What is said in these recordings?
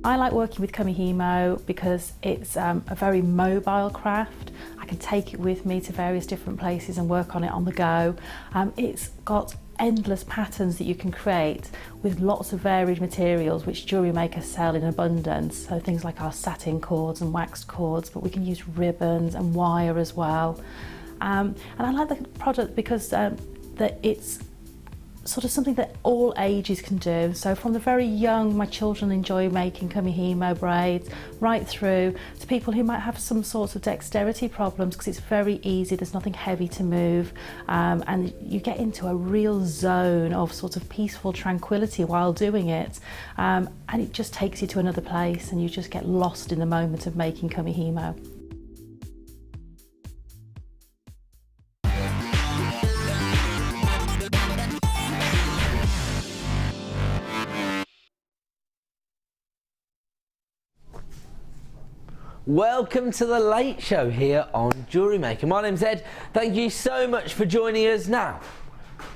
I like working with Kumihimo because it's a very mobile craft. I can take it with me to various different places and work on it on the go. It's got endless patterns that you can create with lots of varied materials which JewelleryMaker sell in abundance. So things like our satin cords and waxed cords, but we can use ribbons and wire as well. And I like the product because that it's sort of something that all ages can do. So from the very young, my children enjoy making Kumihimo braids, right through to people who might have some sorts of dexterity problems, because it's very easy, there's nothing heavy to move, and you get into a real zone of sort of peaceful tranquility while doing it, and it just takes you to another place and you just get lost in the moment of making Kumihimo. Welcome to the Late Show here on JewelleryMaker. My name's Ed. Thank you so much for joining us. Now,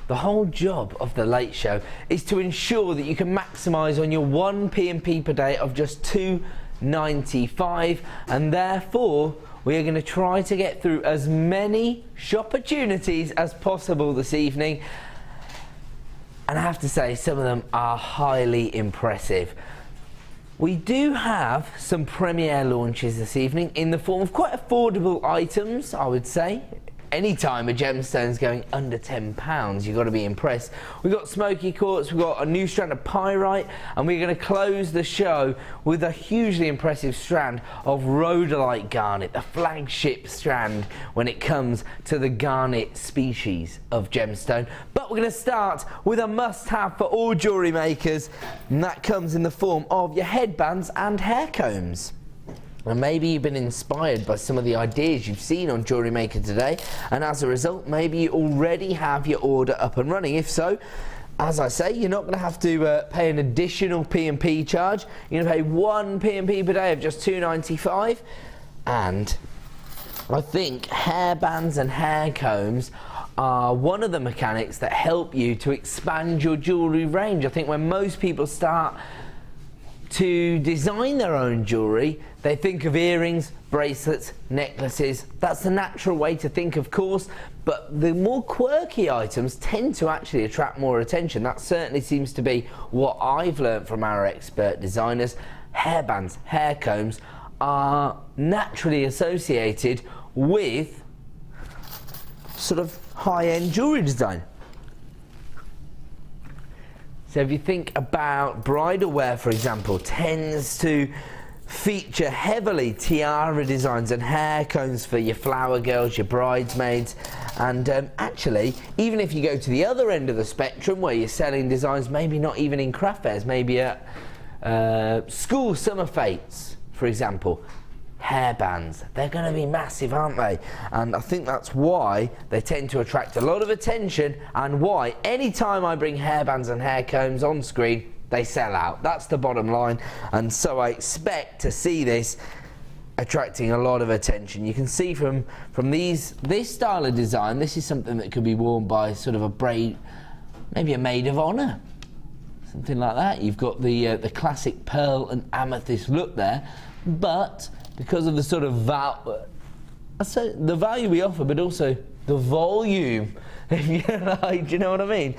the whole job of the Late Show is to ensure that you can maximise on your one P&P per day of just $2.95, and therefore we are going to try to get through as many shop opportunities as possible this evening. And I have to say, some of them are highly impressive. We do have some premiere launches this evening in the form of quite affordable items, I would say. Anytime a gemstone's going under £10, you've got to be impressed. We've got smoky quartz, we've got a new strand of pyrite, and we're going to close the show with a hugely impressive strand of rhodolite garnet, the flagship strand when it comes to the garnet species of gemstone. But we're going to start with a must-have for all jewellery makers, and that comes in the form of your headbands and hair combs. And maybe you've been inspired by some of the ideas you've seen on JewelleryMaker today, and as a result, maybe you already have your order up and running. If so, as I say, you're not going to have to pay an additional P&P charge. You're going to pay one P&P per day of just $2.95. And I think hairbands and hair combs are one of the mechanics that help you to expand your jewellery range. I think when most people start to design their own jewellery, they think of earrings, bracelets, necklaces. That's the natural way to think, of course, but the more quirky items tend to actually attract more attention. That certainly seems to be what I've learned from our expert designers. Hairbands, hair combs are naturally associated with sort of high-end jewellery design. So if you think about bridal wear, for example, tends to feature heavily tiara designs and hair combs for your flower girls, your bridesmaids, and actually, even if you go to the other end of the spectrum where you're selling designs, maybe not even in craft fairs, maybe at school summer fetes, for example, hairbands, they're going to be massive, aren't they? And I think that's why they tend to attract a lot of attention, and why anytime I bring hairbands and hair combs on screen, they sell out. That's the bottom line, and so I expect to see this attracting a lot of attention. You can see from this style of design, this is something that could be worn by sort of a braid, maybe a maid of honour, something like that. You've got the classic pearl and amethyst look there, but because of the sort of the value we offer, but also the volume, if you like, do you know what I mean?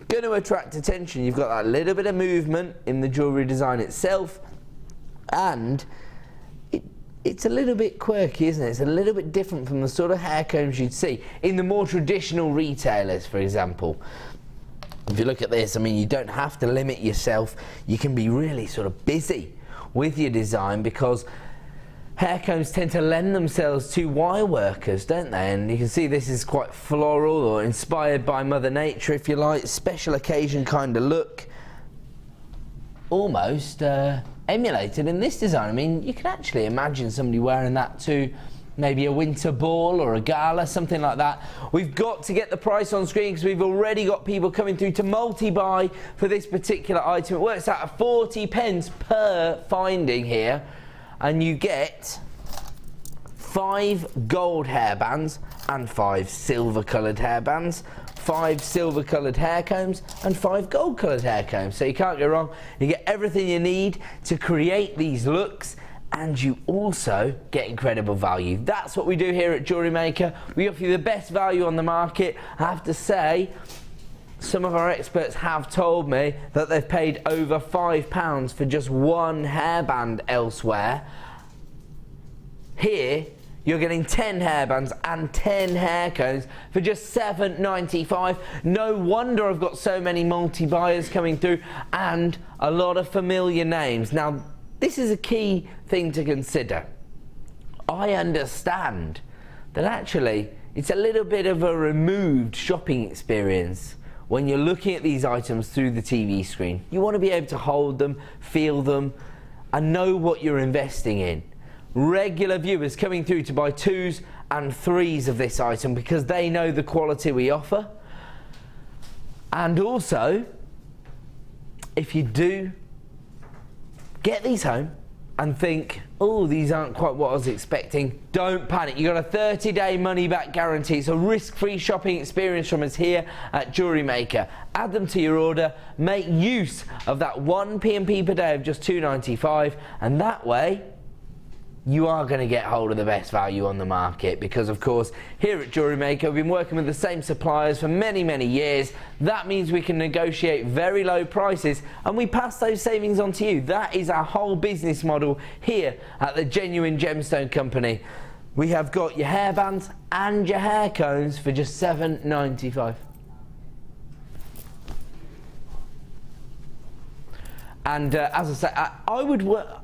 Going to attract attention. You've got that little bit of movement in the jewellery design itself, and it's a little bit quirky, isn't it? It's a little bit different from the sort of hair combs you'd see in the more traditional retailers, for example. If you look at this, I mean, you don't have to limit yourself. You can be really sort of busy with your design, because hair combs tend to lend themselves to wire workers, don't they? And you can see this is quite floral, or inspired by Mother Nature, if you like, special occasion kind of look. Almost emulated in this design. I mean, you can actually imagine somebody wearing that to maybe a winter ball or a gala, something like that. We've got to get the price on screen because we've already got people coming through to multi-buy for this particular item. It works out at 40 pence per finding here, and you get 5 gold hairbands and 5 silver coloured hairbands 5 silver coloured hair combs and 5 gold coloured hair combs. So you can't go wrong. You get everything you need to create these looks, and you also get incredible value. That's what we do here at JewelleryMaker. We offer you the best value on the market. I have to say, some of our experts have told me that they've paid over £5 for just one hairband elsewhere. Here, you're getting 10 hairbands and 10 hair combs for just £7.95. No wonder I've got so many multi-buyers coming through and a lot of familiar names. Now, this is a key thing to consider. I understand that actually it's a little bit of a removed shopping experience when you're looking at these items through the TV screen. You want to be able to hold them, feel them, and know what you're investing in. Regular viewers coming through to buy 2s and 3s of this item because they know the quality we offer. And also, if you do get these home and think, oh, these aren't quite what I was expecting, don't panic. You've got a 30-day money-back guarantee. It's a risk-free shopping experience from us here at JewelleryMaker. Add them to your order, make use of that 1 P&P per day of just £2.95, and that way, you are going to get hold of the best value on the market because, of course, here at JewelleryMaker, we've been working with the same suppliers for many, many years. That means we can negotiate very low prices and we pass those savings on to you. That is our whole business model here at the Genuine Gemstone Company. We have got your hairbands and your hair combs for just £7.95. And as I say, I would work.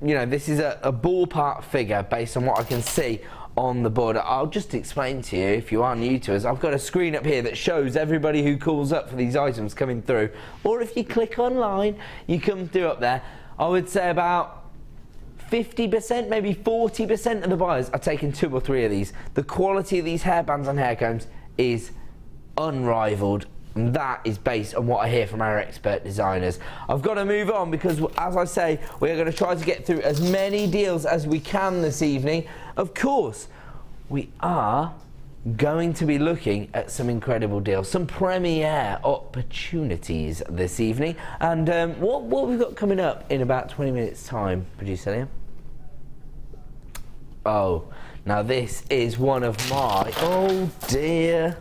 You know, this is a ballpark figure based on what I can see on the board. I'll just explain to you, if you are new to us, I've got a screen up here that shows everybody who calls up for these items coming through. Or if you click online, you come through up there. I would say about 50%, maybe 40% of the buyers are taking 2 or 3 of these. The quality of these hairbands and hair combs is unrivaled. And that is based on what I hear from our expert designers. I've got to move on because, as I say, we're going to try to get through as many deals as we can this evening. Of course, we are going to be looking at some incredible deals, some premiere opportunities this evening. And what we've got coming up in about 20 minutes' time, producer Liam? Oh, now this is one of my... Oh, dear.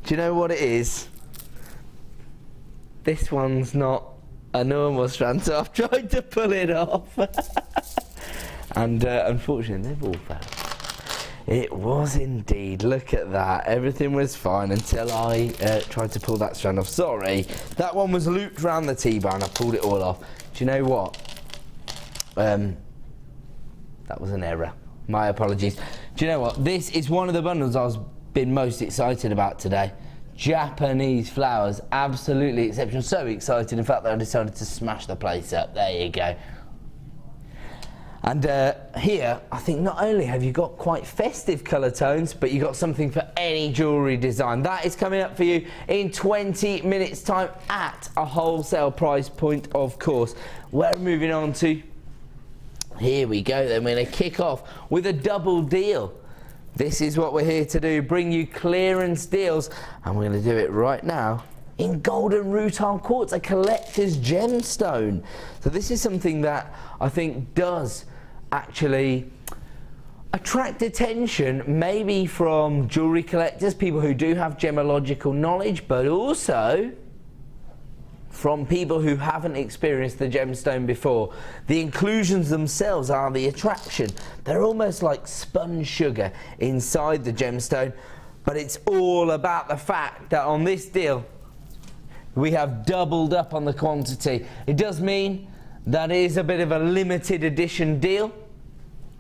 Do you know what it is? This one's not a normal strand, so I've tried to pull it off. And unfortunately, they've all failed. It was indeed. Look at that. Everything was fine until I tried to pull that strand off. Sorry. That one was looped around the T-bar and I pulled it all off. Do you know what? That was an error. My apologies. Do you know what? This is one of the bundles I was been most excited about today. Japanese flowers, absolutely exceptional. So excited, in fact, that I decided to smash the place up. There you go. And here, I think not only have you got quite festive colour tones, but you got something for any jewellery design. That is coming up for you in 20 minutes time at a wholesale price point, of course. We're moving on to, here we go then, we're going to kick off with a double deal. This is what we're here to do, bring you clearance deals, and we're going to do it right now in golden rutile quartz, a collector's gemstone. So this is something that I think does actually attract attention, maybe from jewellery collectors, people who do have gemological knowledge, but also from people who haven't experienced the gemstone before. The inclusions themselves are the attraction. They're almost like spun sugar inside the gemstone, but it's all about the fact that on this deal we have doubled up on the quantity. It does mean that it is a bit of a limited edition deal,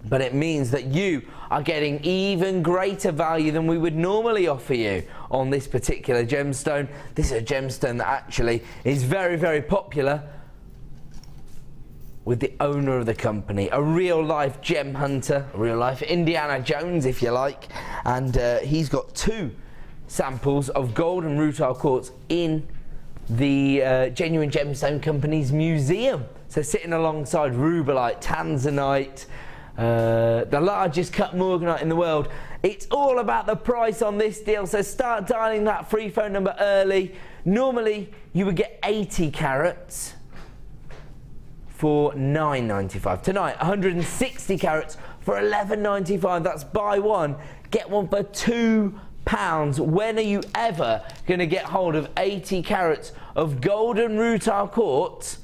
but it means that you are getting even greater value than we would normally offer you on this particular gemstone. This is a gemstone that actually is very, very popular with the owner of the company, a real-life gem hunter, a real-life Indiana Jones, if you like, and he's got 2 samples of golden rutile quartz in the Genuine Gemstone Company's museum. So sitting alongside rubellite, tanzanite, the largest cut morganite in the world. It's all about the price on this deal, so start dialing that free phone number early. Normally, you would get 80 carats for $9.95. Tonight, 160 carats for $11.95. That's buy one, get one for £2. When are you ever going to get hold of 80 carats of golden rutile quartz,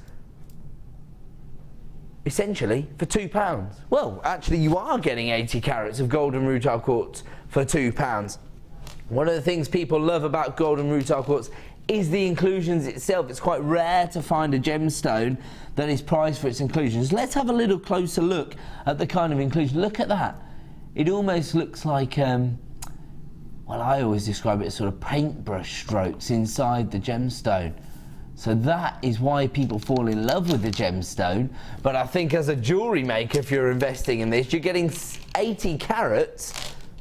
essentially for £2? Well, actually you are getting 80 carats of golden rutile quartz for £2. One of the things people love about golden rutile quartz is the inclusions itself. It's quite rare to find a gemstone that is priced for its inclusions. Let's have a little closer look at the kind of inclusion. Look at that. It almost looks like, well, I always describe it as sort of paintbrush strokes inside the gemstone. So that is why people fall in love with the gemstone. But I think as a jewellery maker, if you're investing in this, you're getting 80 carats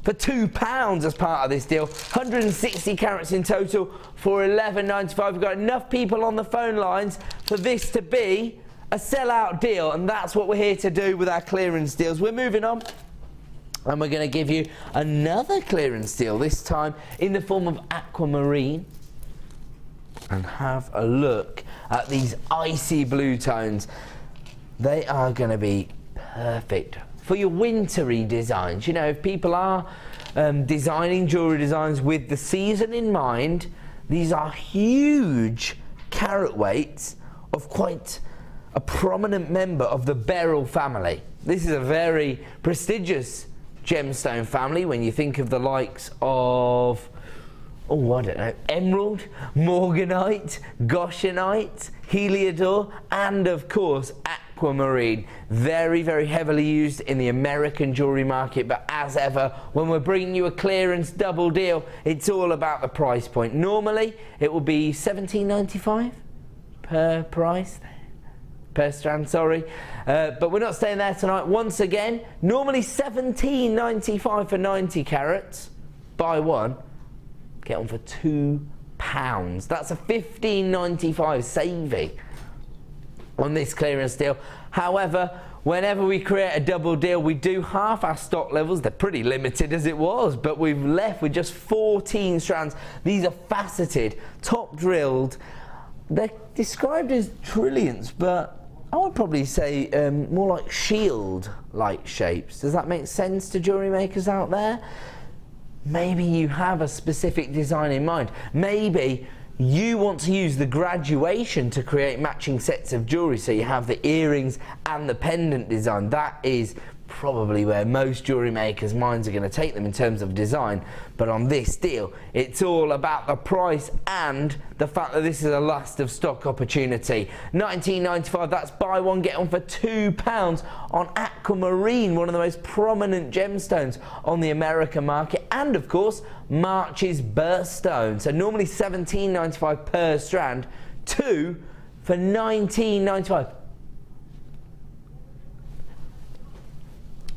for £2 as part of this deal. 160 carats in total for $11.95. We've got enough people on the phone lines for this to be a sellout deal, and that's what we're here to do with our clearance deals. We're moving on, and we're going to give you another clearance deal, this time in the form of aquamarine. And have a look at these icy blue tones. They are going to be perfect for your wintry designs. You know, if people are designing jewellery designs with the season in mind, these are huge carat weights of quite a prominent member of the beryl family. This is a very prestigious gemstone family when you think of the likes of, oh, I don't know, emerald, morganite, goshenite, heliodor, and of course aquamarine. Very, very heavily used in the American jewellery market, but as ever, when we're bringing you a clearance double deal, it's all about the price point. Normally, it will be $17.95 per strand, sorry. But we're not staying there tonight. Once again, normally $17.95 for 90 carats. Buy one, get on for £2. That's a $15.95 saving on this clearance deal. However, whenever we create a double deal, we do half our stock levels. They're pretty limited as it was, but we've left with just 14 strands. These are faceted, top drilled. They're described as trilliants, but I would probably say more like shield-like shapes. Does that make sense to jewellery makers out there? Maybe you have a specific design in mind. Maybe you want to use the graduation to create matching sets of jewellery, so you have the earrings and the pendant design. That is probably where most jewellery makers' minds are going to take them in terms of design. But on this deal, it's all about the price and the fact that this is a last of stock opportunity. $19.95, that's buy one, get one for £2 on aquamarine, one of the most prominent gemstones on the American market, and of course, March's birthstone. So normally $17.95 per strand, two for $19.95.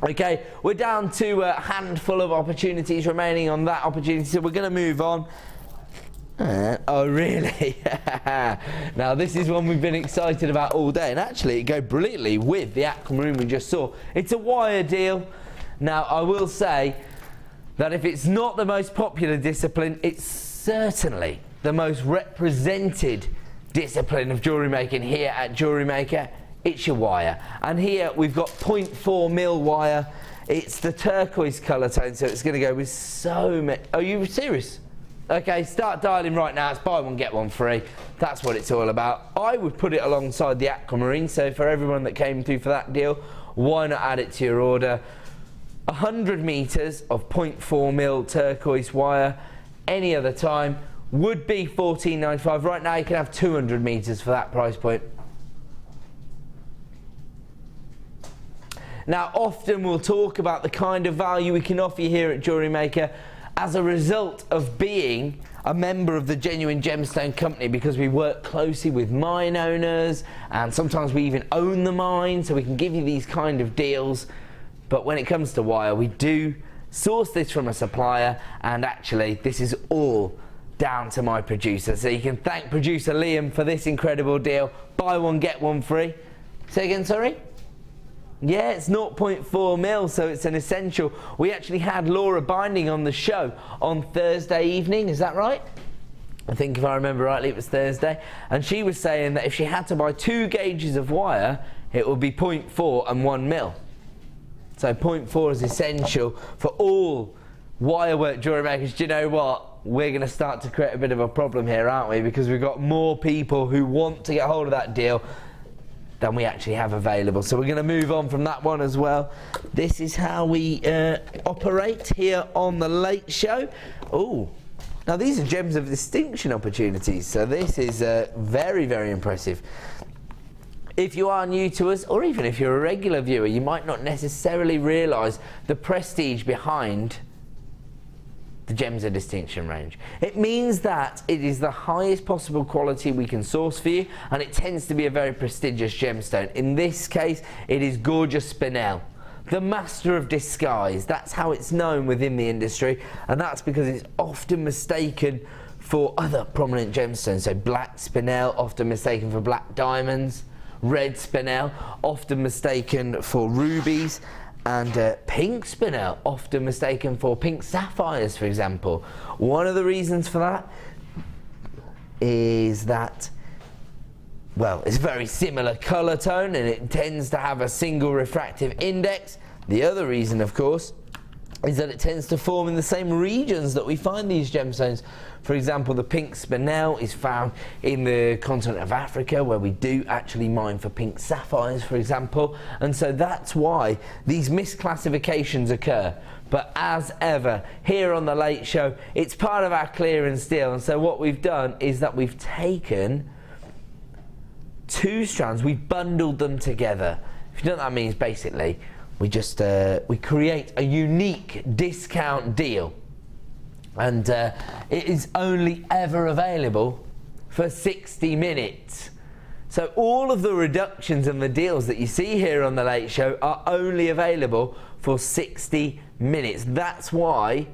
Okay, we're down to a handful of opportunities remaining on that opportunity, so we're going to move on. Oh, really? Now, this is one we've been excited about all day, and actually it goes brilliantly with the aquamarine we just saw. It's a wire deal. Now, I will say that if it's not the most popular discipline, it's certainly the most represented discipline of jewellery making here at Jewellery Maker. It's your wire, and here we've got 0.4mm wire. It's the turquoise colour tone, so it's going to go with so many. Are you serious? Okay, start dialing right now. It's buy one, get one free. That's what it's all about. I would put it alongside the aquamarine, so for everyone that came through for that deal, why not add it to your order? 100 metres of 0.4mm turquoise wire. Any other time would be $14.95. Right now you can have 200 metres for that price point. Now, often we'll talk about the kind of value we can offer you here at Jewellery Maker as a result of being a member of the Genuine Gemstone Company, because we work closely with mine owners, and sometimes we even own the mine, so we can give you these kind of deals. But when it comes to wire, we do source this from a supplier, and actually this is all down to my producer. So you can thank producer Liam for this incredible deal. Buy one, get one free. Say again, sorry? Yeah, it's 0.4 mil, so it's an essential. We actually had Laura Binding on the show on Thursday evening, is that right? I think if I remember rightly it was Thursday, and she was saying that if she had to buy 2 gauges of wire, it would be 0.4 and 1 mil. So 0.4 is essential for all wire work jewellery makers. Do you know what? We're going to start to create a bit of a problem here, aren't we? Because we've got more people who want to get hold of that deal than we actually have available. So we're going to move on from that one as well. This is how we operate here on the Late Show. Oh, now these are gems of distinction opportunities. So this is very, very impressive. If you are new to us, or even if you're a regular viewer, you might not necessarily realise the prestige behind the Gems of Distinction range. It means that it is the highest possible quality we can source for you, and it tends to be a very prestigious gemstone. In this case, it is Gorgeous Spinel, the master of disguise. That's how it's known within the industry, and that's because it's often mistaken for other prominent gemstones. So black spinel, often mistaken for black diamonds. Red spinel, often mistaken for rubies. And pink spinel, often mistaken for pink sapphires, for example. One of the reasons for that is that, well, it's a very similar colour tone and it tends to have a single refractive index. The other reason, of course, is that it tends to form in the same regions that we find these gemstones. For example, the pink spinel is found in the continent of Africa, where we do actually mine for pink sapphires, for example, and so that's why these misclassifications occur. But as ever, here on the Late Show, it's part of our clearance deal, and so what we've done is that we've taken 2 strands, we've bundled them together. If you know what that means, basically, we just we create a unique discount deal. And it is only ever available for 60 minutes. So all of the reductions and the deals that you see here on the Late Show are only available for 60 minutes. That's why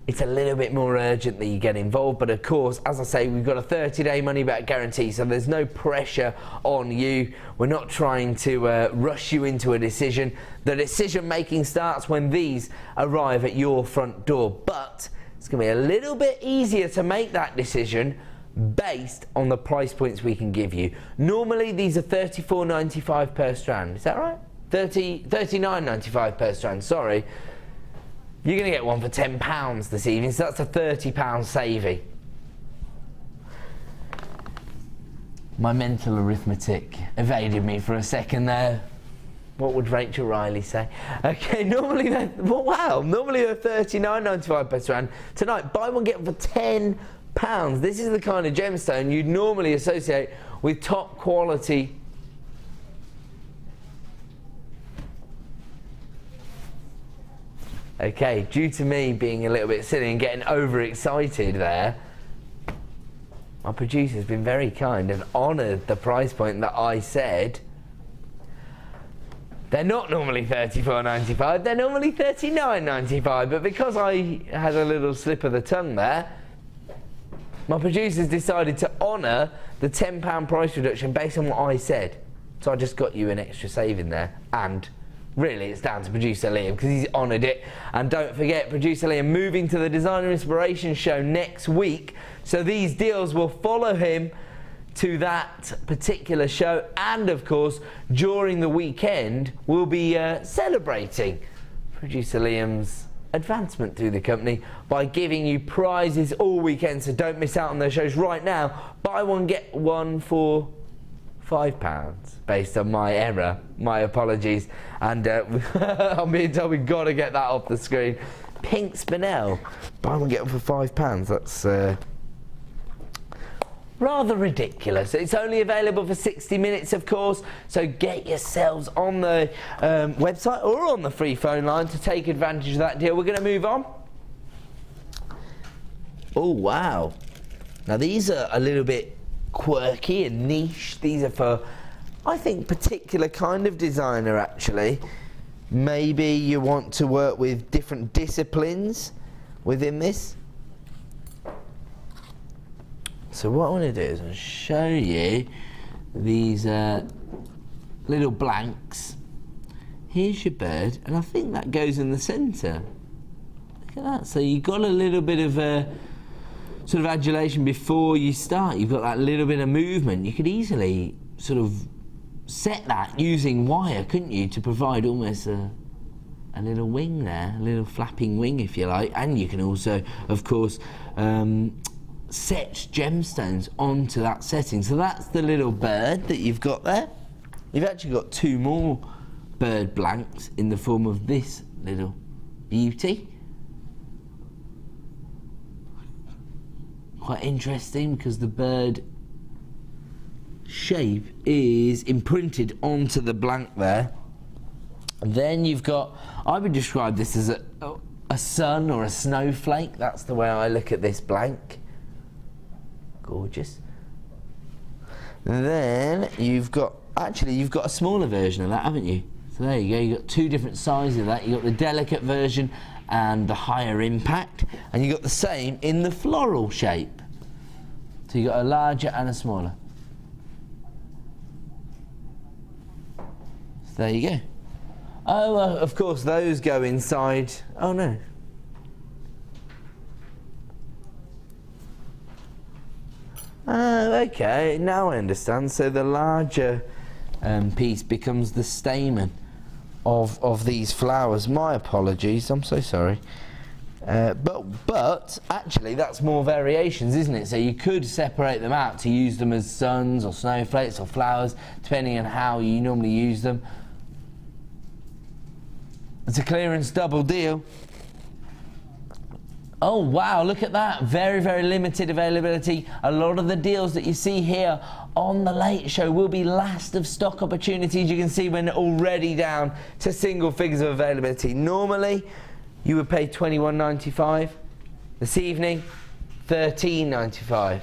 it's a little bit more urgent that you get involved. But of course, as I say, we've got a 30-day money-back guarantee, so there's no pressure on you. We're not trying to rush you into a decision. The decision-making starts when these arrive at your front door. But it's going to be a little bit easier to make that decision based on the price points we can give you. Normally these are $34.95 per strand. Is that right? $39.95 per strand, sorry. You're going to get one for £10 this evening, so that's a £30 saving. My mental arithmetic evaded me for a second there. What would Rachel Riley say? Okay, normally they're, well, wow, normally they're $39.95 per strand. Tonight, buy one, get one for £10. This is the kind of gemstone you'd normally associate with top quality. Okay, due to me being a little bit silly and getting overexcited there, my producer's been very kind and honoured the price point that I said. They're not normally $34.95, they're normally $39.95, but because I had a little slip of the tongue there, my producers decided to honour the £10 price reduction based on what I said. So I just got you an extra saving there, and really it's down to producer Liam because he's honoured it. And don't forget, producer Liam moving to the Designer Inspiration Show next week, so these deals will follow him to that particular show, and of course during the weekend we'll be celebrating producer Liam's advancement through the company by giving you prizes all weekend, so don't miss out on those shows. Right now, buy one get one for £5 based on my error, my apologies, and I'm being told we've got to get that off the screen. Pink spinel, buy one get one for £5, that's rather ridiculous. It's only available for 60 minutes, of course, so get yourselves on the website or on the free phone line to take advantage of that deal. We're going to move on. Oh, wow. Now, these are a little bit quirky and niche. These are for, I think, particular kind of designer, actually. Maybe you want to work with different disciplines within this. So what I want to do is I'll show you these little blanks here's your bird, and I think that goes in the centre. Look at that. So you've got a little bit of a sort of adulation before you start. You've got that little bit of movement. You could easily sort of set that using wire, couldn't you, to provide almost a little wing there, a little flapping wing if you like. And you can also, of course, set gemstones onto that setting. So that's the little bird that you've got there. You've actually got two more bird blanks in the form of this little beauty. Quite interesting because the bird shape is imprinted onto the blank there. And then you've got, I would describe this as a sun or a snowflake. That's the way I look at this blank. Gorgeous. And then you've got a smaller version of that, haven't you? So there you go, you've got two different sizes of that. You've got the delicate version and the higher impact, and you've got the same in the floral shape. So you've got a larger and a smaller. So there you go. Oh, of course, those go inside. Oh no. Oh, okay, now I understand. So the larger piece becomes the stamen of these flowers. My apologies, I'm so sorry. But actually that's more variations, isn't it? So you could separate them out to use them as suns or snowflakes or flowers, depending on how you normally use them. It's a clearance double deal. Oh wow, look at that. Very, very limited availability. A lot of the deals that you see here on the Late Show will be last of stock opportunities. You can see we're already down to single figures of availability. Normally, you would pay $21.95. This evening, $13.95.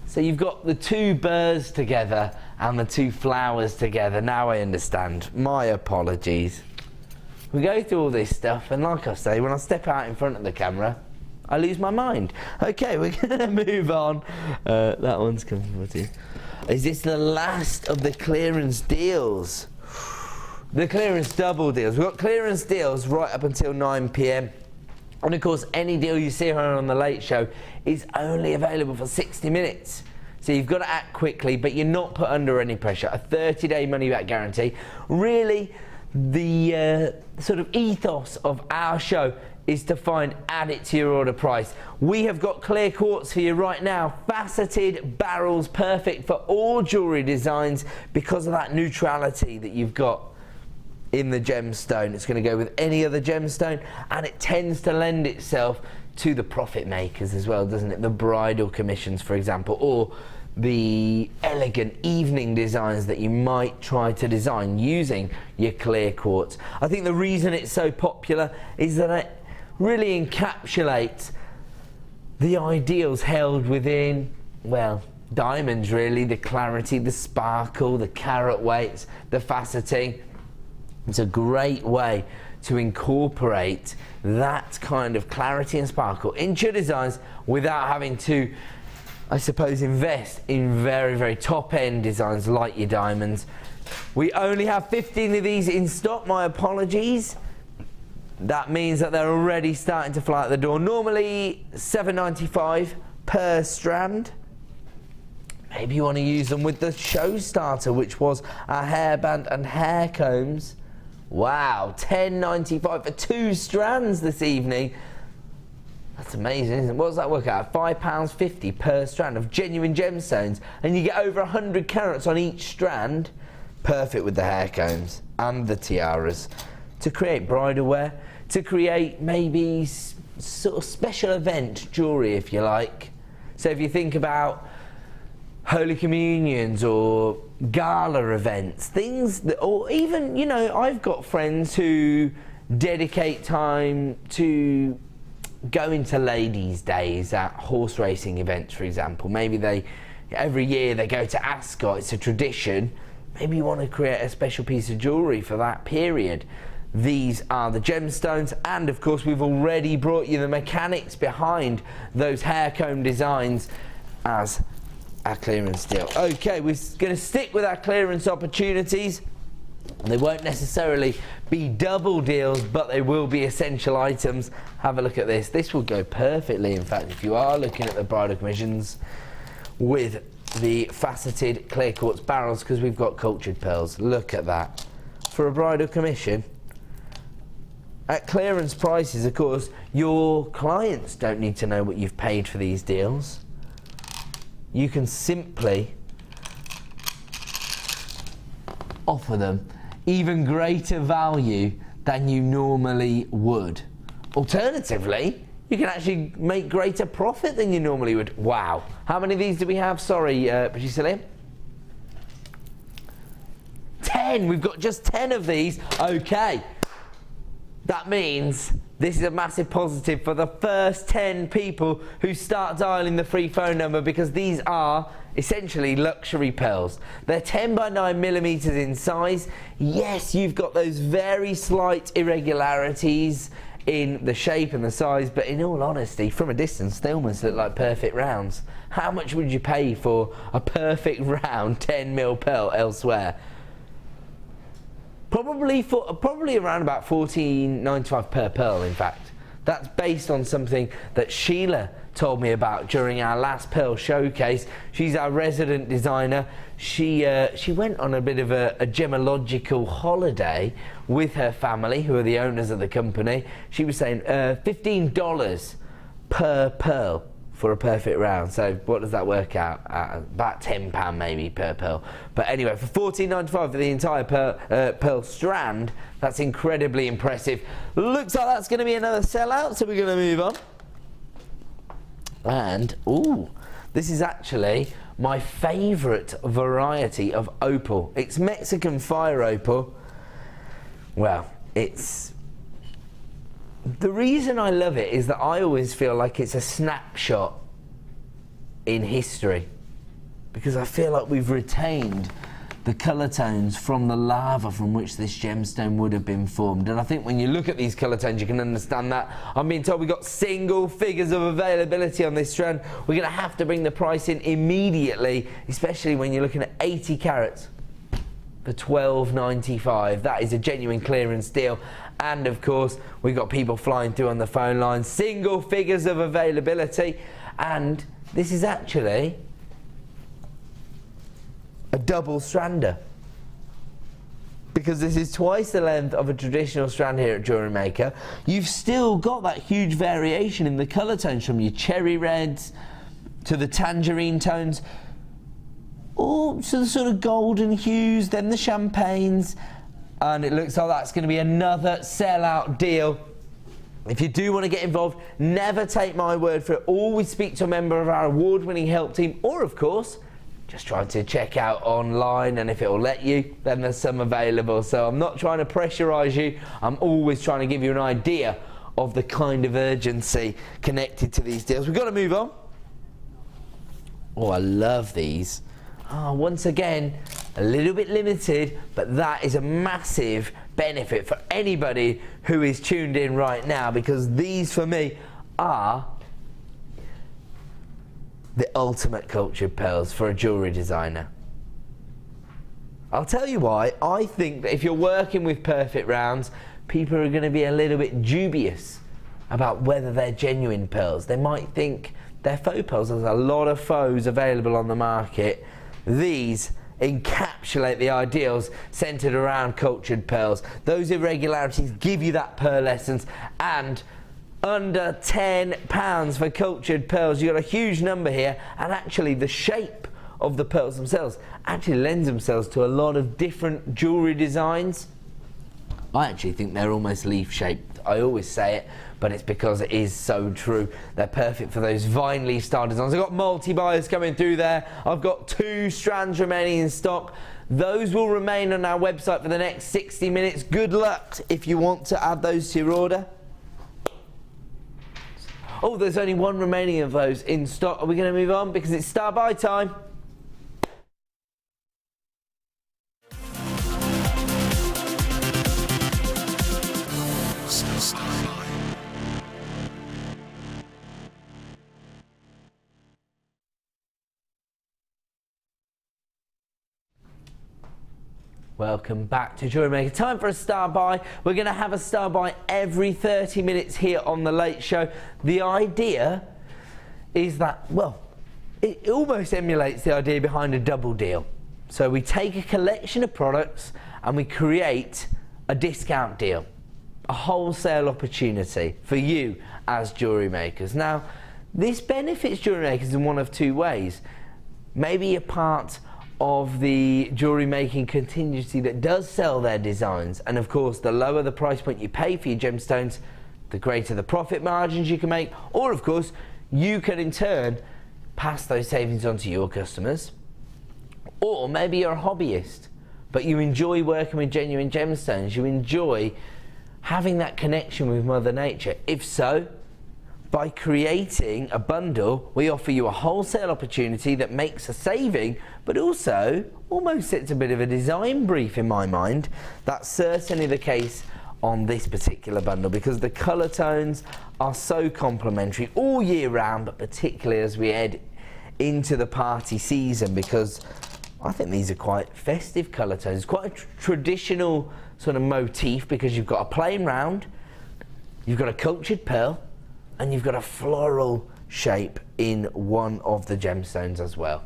So you've got the two birds together and the two flowers together. Now I understand. My apologies. We go through all this stuff, and like I say, when I step out in front of the camera, I lose my mind. Okay, we're going to move on. That one's coming for you. Is this the last of the clearance deals? The clearance double deals. We've got clearance deals right up until 9 p.m. And of course, any deal you see here on the Late Show is only available for 60 minutes. So you've got to act quickly, but you're not put under any pressure. A 30-day money-back guarantee. Really, the sort of ethos of our show is to add it to your order price. We have got clear quartz for you right now. Faceted barrels, perfect for all jewellery designs because of that neutrality that you've got in the gemstone. It's going to go with any other gemstone, and it tends to lend itself to the profit makers as well, doesn't it? The bridal commissions, for example, or the elegant evening designs that you might try to design using your clear quartz. I think the reason it's so popular is that it really encapsulates the ideals held within, well, diamonds really, the clarity, the sparkle, the carat weights, the faceting. It's a great way to incorporate that kind of clarity and sparkle into your designs without having to, I suppose, invest in very, very top-end designs like your diamonds. We only have 15 of these in stock, my apologies. That means that they're already starting to fly out the door. Normally $7.95 per strand. Maybe you want to use them with the show starter, which was our hairband and hair combs. Wow, $10.95 for 2 strands this evening. That's amazing, isn't it? What does that work out? £5.50 per strand of genuine gemstones, and you get over 100 carats on each strand. Perfect with the hair combs and the tiaras. To create bridal wear, to create maybe sort of special event jewellery, if you like. So if you think about Holy Communions or gala events, things that, or even, you know, I've got friends who dedicate time to going to ladies' days at horse racing events, for example. Maybe every year they go to Ascot, it's a tradition. Maybe you want to create a special piece of jewellery for that period. These are the gemstones, and of course we've already brought you the mechanics behind those hair comb designs as our clearance deal. Okay, we're going to stick with our clearance opportunities. They won't necessarily be double deals, but they will be essential items. Have a look at this. This will go perfectly, in fact, if you are looking at the bridal commissions with the faceted clear quartz barrels, because we've got cultured pearls. Look at that. For a bridal commission, at clearance prices, of course, your clients don't need to know what you've paid for these deals. You can simply offer them even greater value than you normally would. Alternatively, you can actually make greater profit than you normally would. Wow. How many of these do we have? Sorry, producer Liam. 10. We've got just 10 of these. Okay. That means this is a massive positive for the first 10 people who start dialing the free phone number, because these are essentially luxury pearls. They're 10 by 9 millimeters in size. Yes, you've got those very slight irregularities in the shape and the size, but in all honesty, from a distance, they almost look like perfect rounds. How much would you pay for a perfect round 10 mil pearl elsewhere? Probably around about $14.95 per pearl, in fact. That's based on something that Sheila told me about during our last pearl showcase. She's our resident designer. She went on a bit of a gemological holiday with her family, who are the owners of the company. She was saying $15 per pearl for a perfect round. So what does that work out at? About £10 maybe per pearl. But anyway, for $14.95 for the entire pearl strand, that's incredibly impressive. Looks like that's going to be another sellout, so we're going to move on. And, ooh, this is actually my favourite variety of opal. It's Mexican fire opal. Well, the reason I love it is that I always feel like it's a snapshot in history, because I feel like we've retained the colour tones from the lava from which this gemstone would have been formed. And I think when you look at these colour tones, you can understand that. I'm being told we've got single figures of availability on this strand. We're going to have to bring the price in immediately, especially when you're looking at 80 carats for $12.95. That is a genuine clearance deal. And of course, we've got people flying through on the phone line. Single figures of availability. And this is actually a double strander, because this is twice the length of a traditional strand here at JewelleryMaker. You've still got that huge variation in the colour tones, from your cherry reds to the tangerine tones, all to the sort of golden hues, then the champagnes, and it looks like that's going to be another sellout deal. If you do want to get involved, never take my word for it. Always speak to a member of our award-winning help team, or of course, just try to check out online, and if it will let you, then there's some available. So I'm not trying to pressurise you. I'm always trying to give you an idea of the kind of urgency connected to these deals. We've got to move on. Oh, I love these. Oh, once again, a little bit limited, but that is a massive benefit for anybody who is tuned in right now, because these, for me, are the ultimate cultured pearls for a jewellery designer. I'll tell you why. I think that if you're working with perfect rounds, people are going to be a little bit dubious about whether they're genuine pearls. They might think they're faux pearls. There's a lot of faux available on the market. These encapsulate the ideals centered around cultured pearls. Those irregularities give you that pearlescence, and under £10 for cultured pearls. You've got a huge number here, and actually the shape of the pearls themselves actually lends themselves to a lot of different jewellery designs. I actually think they're almost leaf shaped. I always say it, but it's because it is so true. They're perfect for those vine leaf style designs. I've got multi-buyers coming through there. I've got 2 strands remaining in stock. Those will remain on our website for the next 60 minutes. Good luck if you want to add those to your order. Oh, there's only 1 remaining of those in stock. Are we going to move on? Because it's star buy time. Welcome back to Jewellery Maker. Time for a star buy. We're going to have a star buy every 30 minutes here on The Late Show. The idea is that, well, it almost emulates the idea behind a double deal. So we take a collection of products and we create a discount deal, a wholesale opportunity for you as jewellery makers. Now, this benefits jewellery makers in one of two ways. Maybe you're part of the jewellery making contingency that does sell their designs, and of course the lower the price point you pay for your gemstones, the greater the profit margins you can make, or of course you can in turn pass those savings on to your customers. Or maybe you're a hobbyist but you enjoy working with genuine gemstones, you enjoy having that connection with Mother Nature. If so, by creating a bundle, we offer you a wholesale opportunity that makes a saving, but also almost sets a bit of a design brief in my mind. That's certainly the case on this particular bundle because the colour tones are so complementary all year round, but particularly as we head into the party season, because I think these are quite festive colour tones, quite a traditional sort of motif, because you've got a plain round, you've got a cultured pearl, and you've got a floral shape in one of the gemstones as well.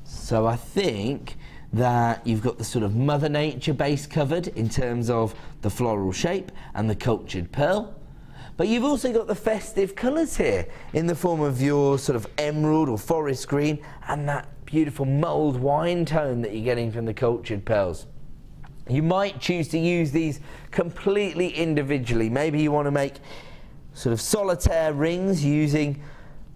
So I think that you've got the sort of Mother Nature base covered in terms of the floral shape and the cultured pearl. But you've also got the festive colours here in the form of your sort of emerald or forest green and that beautiful mulled wine tone that you're getting from the cultured pearls. You might choose to use these completely individually. Maybe you want to make sort of solitaire rings using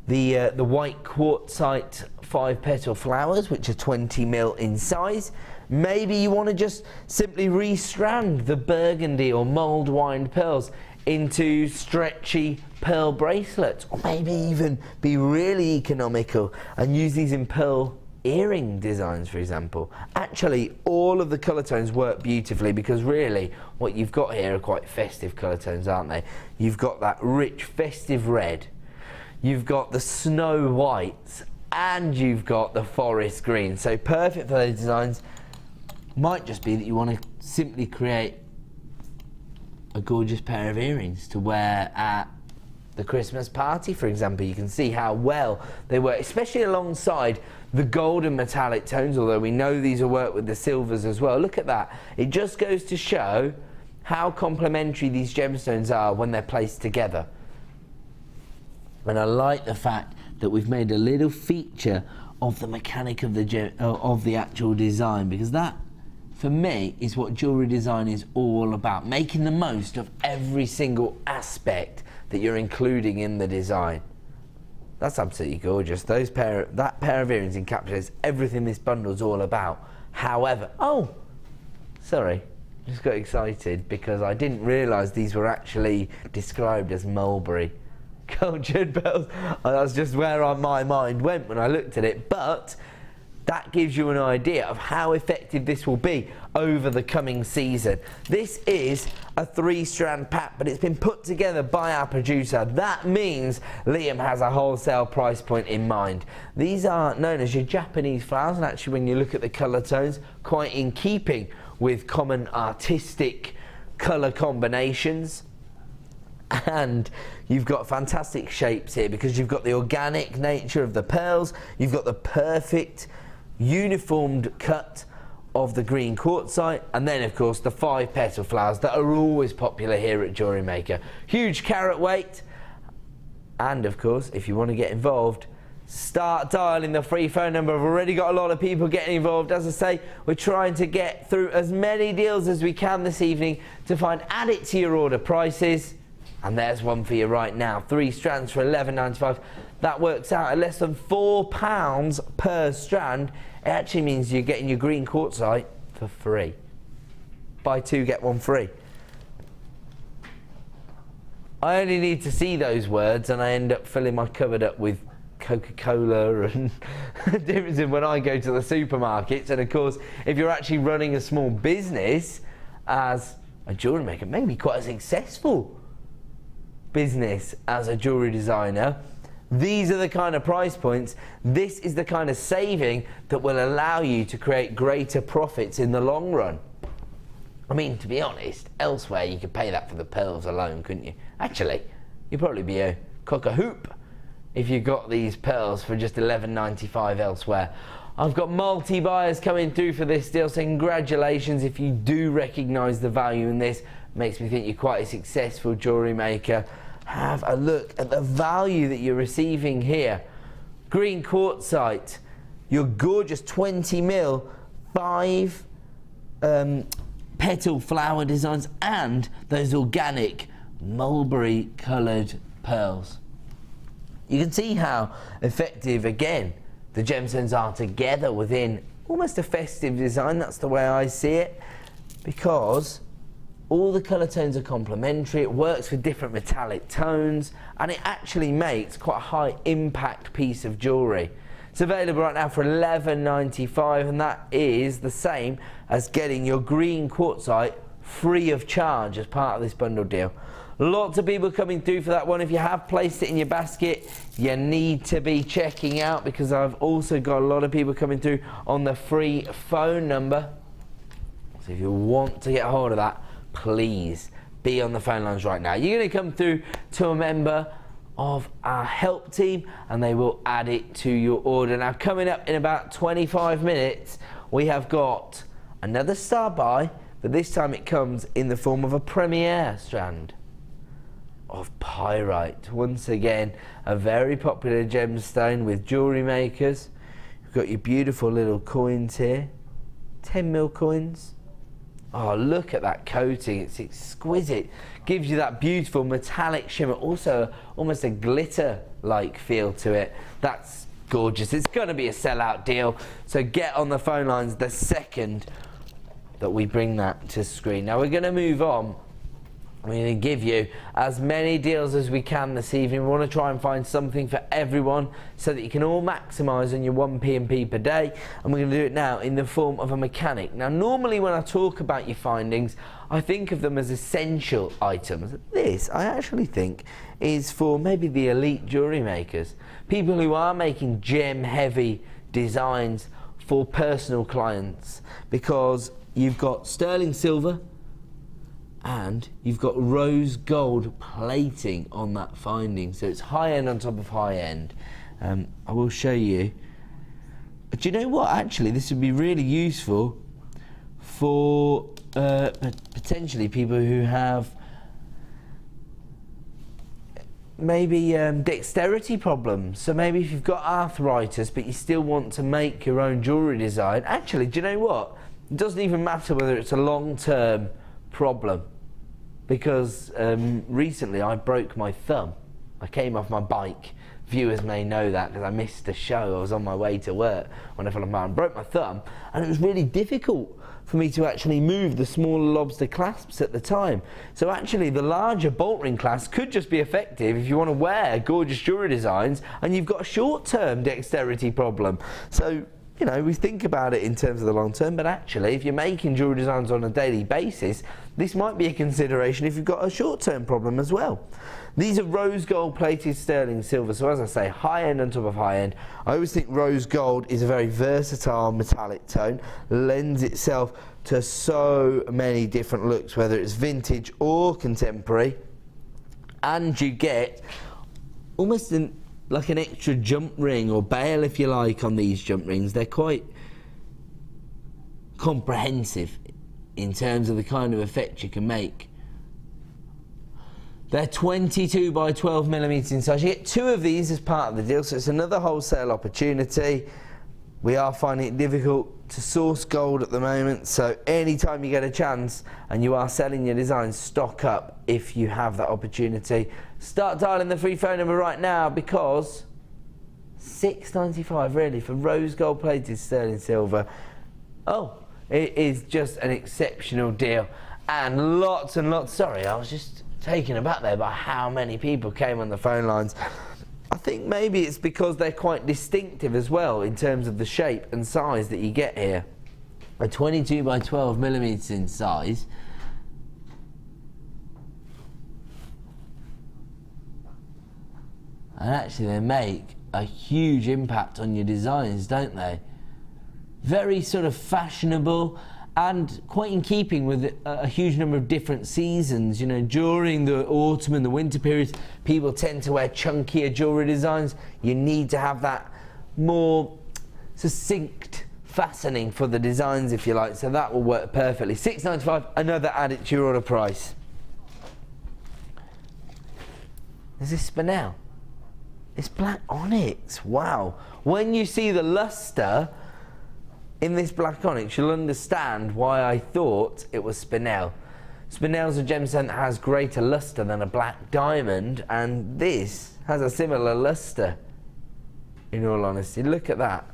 the white quartzite 5-petal flowers, which are 20 mil in size. Maybe you want to just simply restrand the burgundy or mulled wine pearls into stretchy pearl bracelets, or maybe even be really economical and use these in pearl earring designs, for example. Actually, all of the colour tones work beautifully because really what you've got here are quite festive colour tones, aren't they? You've got that rich festive red, you've got the snow whites, and you've got the forest green. So perfect for those designs. Might just be that you want to simply create a gorgeous pair of earrings to wear at the Christmas party, for example. You can see how well they work, especially alongside the golden metallic tones, although we know these will work with the silvers as well. Look at that. It just goes to show how complementary these gemstones are when they're placed together. And I like the fact that we've made a little feature of the mechanic of the actual design, because that, for me, is what jewellery design is all about, making the most of every single aspect that you're including in the design. That's absolutely gorgeous. That pair of earrings encapsulates everything this bundle's all about. However, oh, sorry, just got excited because I didn't realise these were actually described as Mulberry cultured pearls. That's just where my mind went when I looked at it, but that gives you an idea of how effective this will be over the coming season. This is a 3-strand pack, but it's been put together by our producer. That means Liam has a wholesale price point in mind. These are known as your Japanese flowers, and actually when you look at the colour tones, quite in keeping with common artistic colour combinations. And you've got fantastic shapes here because you've got the organic nature of the pearls, you've got the perfect uniformed cut of the green quartzite, and then of course the 5-petal flowers that are always popular here at Jewellery Maker. Huge carat weight, and of course if you want to get involved, start dialing the free phone number. I've already got a lot of people getting involved. As I say, we're trying to get through as many deals as we can this evening to add it to your order prices. And there's one for you right now. 3 strands for £11.95. That works out at less than £4 per strand. It actually means you're getting your green quartzite for free. Buy 2, get 1 free. I only need to see those words and I end up filling my cupboard up with Coca-Cola and the difference in when I go to the supermarkets. And of course, if you're actually running a small business as a jewellery maker, maybe quite a successful business as a jewellery designer, These are the kind of price points, this is the kind of saving that will allow you to create greater profits in the long run. I mean, to be honest, elsewhere you could pay that for the pearls alone, couldn't you? Actually, you'd probably be a cock-a-hoop if you got these pearls for just $11.95 elsewhere. I've got multi-buyers coming through for this deal, so congratulations if you do recognise the value in this. Makes me think you're quite a successful jewellery maker. Have a look at the value that you're receiving here. Green Quartzite, your gorgeous 20mm 5 petal flower designs, and those organic mulberry coloured pearls. You can see how effective, again, the gemstones are together within almost a festive design. That's the way I see it, because all the colour tones are complementary. It works with different metallic tones, and it actually makes quite a high impact piece of jewellery. It's available right now for $11.95, and that is the same as getting your green quartzite free of charge as part of this bundle deal. Lots of people coming through for that one. If you have placed it in your basket, you need to be checking out, because I've also got a lot of people coming through on the free phone number. So if you want to get a hold of that, please be on the phone lines right now. You're going to come through to a member of our help team, and they will add it to your order. Now, coming up in about 25 minutes, we have got another star buy, but this time it comes in the form of a premiere strand of pyrite. Once again, a very popular gemstone with jewellery makers. You've got your beautiful little coins here, 10mm coins. Oh, look at that coating, it's exquisite. Gives you that beautiful metallic shimmer, also almost a glitter-like feel to it. That's gorgeous. It's going to be a sellout deal, so get on the phone lines the second that we bring that to screen. Now we're going to move on. We're going to give you as many deals as we can this evening. We want to try and find something for everyone so that you can all maximise on your 1 P&P per day, and we're going to do it now in the form of a mechanic. Now, normally when I talk about your findings, I think of them as essential items. This, I actually think, is for maybe the elite jewellery makers, people who are making gem-heavy designs for personal clients, because you've got sterling silver, and you've got rose gold plating on that finding, so it's high end on top of high end. I will show you. But you know what, actually this would be really useful for potentially people who have maybe dexterity problems. So maybe if you've got arthritis but you still want to make your own jewellery design. Actually, do you know what, it doesn't even matter whether it's a long-term problem, because recently I broke my thumb. I came off my bike. Viewers may know that because I missed a show. I was on my way to work when I fell apart and broke my thumb, and it was really difficult for me to actually move the smaller lobster clasps at the time. So actually the larger bolt ring clasp could just be effective if you want to wear gorgeous jewellery designs and you've got a short-term dexterity problem. So, you know, we think about it in terms of the long term, but actually if you're making jewellery designs on a daily basis, this might be a consideration if you've got a short-term problem as well. These are rose gold plated sterling silver, so as I say, high end on top of high end. I always think rose gold is a very versatile metallic tone, lends itself to so many different looks, whether it's vintage or contemporary, and you get almost like an extra jump ring or bail, if you like, on these jump rings. They're quite comprehensive in terms of the kind of effect you can make. They're 22 by 12 millimeters in size. You get 2 of these as part of the deal, so it's another wholesale opportunity. We are finding it difficult to source gold at the moment, so anytime you get a chance and you are selling your designs, stock up if you have that opportunity. Start dialing the free phone number right now, because $6.95 really for rose gold plated sterling silver. Oh, it is just an exceptional deal, and lots, sorry, I was just taken aback there by how many people came on the phone lines. I think maybe it's because they're quite distinctive as well in terms of the shape and size that you get here. A 22 by 12 millimeters in size. and actually they make a huge impact on your designs, don't they? Very sort of fashionable and quite in keeping with a huge number of different seasons. You know, during the autumn and the winter periods, people tend to wear chunkier jewellery designs. You need to have that more succinct fastening for the designs, if you like, so that will work perfectly. £6.95, another added to your order price. Is this spinel? It's black onyx. Wow. When you see the luster in this black onyx, you'll understand why I thought it was spinel. Spinel's a gemstone that has greater luster than a black diamond, and this has a similar luster, in all honesty. Look at that.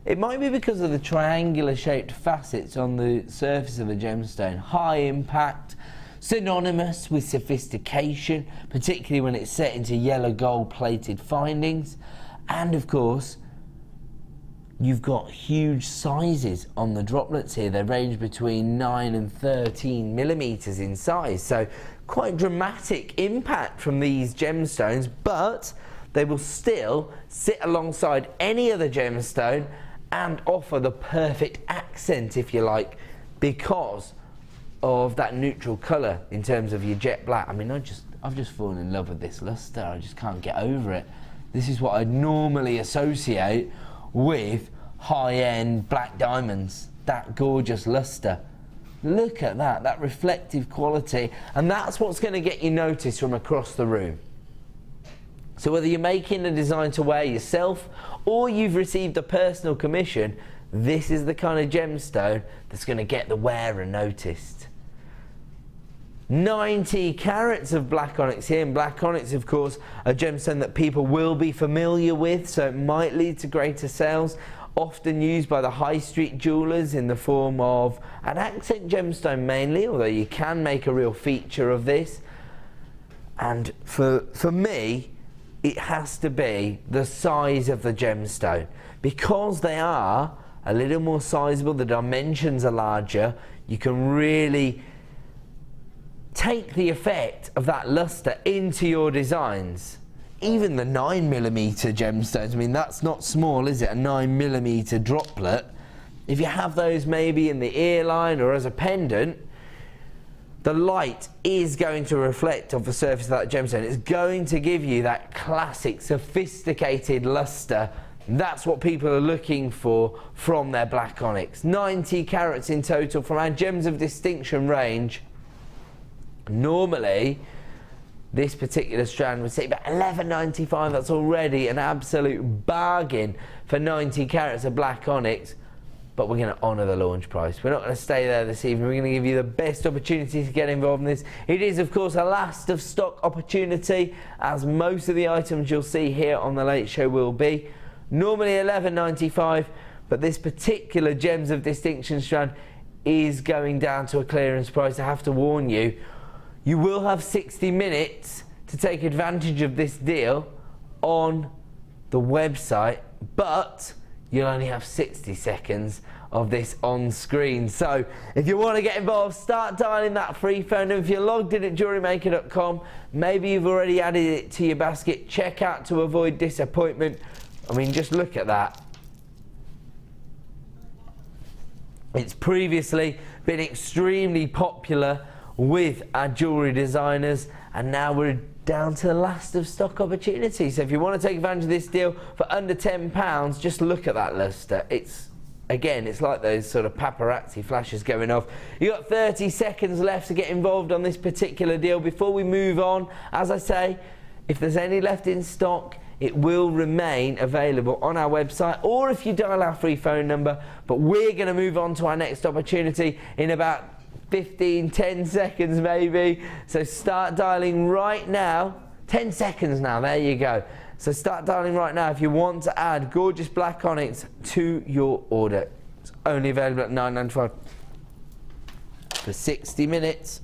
It might be because of the triangular shaped facets on the surface of the gemstone. High impact, synonymous with sophistication, particularly when it's set into yellow gold plated findings. And of course, you've got huge sizes on the droplets here. They range between 9 and 13 millimeters in size. So quite dramatic impact from these gemstones, but they will still sit alongside any other gemstone and offer the perfect accent, if you like, because of that neutral colour in terms of your jet black. I mean, I've just fallen in love with this luster. I just can't get over it. This is what I'd normally associate with high-end black diamonds, that gorgeous luster. Look at that reflective quality, and that's what's going to get you noticed from across the room. So whether you're making a design to wear yourself or you've received a personal commission, this is the kind of gemstone that's going to get the wearer noticed. 90 carats of black onyx here, and black onyx, of course, a gemstone that people will be familiar with, so it might lead to greater sales. Often used by the high street jewellers in the form of an accent gemstone mainly, although you can make a real feature of this. And for me, it has to be the size of the gemstone. Because they are a little more sizable, the dimensions are larger, you can really take the effect of that luster into your designs. Even the 9mm gemstones, I mean, that's not small, is it? A 9mm droplet. If you have those maybe in the earline or as a pendant, the light is going to reflect off the surface of that gemstone. It's going to give you that classic, sophisticated luster. That's what people are looking for from their black onyx. 90 carats in total from our Gems of Distinction range. Normally, this particular strand would say about $11.95. That's already an absolute bargain for 90 carats of black onyx. But we're going to honour the launch price. We're not going to stay there this evening. We're going to give you the best opportunity to get involved in this. It is, of course, a last of stock opportunity, as most of the items you'll see here on The Late Show will be. Normally $11.95, but this particular Gems of Distinction strand is going down to a clearance price. I have to warn you, you will have 60 minutes to take advantage of this deal on the website, but you'll only have 60 seconds of this on screen. So if you want to get involved, start dialing that free phone. And if you're logged in at JewelleryMaker.com, maybe you've already added it to your basket. Check out to avoid disappointment. I mean, just look at that. It's previously been extremely popular with our jewellery designers, and now we're down to the last of stock opportunity. So if you want to take advantage of this deal for under £10, just look at that luster. It's, again, it's like those sort of paparazzi flashes going off. You've got 30 seconds left to get involved on this particular deal. Before we move on, as I say, if there's any left in stock, it will remain available on our website, or if you dial our free phone number. But we're going to move on to our next opportunity in about 10 seconds maybe. So start dialing right now. 10 seconds now, there you go. So start dialing right now if you want to add gorgeous black onyx to your order. It's only available at $9.95 for 60 minutes.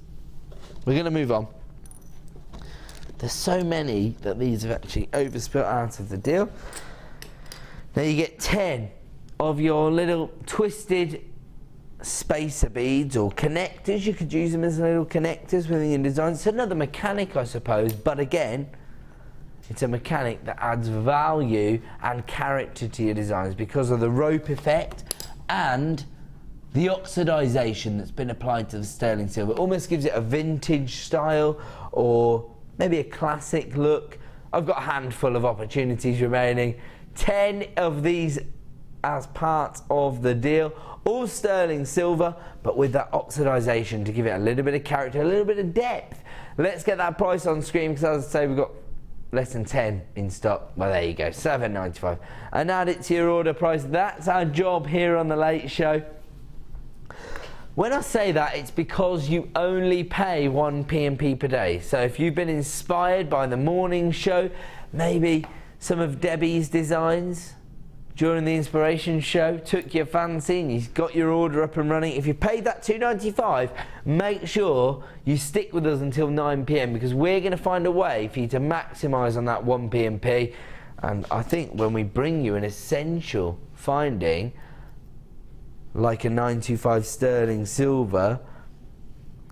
We're going to move on. There's so many that these have actually overspilt out of the deal. Now you get 10 of your little twisted spacer beads or connectors. You could use them as little connectors within your design. It's another mechanic, I suppose, but again, It's a mechanic that adds value and character to your designs because of the rope effect and the oxidization that's been applied to the sterling silver. It almost gives it a vintage style or maybe a classic look. I've got a handful of opportunities remaining. 10 of these as part of the deal. All sterling silver, but with that oxidization to give it a little bit of character, a little bit of depth. Let's get that price on screen because, as I say, we've got less than 10 in stock. Well, there you go, $7.95. And add it to your order price. That's our job here on The Late Show. When I say that, it's because you only pay 1 P&P per day. So if you've been inspired by the morning show, maybe some of Debbie's designs during the inspiration show took your fancy and you've got your order up and running. If you paid that $2.95, make sure you stick with us until 9 p.m. because we're going to find a way for you to maximise on that 1 P&P. And I think when we bring you an essential finding like a 925 sterling silver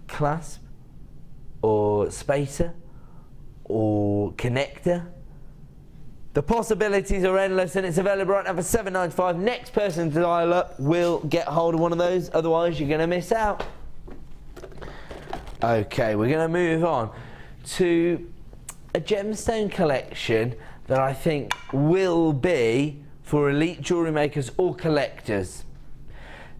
clasp or spacer or connector, the possibilities are endless, and it's available right now for $7.95. Next person to dial up will get hold of one of those, otherwise you're going to miss out. Okay, we're going to move on to a gemstone collection that I think will be for elite jewellery makers or collectors.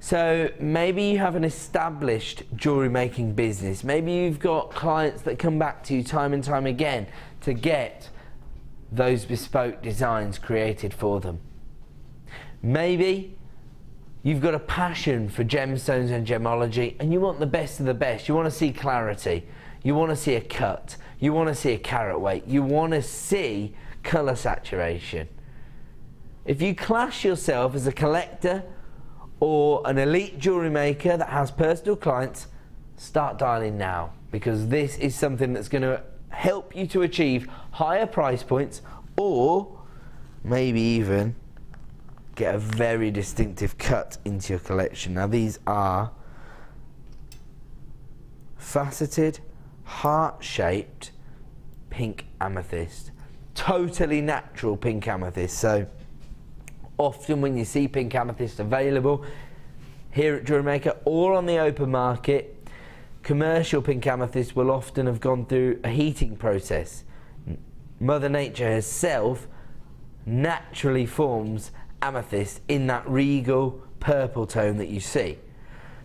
So maybe you have an established jewellery making business. Maybe you've got clients that come back to you time and time again to get those bespoke designs created for them. Maybe you've got a passion for gemstones and gemology and you want the best of the best. You want to see clarity. You want to see a cut. You want to see a carat weight. You want to see colour saturation. If you class yourself as a collector or an elite jewellery maker that has personal clients, start dialing now, because this is something that's going to help you to achieve higher price points or maybe even get a very distinctive cut into your collection. Now these are faceted, heart-shaped pink amethyst. Totally natural pink amethyst. So often when you see pink amethyst available here at JewelleryMaker or on the open market, commercial pink amethyst will often have gone through a heating process. Mother Nature herself naturally forms amethyst in that regal purple tone that you see.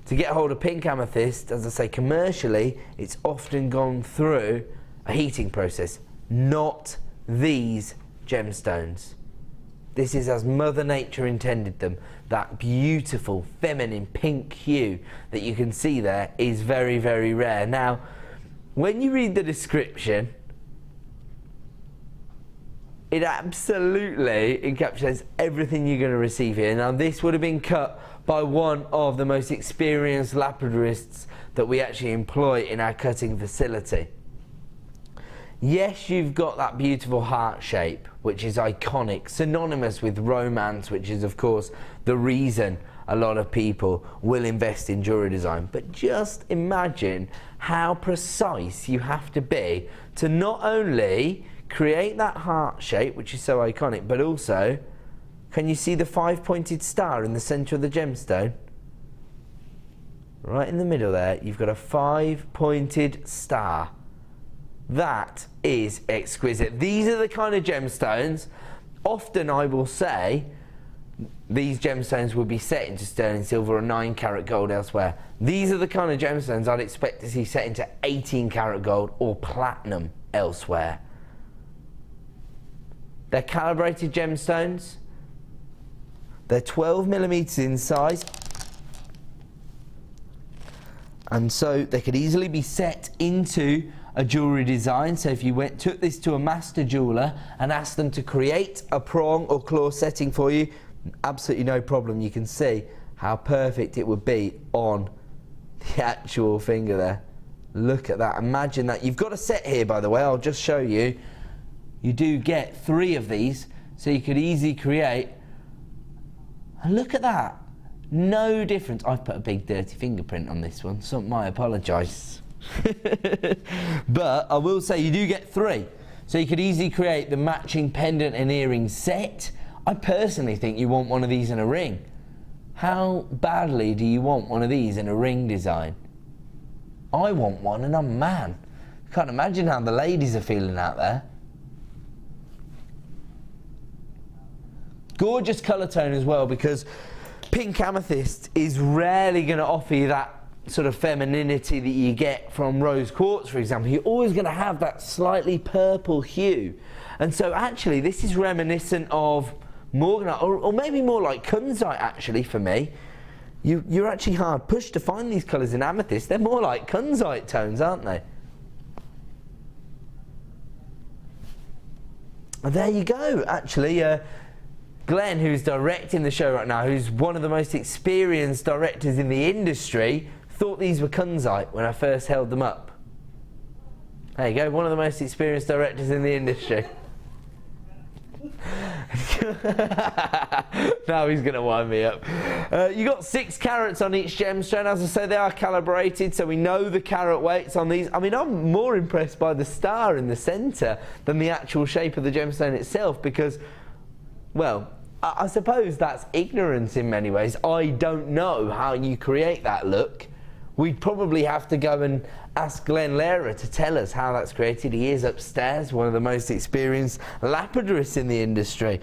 To get hold of pink amethyst, as I say, commercially, it's often gone through a heating process, not these gemstones. This is as Mother Nature intended them. That beautiful feminine pink hue that you can see there is very, very rare. Now, when you read the description, it absolutely encapsulates everything you're going to receive here. Now, this would have been cut by one of the most experienced lapidarists that we actually employ in our cutting facility. Yes, you've got that beautiful heart shape, which is iconic, synonymous with romance, which is, of course, the reason a lot of people will invest in jewellery design. But just imagine how precise you have to be to not only create that heart shape, which is so iconic, but also, can you see the 5-pointed star in the centre of the gemstone? Right in the middle there, you've got a 5-pointed star. That is exquisite. These are the kind of gemstones, often I will say, these gemstones would be set into sterling silver or 9-carat gold elsewhere. These are the kind of gemstones I'd expect to see set into 18-carat gold or platinum elsewhere. They're calibrated gemstones. They're 12mm in size. And so they could easily be set into a jewellery design. So if you took this to a master jeweller and asked them to create a prong or claw setting for you, absolutely no problem. You can see how perfect it would be on the actual finger there. Look at that. Imagine that. You've got a set here, by the way. I'll just show you. You do get 3 of these, so you could easily create. And look at that. No difference. I've put a big dirty fingerprint on this one, so I apologise. But I will say you do get 3. So you could easily create the matching pendant and earring set. I personally think you want one of these in a ring. How badly do you want one of these in a ring design? I want one, and I'm man. Can't imagine how the ladies are feeling out there. Gorgeous colour tone as well, because pink amethyst is rarely going to offer you that sort of femininity that you get from rose quartz, for example. You're always going to have that slightly purple hue. And so actually this is reminiscent of morganite, or maybe more like kunzite actually for me. You're actually hard pushed to find these colours in amethyst. They're more like kunzite tones, aren't they? And there you go, actually. Glenn, who's directing the show right now, who's one of the most experienced directors in the industry, thought these were kunzite when I first held them up. There you go, one of the most experienced directors in the industry. Now he's going to wind me up. You got 6 carats on each gemstone. As I say, they are calibrated, so we know the carat weights on these. I mean, I'm more impressed by the star in the centre than the actual shape of the gemstone itself, because, well, I suppose that's ignorance in many ways. I don't know how you create that look. We'd probably have to go and ask Glenn Lehrer to tell us how that's created. He is upstairs, one of the most experienced lapidarists in the industry.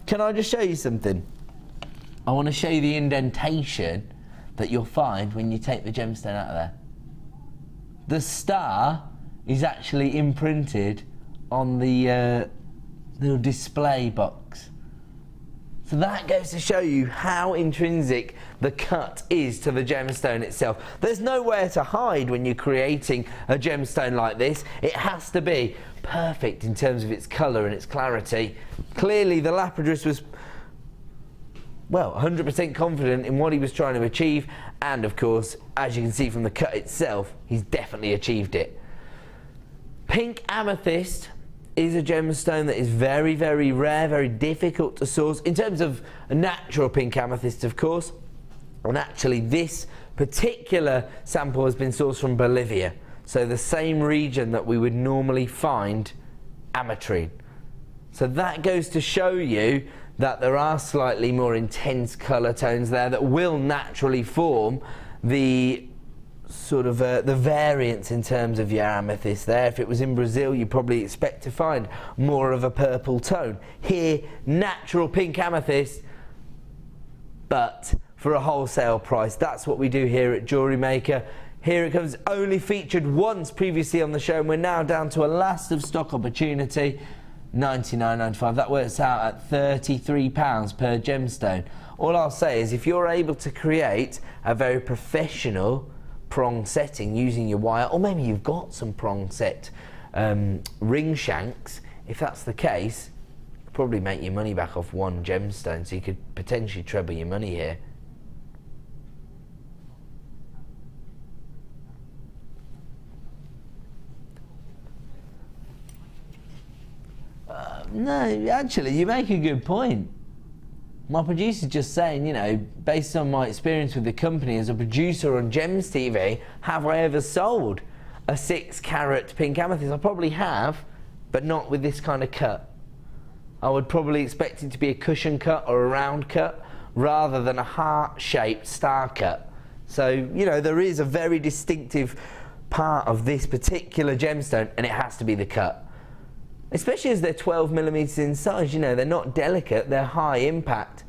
Can I just show you something? I want to show you the indentation that you'll find when you take the gemstone out of there. The star is actually imprinted on the little display box. So that goes to show you how intrinsic the cut is to the gemstone itself. There's nowhere to hide when you're creating a gemstone like this. It has to be perfect in terms of its colour and its clarity. Clearly the lapidarist was, well, 100% confident in what he was trying to achieve, and of course, as you can see from the cut itself, he's definitely achieved it. Pink amethyst is a gemstone that is very, very rare, very difficult to source in terms of a natural pink amethyst, of course. And actually this particular sample has been sourced from Bolivia, so the same region that we would normally find ametrine. So that goes to show you that there are slightly more intense colour tones there that will naturally form the sort of the variance in terms of your amethyst there. If it was in Brazil, you probably expect to find more of a purple tone. Here, natural pink amethyst, but for a wholesale price. That's what we do here at JewelleryMaker. Here it comes, only featured once previously on the show, and we're now down to a last of stock opportunity, $99.95. That works out at £33 per gemstone. All I'll say is if you're able to create a very professional prong setting using your wire, or maybe you've got some prong set ring shanks, if that's the case, you'll probably make your money back off one gemstone, so you could potentially treble your money here. No, actually, you make a good point. My producer's just saying, you know, based on my experience with the company as a producer on Gems TV, have I ever sold a 6-carat pink amethyst? I probably have, but not with this kind of cut. I would probably expect it to be a cushion cut or a round cut rather than a heart-shaped star cut. So, you know, there is a very distinctive part of this particular gemstone, and it has to be the cut. Especially as they're 12mm in size, you know, they're not delicate, they're high impact.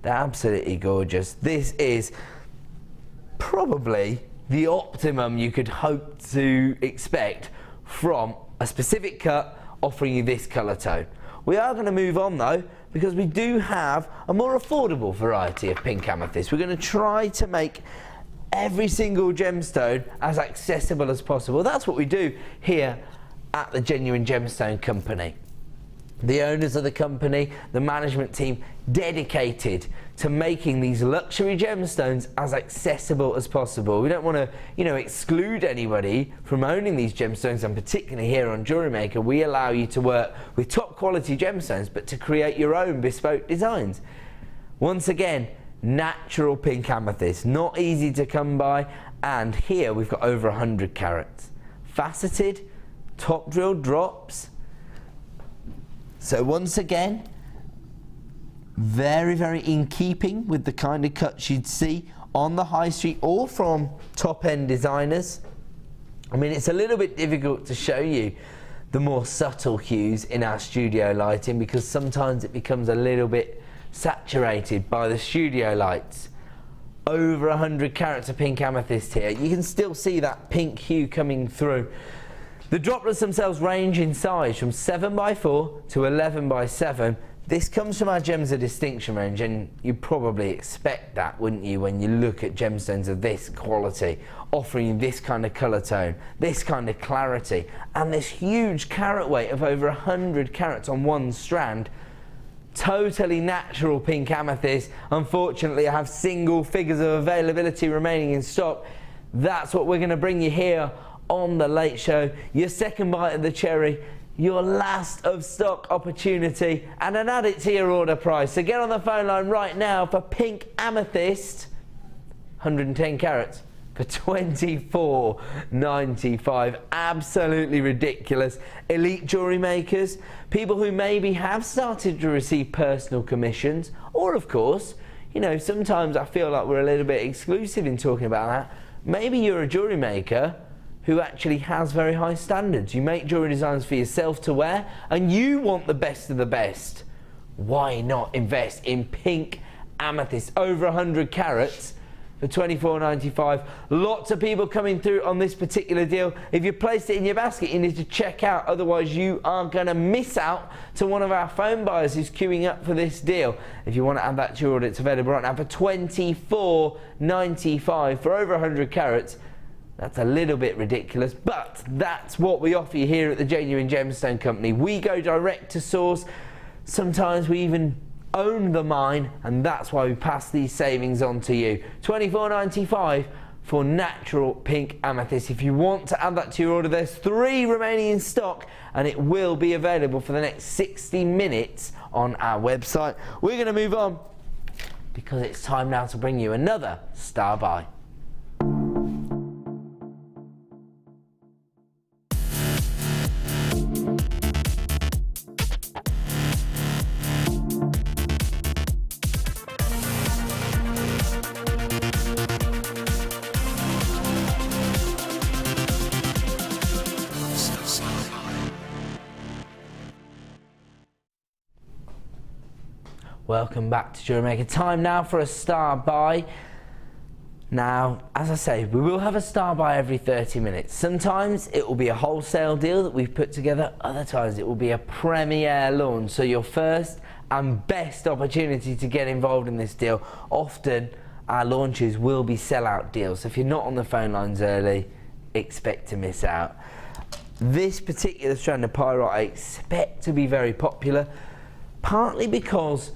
They're absolutely gorgeous. This is probably the optimum you could hope to expect from a specific cut offering you this colour tone. We are going to move on though, because we do have a more affordable variety of pink amethyst. We're going to try to make every single gemstone as accessible as possible. That's what we do here at the Genuine Gemstone Company. The owners of the company, the management team, dedicated to making these luxury gemstones as accessible as possible. We don't want to, you know, exclude anybody from owning these gemstones, and particularly here on JewelleryMaker, we allow you to work with top quality gemstones, but to create your own bespoke designs. Once again, natural pink amethyst, not easy to come by, and here we've got over 100 carats. Faceted, top drill drops. So once again, very, very in keeping with the kind of cuts you'd see on the high street or from top-end designers. I mean, it's a little bit difficult to show you the more subtle hues in our studio lighting because sometimes it becomes a little bit saturated by the studio lights. Over 100 carats of pink amethyst here. You can still see that pink hue coming through. The droplets themselves range in size from 7x4 to 11x7. This comes from our Gems of Distinction range, and you probably expect that, wouldn't you, when you look at gemstones of this quality, offering you this kind of colour tone, this kind of clarity, and this huge carat weight of over 100 carats on one strand. Totally natural pink amethyst. Unfortunately, I have single figures of availability remaining in stock. That's what we're going to bring you here on the Late Show. Your second bite of the cherry, your last of stock opportunity, and an add it to your order price. So get on the phone line right now for pink amethyst, 110 carats for $24.95. Absolutely ridiculous. Elite jewellery makers, people who maybe have started to receive personal commissions, or of course, you know, sometimes I feel like we're a little bit exclusive in talking about that. Maybe you're a jewellery maker who actually has very high standards. You make jewellery designs for yourself to wear and you want the best of the best. Why not invest in pink amethyst, over 100 carats for $24.95. Lots of people coming through on this particular deal. If you placed it in your basket, you need to check out, otherwise you are going to miss out to one of our phone buyers who's queuing up for this deal. If you want to add that to your order, it's available right now for $24.95 for over 100 carats. That's a little bit ridiculous, but that's what we offer you here at the Genuine Gemstone Company. We go direct to source. Sometimes we even own the mine, and that's why we pass these savings on to you. $24.95 for natural pink amethyst. If you want to add that to your order, there's 3 remaining in stock, and it will be available for the next 60 minutes on our website. We're going to move on because it's time now to bring you another star buy. Welcome back to JewelleryMaker. Time now for a star buy. Now, as I say, we will have a star buy every 30 minutes. Sometimes it will be a wholesale deal that we've put together. Other times it will be a premiere launch. So your first and best opportunity to get involved in this deal. Often our launches will be sellout deals. So if you're not on the phone lines early, expect to miss out. This particular strand of pyrite I expect to be very popular, partly because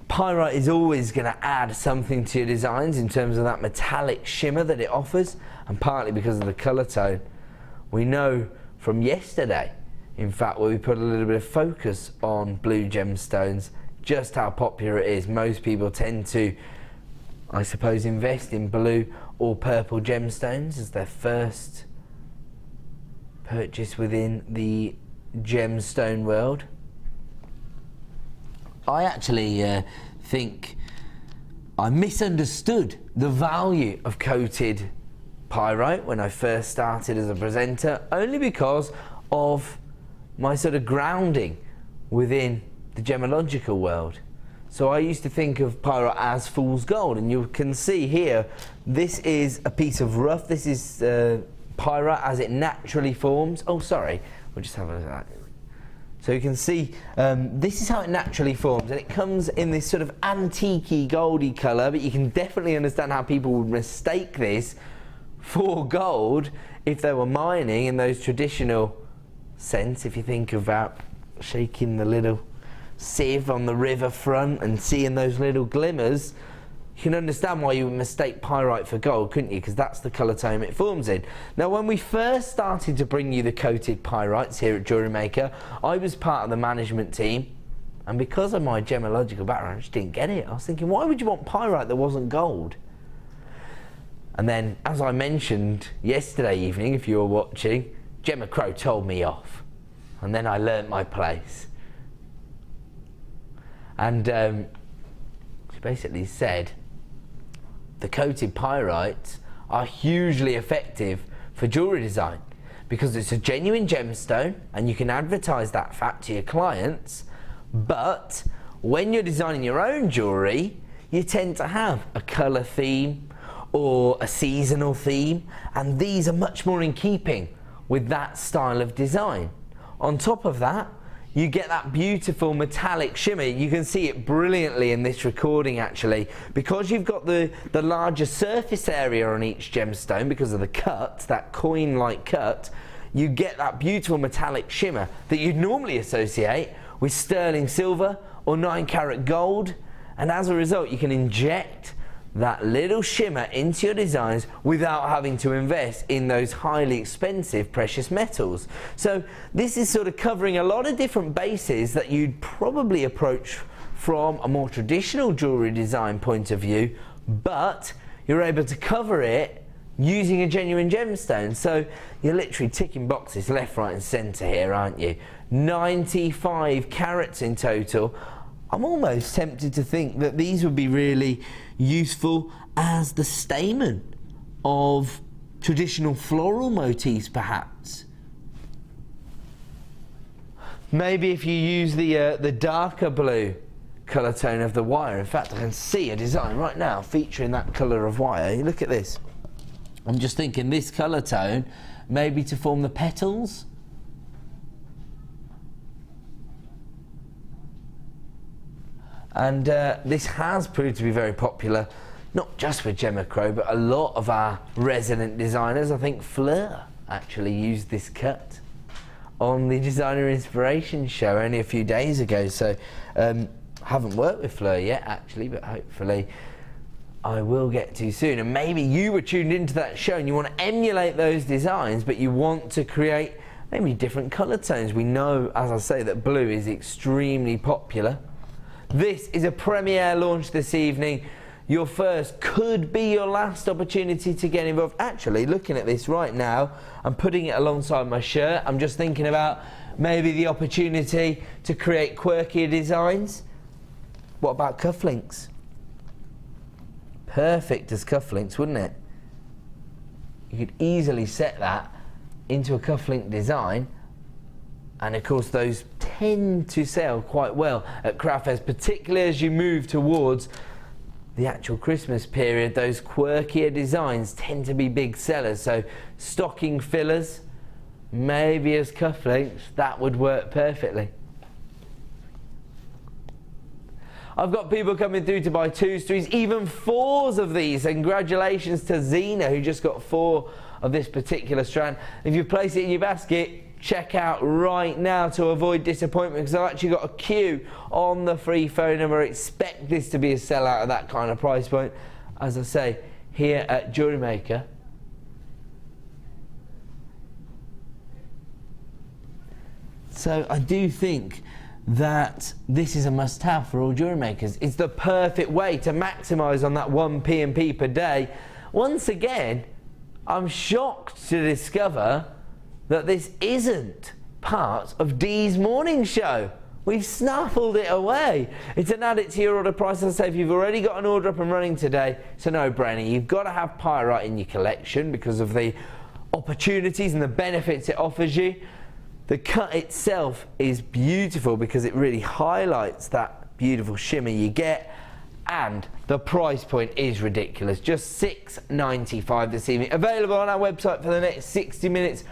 pyrite is always going to add something to your designs in terms of that metallic shimmer that it offers, and partly because of the colour tone. We know from yesterday, in fact, where we put a little bit of focus on blue gemstones, just how popular it is. Most people tend to, I suppose, invest in blue or purple gemstones as their first purchase within the gemstone world. I actually think I misunderstood the value of coated pyrite when I first started as a presenter, only because of my sort of grounding within the gemological world. So I used to think of pyrite as fool's gold, and you can see here, this is a piece of rough. This is pyrite as it naturally forms. Oh, sorry, we'll just have a look at that. So you can see this is how it naturally forms, and it comes in this sort of antique-y, goldy colour, but you can definitely understand how people would mistake this for gold if they were mining in those traditional sense. If you think about shaking the little sieve on the river front and seeing those little glimmers, you can understand why you would mistake pyrite for gold, couldn't you? Because that's the colour tone it forms in. Now, when we first started to bring you the coated pyrites here at JewelleryMaker, I was part of the management team, and because of my gemological background, I just didn't get it. I was thinking, why would you want pyrite that wasn't gold? And then, as I mentioned yesterday evening, if you were watching, Gemma Crow told me off, and then I learnt my place. And she basically said the coated pyrites are hugely effective for jewellery design because it's a genuine gemstone and you can advertise that fact to your clients, but when you're designing your own jewellery, you tend to have a colour theme or a seasonal theme, and these are much more in keeping with that style of design. On top of that, you get that beautiful metallic shimmer. You can see it brilliantly in this recording actually, because you've got the larger surface area on each gemstone because of the cut, that coin-like cut. You get that beautiful metallic shimmer that you'd normally associate with sterling silver or 9-carat gold, and as a result you can inject that little shimmer into your designs without having to invest in those highly expensive precious metals. So this is sort of covering a lot of different bases that you'd probably approach from a more traditional jewellery design point of view, but you're able to cover it using a genuine gemstone. So you're literally ticking boxes left, right and centre here, aren't you? 95 carats in total. I'm almost tempted to think that these would be really useful as the stamen of traditional floral motifs, perhaps. Maybe if you use the darker blue colour tone of the wire. In fact, I can see a design right now featuring that colour of wire. Look at this. I'm just thinking this colour tone, maybe to form the petals. And this has proved to be very popular, not just with Gemma Crow, but a lot of our resident designers. I think Fleur actually used this cut on the Designer Inspiration show only a few days ago. So haven't worked with Fleur yet actually, but hopefully I will get to soon. And maybe you were tuned into that show and you want to emulate those designs, but you want to create maybe different colour tones. We know, as I say, that blue is extremely popular. This is a premiere launch this evening. Your first could be your last opportunity to get involved. Actually, looking at this right now, I'm putting it alongside my shirt. I'm just thinking about maybe the opportunity to create quirkier designs. What about cufflinks? Perfect as cufflinks, wouldn't it? You could easily set that into a cufflink design. And of course those tend to sell quite well at craft fairs, particularly as you move towards the actual Christmas period. Those quirkier designs tend to be big sellers. So stocking fillers, maybe as cufflinks, that would work perfectly. I've got people coming through to buy 2s, 3s, even 4s of these. And congratulations to Zena, who just got 4 of this particular strand. If you place it in your basket, check out right now to avoid disappointment, because I've actually got a queue on the free phone number. Expect this to be a sellout at that kind of price point. As I say, here at JewelleryMaker, so I do think that this is a must-have for all jewellery makers. It's the perfect way to maximise on that 1 P&P per day. Once again, I'm shocked to discover that this isn't part of Dee's morning show. We've snaffled it away. It's an add it to your order price. As I say, if you've already got an order up and running today, it's a no-brainer. You've got to have pyrite in your collection because of the opportunities and the benefits it offers you. The cut itself is beautiful because it really highlights that beautiful shimmer you get, and the price point is ridiculous. Just $6.95 this evening. Available on our website for the next 60 minutes.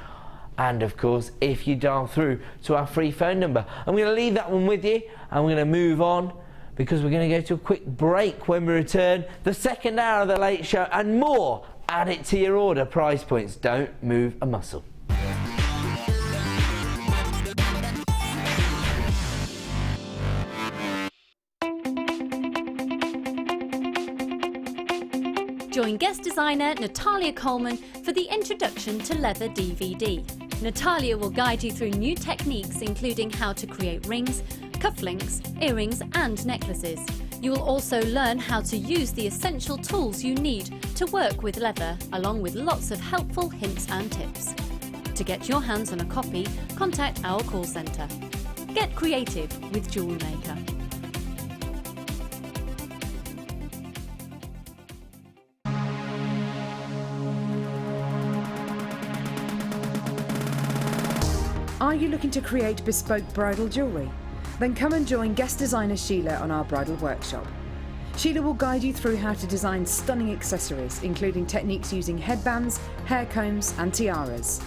And of course, if you dial through to our free phone number. I'm going to leave that one with you, and we're going to move on because we're going to go to a quick break. When we return, the second hour of the late show and more. Add it to your order price points. Don't move a muscle. Join guest designer Natalia Coleman for the Introduction to Leather DVD. Natalia will guide you through new techniques, including how to create rings, cufflinks, earrings and necklaces. You will also learn how to use the essential tools you need to work with leather, along with lots of helpful hints and tips. To get your hands on a copy, contact our call centre. Get creative with JewelleryMaker. Are you looking to create bespoke bridal jewellery? Then come and join guest designer Sheila on our bridal workshop. Sheila will guide you through how to design stunning accessories, including techniques using headbands, hair combs and tiaras.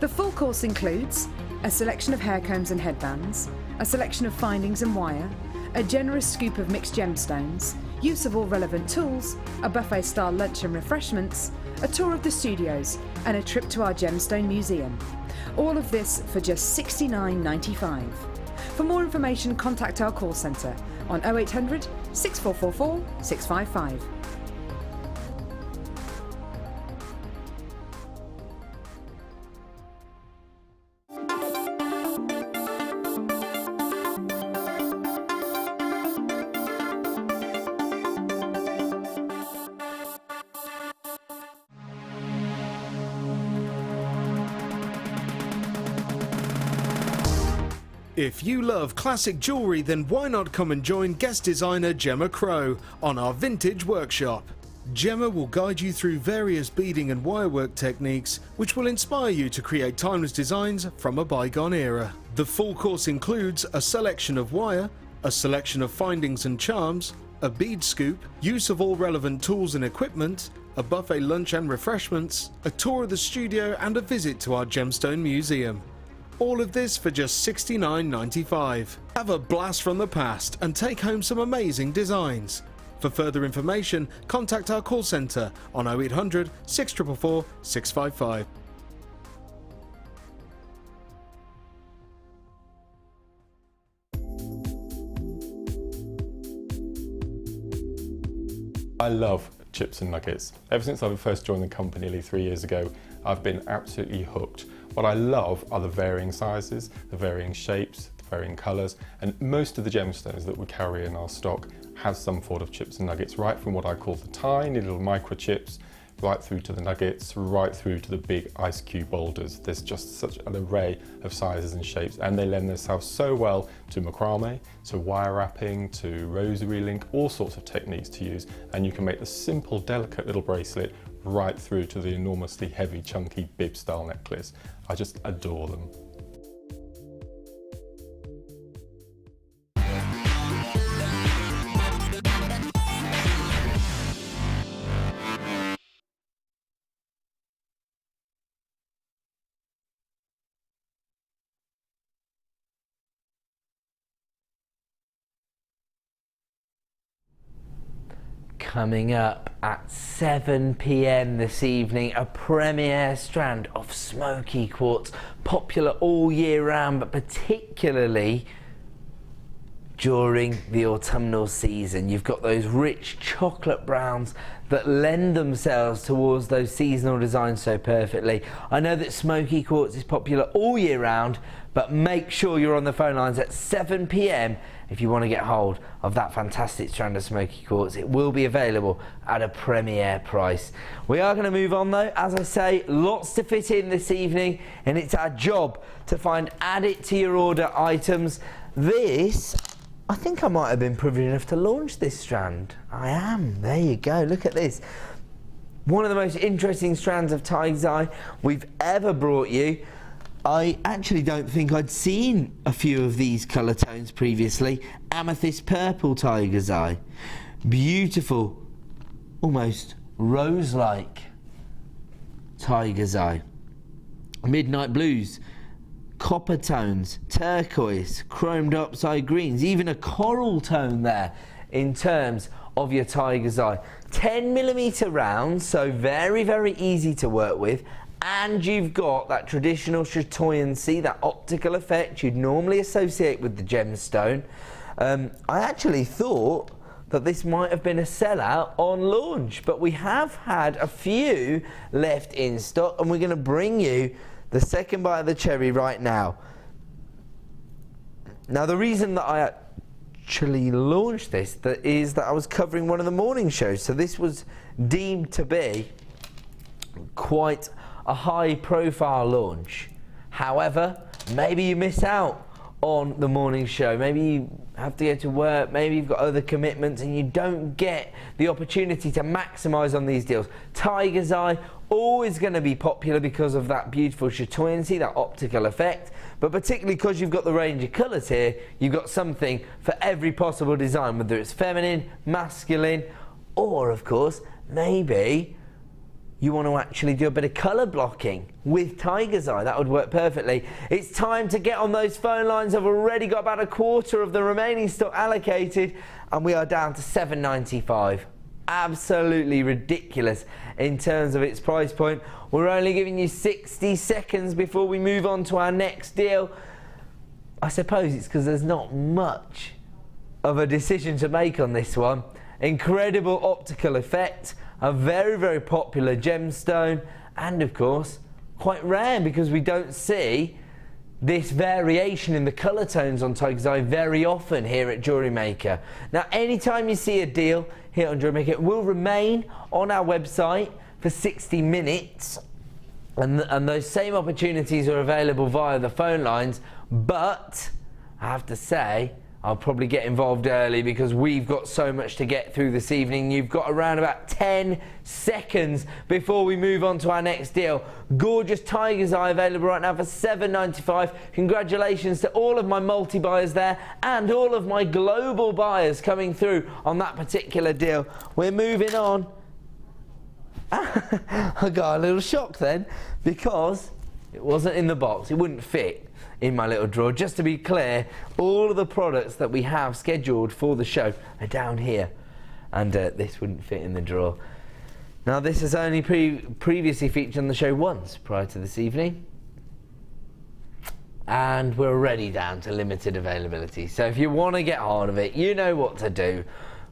The full course includes a selection of hair combs and headbands, a selection of findings and wire, a generous scoop of mixed gemstones, use of all relevant tools, a buffet-style lunch and refreshments, a tour of the studios and a trip to our gemstone museum. All of this for just $69.95. For more information, contact our call centre on 0800 6444 655. If you love classic jewellery, then why not come and join guest designer Gemma Crow on our vintage workshop. Gemma will guide you through various beading and wirework techniques which will inspire you to create timeless designs from a bygone era. The full course includes a selection of wire, a selection of findings and charms, a bead scoop, use of all relevant tools and equipment, a buffet lunch and refreshments, a tour of the studio and a visit to our gemstone museum. All of this for just $69.95. Have a blast from the past and take home some amazing designs. For further information, contact our call centre on 0800 6444 655. I love chips and nuggets. Ever since I first joined the company nearly 3 years ago, I've been absolutely hooked. What I love are the varying sizes, the varying shapes, the varying colours, and most of the gemstones that we carry in our stock have some sort of chips and nuggets, right from what I call the tiny little microchips, right through to the nuggets, right through to the big ice cube boulders. There's just such an array of sizes and shapes, and they lend themselves so well to macrame, to wire wrapping, to rosary link, all sorts of techniques to use, and you can make the simple, delicate little bracelet right through to the enormously heavy, chunky bib style necklace. I just adore them. Coming up at 7 p.m. this evening, a premiere strand of smoky quartz, popular all year round, but particularly during the autumnal season. You've got those rich chocolate browns that lend themselves towards those seasonal designs so perfectly. I know that smoky quartz is popular all year round, but make sure you're on the phone lines at 7 p.m. if you want to get hold of that fantastic strand of smoky quartz. It will be available at a premiere price. We are going to move on though. As I say, lots to fit in this evening, and it's our job to find add it to your order items. This, I think I might have been privileged enough to launch this strand. I am. There you go. Look at this. One of the most interesting strands of tiger's eye we've ever brought you. I actually don't think I'd seen a few of these colour tones previously. Amethyst purple tiger's eye. Beautiful, almost rose-like tiger's eye. Midnight blues, copper tones, turquoise, chromed upside greens, even a coral tone there in terms of your tiger's eye. 10mm round, so very, very easy to work with. And you've got that traditional chatoyancy, that optical effect you'd normally associate with the gemstone. I actually thought that this might have been a sellout on launch, but we have had a few left in stock, and we're going to bring you the second bite of the cherry right now. Now, the reason that I actually launched this is that I was covering one of the morning shows, so this was deemed to be quite a high profile launch. However, maybe you miss out on the morning show, maybe you have to go to work, maybe you've got other commitments and you don't get the opportunity to maximise on these deals. Tiger's Eye, always going to be popular because of that beautiful chatoyancy, that optical effect, but particularly because you've got the range of colours here, you've got something for every possible design, whether it's feminine, masculine, or of course, maybe you want to actually do a bit of colour blocking with Tiger's Eye. That would work perfectly. It's time to get on those phone lines. I've already got about a quarter of the remaining stock allocated and we are down to $7.95. Absolutely ridiculous in terms of its price point. We're only giving you 60 seconds before we move on to our next deal. I suppose it's because there's not much of a decision to make on this one. Incredible optical effect, a very, very popular gemstone, and of course, quite rare because we don't see this variation in the colour tones on Tiger's Eye very often here at JewelleryMaker. Now, anytime you see a deal here on JewelleryMaker, it will remain on our website for 60 minutes, and those same opportunities are available via the phone lines, but I have to say, I'll probably get involved early because we've got so much to get through this evening. You've got around about 10 seconds before we move on to our next deal. Gorgeous Tiger's Eye available right now for $7.95. Congratulations to all of my multi-buyers there and all of my global buyers coming through on that particular deal. We're moving on. I got a little shock then because it wasn't in the box. It wouldn't fit in my little drawer. Just to be clear, all of the products that we have scheduled for the show are down here, and this wouldn't fit in the drawer. Now, this has only previously featured on the show once prior to this evening, and we're already down to limited availability. So if you want to get hold of it, you know what to do,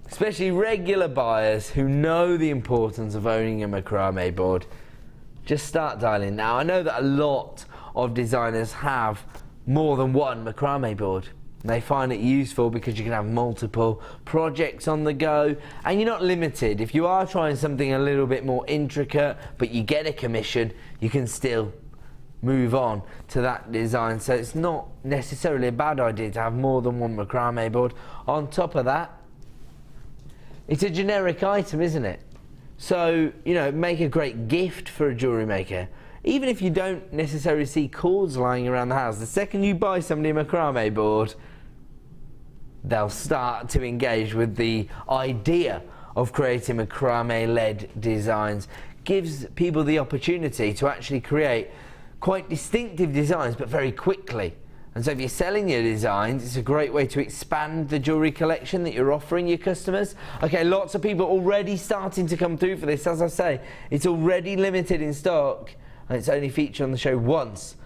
especially regular buyers who know the importance of owning a macrame board. Just start dialing now. I know that a lot of designers have more than one macrame board. They find it useful because you can have multiple projects on the go and you're not limited. If you are trying something a little bit more intricate but you get a commission, you can still move on to that design. So it's not necessarily a bad idea to have more than one macrame board. On top of that, it's a generic item, isn't it? So, you know, make a great gift for a jewellery maker. Even if you don't necessarily see cords lying around the house, the second you buy somebody a macrame board, they'll start to engage with the idea of creating macrame-led designs. Gives people the opportunity to actually create quite distinctive designs, but very quickly. And so if you're selling your designs, it's a great way to expand the jewellery collection that you're offering your customers. Okay, lots of people already starting to come through for this. As I say, it's already limited in stock, and it's only featured on the show once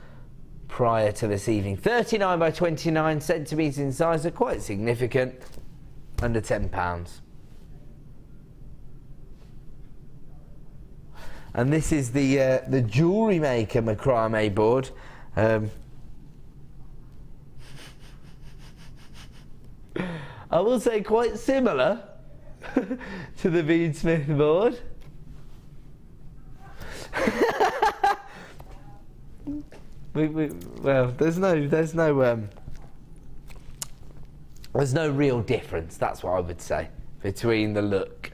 prior to this evening. 39 by 29 centimetres in size, are quite significant, under £10. And this is the JewelleryMaker macrame board. I will say quite similar to the beadsmith board. Well, there's no real difference. That's what I would say between the look,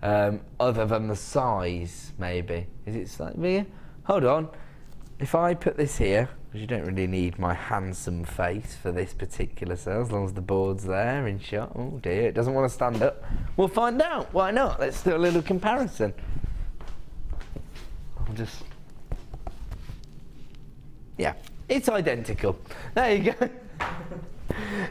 other than the size. Maybe is it slightly bigger? Hold on. If I put this here, because you don't really need my handsome face for this particular sale, as long as the board's there in shot. Oh dear, it doesn't want to stand up. We'll find out. Why not? Let's do a little comparison. I'll just... Yeah, it's identical. There you go.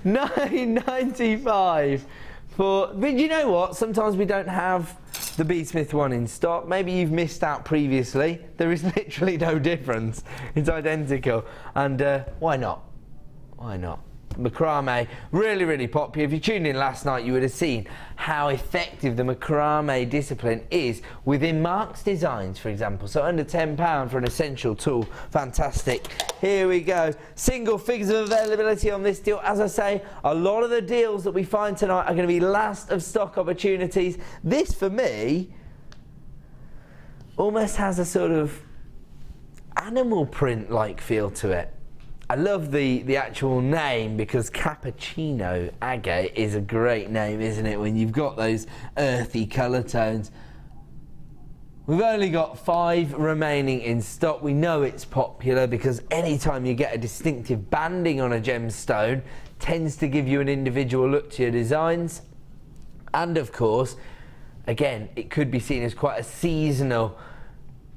$9.95 for... But you know what? Sometimes we don't have the beadsmith one in stock. Maybe you've missed out previously. There is literally no difference. It's identical. And why not? Why not? Macrame, really, really popular. If you tuned in last night, you would have seen how effective the macrame discipline is within Mark's designs, for example. So under £10 for an essential tool. Fantastic. Here we go. Single figures of availability on this deal. As I say, a lot of the deals that we find tonight are going to be last of stock opportunities. This, for me, almost has a sort of animal print-like feel to it. I love the actual name, because Cappuccino Agate is a great name, isn't it, when you've got those earthy colour tones. We've only got 5 remaining in stock. We know it's popular because anytime you get a distinctive banding on a gemstone, tends to give you an individual look to your designs. And of course, again, it could be seen as quite a seasonal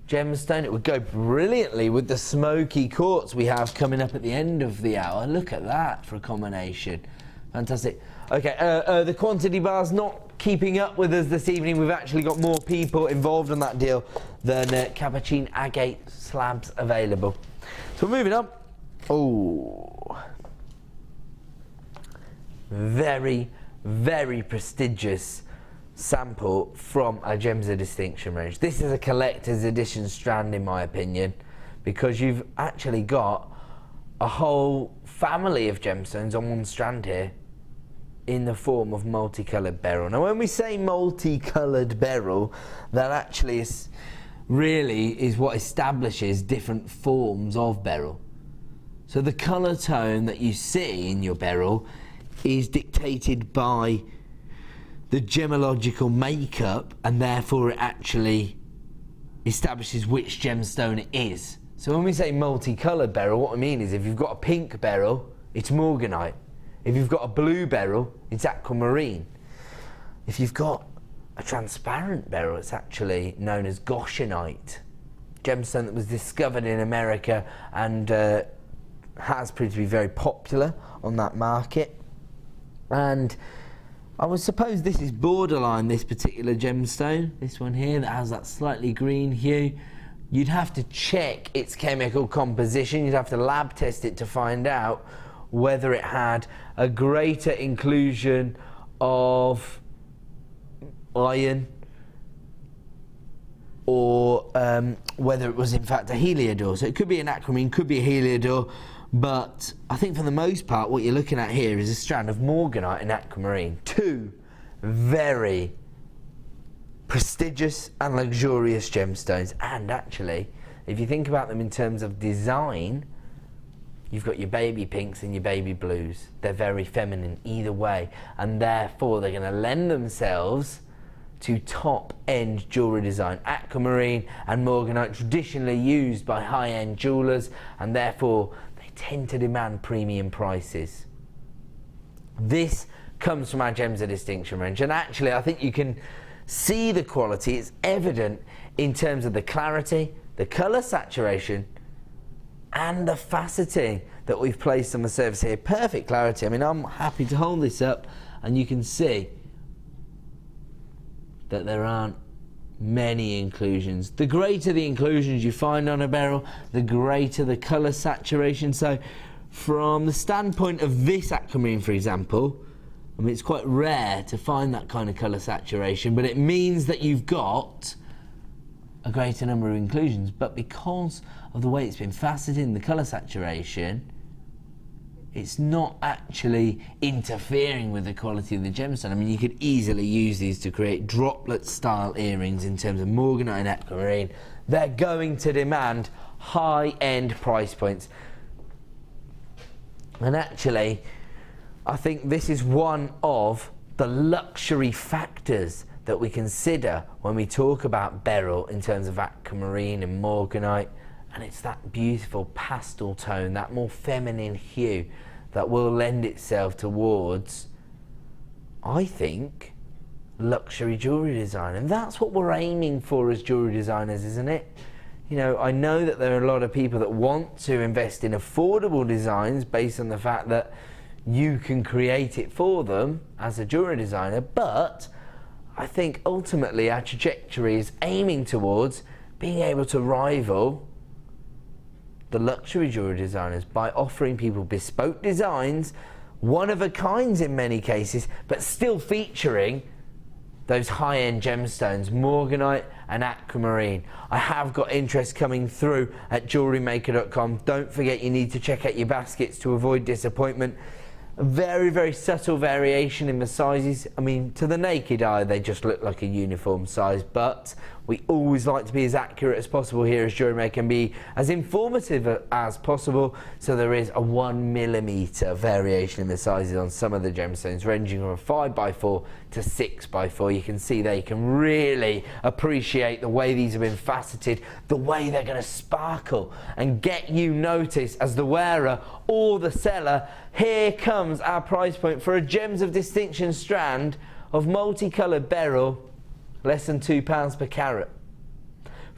gemstone. It would go brilliantly with the smoky quartz we have coming up at the end of the hour. Look at that for a combination. Fantastic. Okay, the quantity bar's not keeping up with us this evening. We've actually got more people involved in that deal than Cappuccino Agate slabs available. So moving on. Oh, very, very prestigious sample from our Gems of Distinction range. This is a collector's edition strand, in my opinion, because you've actually got a whole family of gemstones on one strand here in the form of multicoloured beryl. Now when we say multicoloured beryl, that actually is what establishes different forms of beryl. So the colour tone that you see in your beryl is dictated by the gemological makeup, and therefore it actually establishes which gemstone it is. So when we say multicoloured beryl, what I mean is if you've got a pink beryl, it's morganite. If you've got a blue beryl, it's aquamarine. If you've got a transparent beryl, it's actually known as goshenite, gemstone that was discovered in America and has proved to be very popular on that market. And I would suppose this is borderline, this particular gemstone, this one here that has that slightly green hue. You'd have to check its chemical composition, you'd have to lab test it to find out whether it had a greater inclusion of iron or whether it was in fact a heliodor. So it could be an aquamarine, could be a heliodor, but I think for the most part what you're looking at here is a strand of morganite and aquamarine. 2 very prestigious and luxurious gemstones, and actually if you think about them in terms of design, you've got your baby pinks and your baby blues. They're very feminine either way, and therefore they're going to lend themselves to top-end jewellery design. Aquamarine and morganite traditionally used by high-end jewellers, and therefore they tend to demand premium prices. This comes from our Gems of Distinction range, and actually I think you can see the quality. It's evident in terms of the clarity, the colour saturation, and the faceting that we've placed on the surface here. Perfect clarity. I mean, I'm happy to hold this up and you can see that there aren't many inclusions. The greater the inclusions you find on a beryl, the greater the colour saturation. So from the standpoint of this aquamarine, for example, I mean, it's quite rare to find that kind of colour saturation, but it means that you've got a greater number of inclusions. But because of the way it's been faceted in the colour saturation, it's not actually interfering with the quality of the gemstone. I mean, you could easily use these to create droplet style earrings in terms of morganite and aquamarine. They're going to demand high-end price points. And actually, I think this is one of the luxury factors that we consider when we talk about beryl in terms of aquamarine and morganite, and it's that beautiful pastel tone, that more feminine hue that will lend itself towards, I think, luxury jewellery design. And that's what we're aiming for as jewellery designers, isn't it? You know, I know that there are a lot of people that want to invest in affordable designs based on the fact that you can create it for them as a jewellery designer, but I think ultimately our trajectory is aiming towards being able to rival the luxury jewellery designers by offering people bespoke designs, one of a kinds in many cases, but still featuring those high-end gemstones, morganite and aquamarine. I have got interest coming through at JewelleryMaker.com. Don't forget you need to check out your baskets to avoid disappointment. A very, very subtle variation in the sizes. I mean, to the naked eye, they just look like a uniform size, but We always like to be as accurate as possible here as JewelleryMaker and be as informative as possible. So there is a 1mm variation in the sizes on some of the gemstones, ranging from a 5x4 to 6x4. You can see there, you can really appreciate the way these have been faceted, the way they're going to sparkle and get you noticed as the wearer or the seller. Here comes our price point for a Gems of Distinction strand of multicoloured beryl, less than £2 per carat.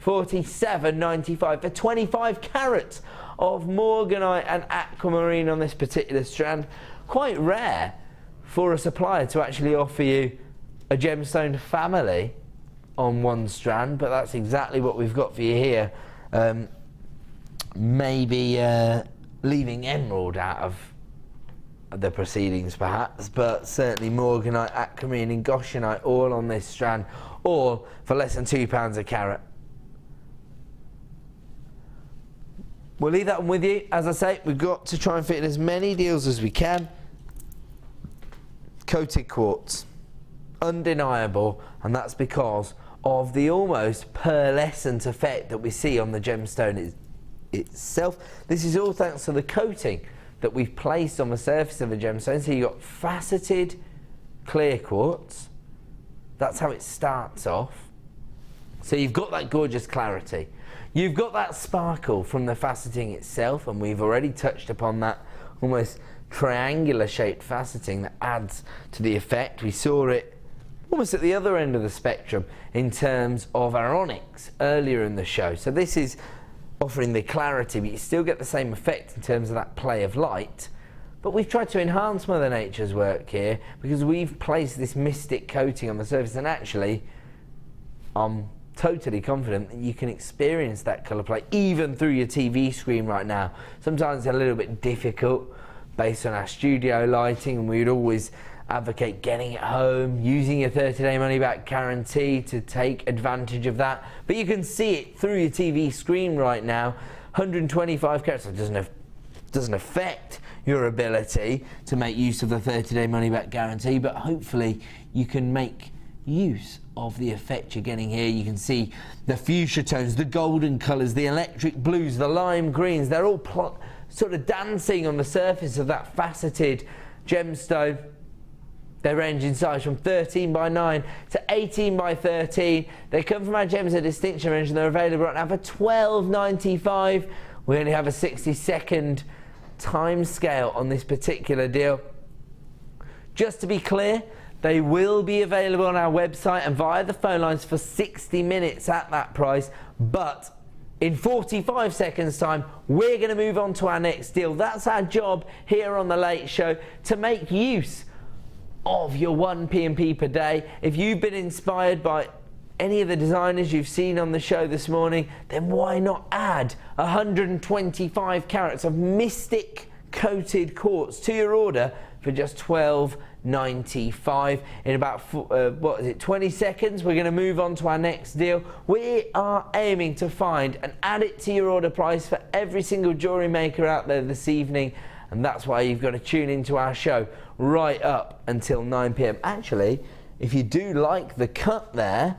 £47.95 for 25 carats of morganite and aquamarine on this particular strand. Quite rare for a supplier to actually offer you a gemstone family on one strand, but that's exactly what we've got for you here. Maybe leaving emerald out of the proceedings perhaps, but certainly morganite, aquamarine and goshenite all on this strand, all for less than £2 a carat. We'll leave that one with you. As I say, we've got to try and fit in as many deals as we can. Coated quartz, undeniable, and that's because of the almost pearlescent effect that we see on the gemstone itself. This is all thanks to the coating that we've placed on the surface of a gemstone. So you've got faceted clear quartz. That's how it starts off. So you've got that gorgeous clarity. You've got that sparkle from the faceting itself, and we've already touched upon that almost triangular shaped faceting that adds to the effect. We saw it almost at the other end of the spectrum in terms of our onyx earlier in the show. So this is offering the clarity, but you still get the same effect in terms of that play of light. But we've tried to enhance Mother Nature's work here because we've placed this mystic coating on the surface, and actually I'm totally confident that you can experience that colour play even through your TV screen right now. Sometimes it's a little bit difficult based on our studio lighting, and we would always advocate getting it home, using your 30-day money-back guarantee to take advantage of that. But you can see it through your TV screen right now. 125 carats, it doesn't affect your ability to make use of the 30-day money-back guarantee, but hopefully you can make use of the effect you're getting here. You can see the fuchsia tones, the golden colours, the electric blues, the lime greens. They're all sort of dancing on the surface of that faceted gemstone. They range in size from 13x9 to 18x13. They come from our Gems of Distinction range, and they're available right now for £12.95. We only have a 60-second time scale on this particular deal. Just to be clear, they will be available on our website and via the phone lines for 60 minutes at that price, but in 45 seconds time we're going to move on to our next deal. That's our job here on The Late Show, to make use of your 1 P&P per day. If you've been inspired by any of the designers you've seen on the show this morning, then why not add 125 carats of mystic coated quartz to your order for just £12.95. In about 20 seconds we're going to move on to our next deal. We are aiming to find and add it to your order price for every single jewellery maker out there this evening, and that's why you've got to tune into our show right up until 9 p.m. Actually, if you do like the cut there,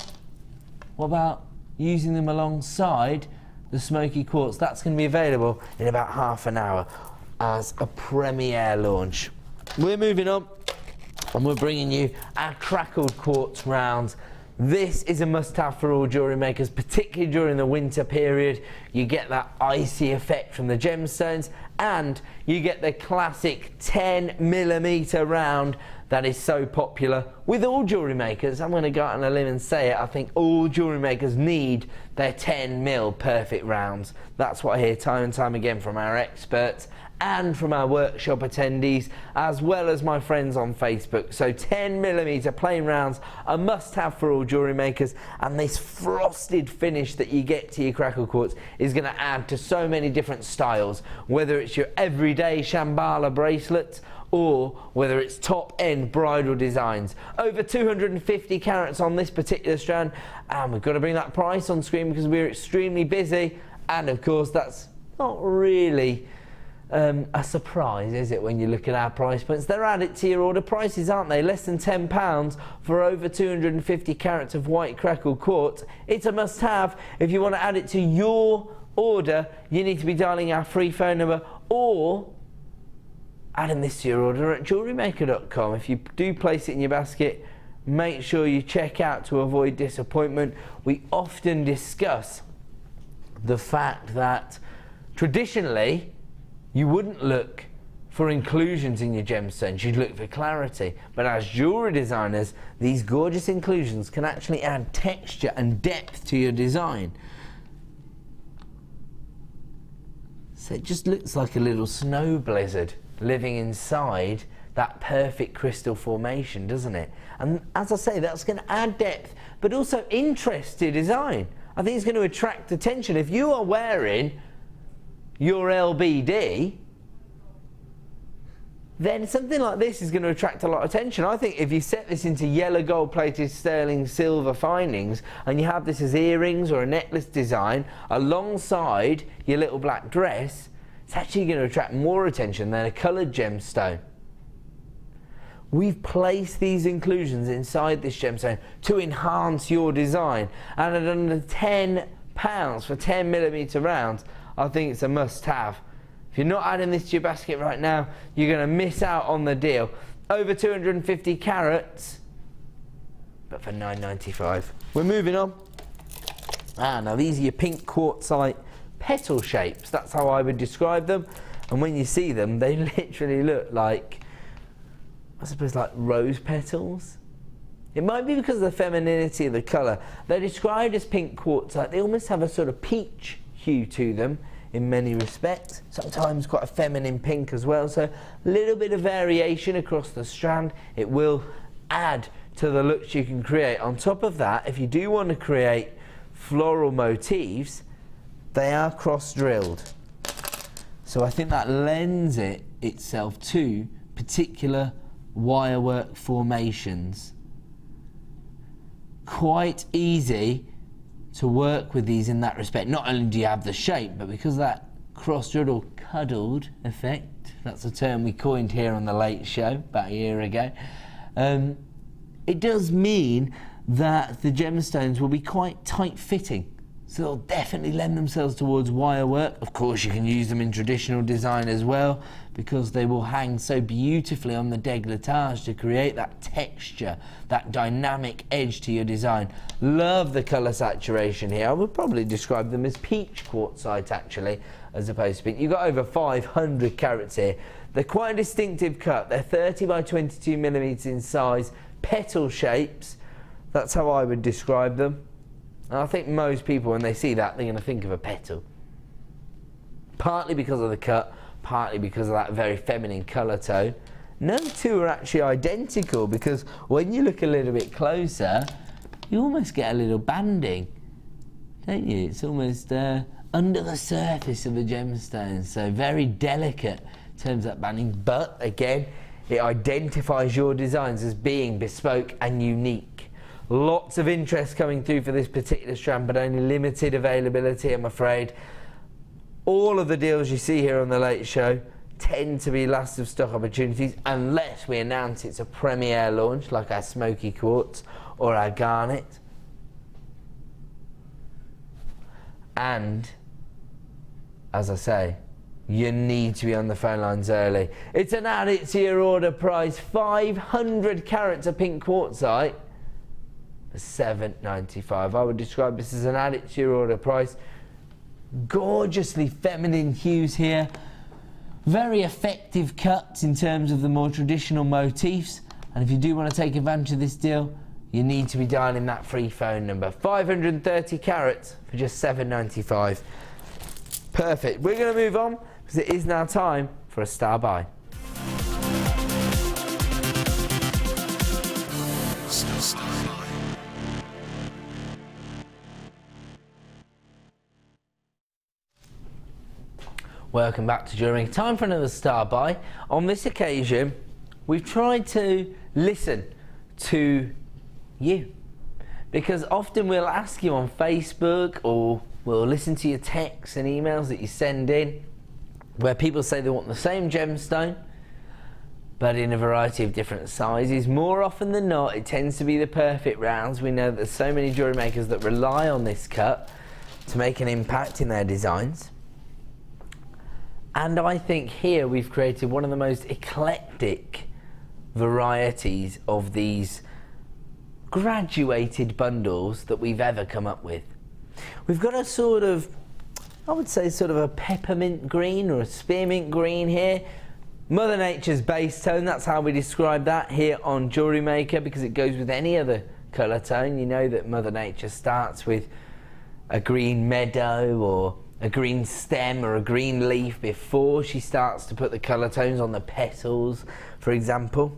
what about using them alongside the smoky quartz? That's going to be available in about half an hour as a premiere launch. We're moving on, and we're bringing you our crackled quartz rounds. This is a must-have for all jewellery makers, particularly during the winter period. You get that icy effect from the gemstones, and you get the classic 10mm round that is so popular with all jewellery makers. I'm going to go out on a limb and say it. I think all jewellery makers need their 10mm perfect rounds. That's what I hear time and time again from our experts and from our workshop attendees, as well as my friends on Facebook. So 10mm plain rounds, a must-have for all jewellery makers, and this frosted finish that you get to your crackled quartz is going to add to so many different styles, whether it's your everyday Shambhala bracelet or whether it's top-end bridal designs. Over 250 carats on this particular strand, and we've got to bring that price on screen because we're extremely busy, and of course that's not really a surprise, is it, when you look at our price points? They're added to your order prices, aren't they? Less than £10 for over 250 carats of white crackled quartz. It's a must-have. If you want to add it to your order, you need to be dialing our free phone number or adding this to your order at JewelleryMaker.com. If you do place it in your basket, make sure you check out to avoid disappointment. We often discuss the fact that traditionally you wouldn't look for inclusions in your gemstones, you'd look for clarity. But as jewellery designers, these gorgeous inclusions can actually add texture and depth to your design. So it just looks like a little snow blizzard living inside that perfect crystal formation, doesn't it? And as I say, that's going to add depth, but also interest to design. I think it's going to attract attention. If you are wearing your LBD, then something like this is going to attract a lot of attention. I think if you set this into yellow gold plated sterling silver findings and you have this as earrings or a necklace design alongside your little black dress, it's actually going to attract more attention than a coloured gemstone. We've placed these inclusions inside this gemstone to enhance your design, and at under £10 for 10mm rounds, I think it's a must-have. If you're not adding this to your basket right now, you're going to miss out on the deal. Over 250 carats, but for £9.95. We're moving on. Now these are your pink quartzite petal shapes. That's how I would describe them. And when you see them, they literally look like, I suppose, like rose petals. It might be because of the femininity of the colour. They're described as pink quartzite. They almost have a sort of peach hue to them in many respects, sometimes quite a feminine pink as well, so a little bit of variation across the strand. It will add to the looks you can create. On top of that, if you do want to create floral motifs, they are cross drilled, so I think that lends itself to particular wirework formations. Quite easy to work with these in that respect. Not only do you have the shape, but because of that cross-drilled or cuddled effect, that's a term we coined here on the Late Show about a year ago, it does mean that the gemstones will be quite tight-fitting. So they'll definitely lend themselves towards wire work. Of course, you can use them in traditional design as well, because they will hang so beautifully on the décolletage to create that texture, that dynamic edge to your design. Love the colour saturation here. I would probably describe them as peach quartzite actually, as opposed to pink. You've got over 500 carats here. They're quite a distinctive cut. They're 30 by 22mm in size, petal shapes. That's how I would describe them. And I think most people, when they see that, they're going to think of a petal. Partly because of the cut, partly because of that very feminine colour tone. No two are actually identical, because when you look a little bit closer, you almost get a little banding, don't you? It's almost under the surface of a gemstone, so very delicate in terms of that banding. But again, it identifies your designs as being bespoke and unique. Lots of interest coming through for this particular strand, but only limited availability, I'm afraid. All of the deals you see here on the Late Show tend to be last of stock opportunities, unless we announce it's a premiere launch, like our Smoky Quartz or our Garnet. And, as I say, you need to be on the phone lines early. It's an add it to your order price, 500 carats of pink quartzite, for $7.95. I would describe this as an add it to your order price. Gorgeously feminine hues here. Very effective cuts in terms of the more traditional motifs. And if you do want to take advantage of this deal, you need to be dialing that free phone number. 530 carats for just $7.95. Perfect. We're going to move on, because it is now time for a star buy. Welcome back to JewelleryMaker. Time for another star buy. On this occasion, we've tried to listen to you, because often we'll ask you on Facebook, or we'll listen to your texts and emails that you send in. where people say they want the same gemstone, but in a variety of different sizes. More often than not, it tends to be the perfect rounds. We know that there's so many jewellery makers that rely on this cut to make an impact in their designs. And I think here we've created one of the most eclectic varieties of these graduated bundles that we've ever come up with. We've got a sort of, I would say sort of a peppermint green or a spearmint green here. Mother Nature's base tone, that's how we describe that here on JewelleryMaker, because it goes with any other colour tone. You know that Mother Nature starts with a green meadow or a green stem or a green leaf before she starts to put the colour tones on the petals, for example.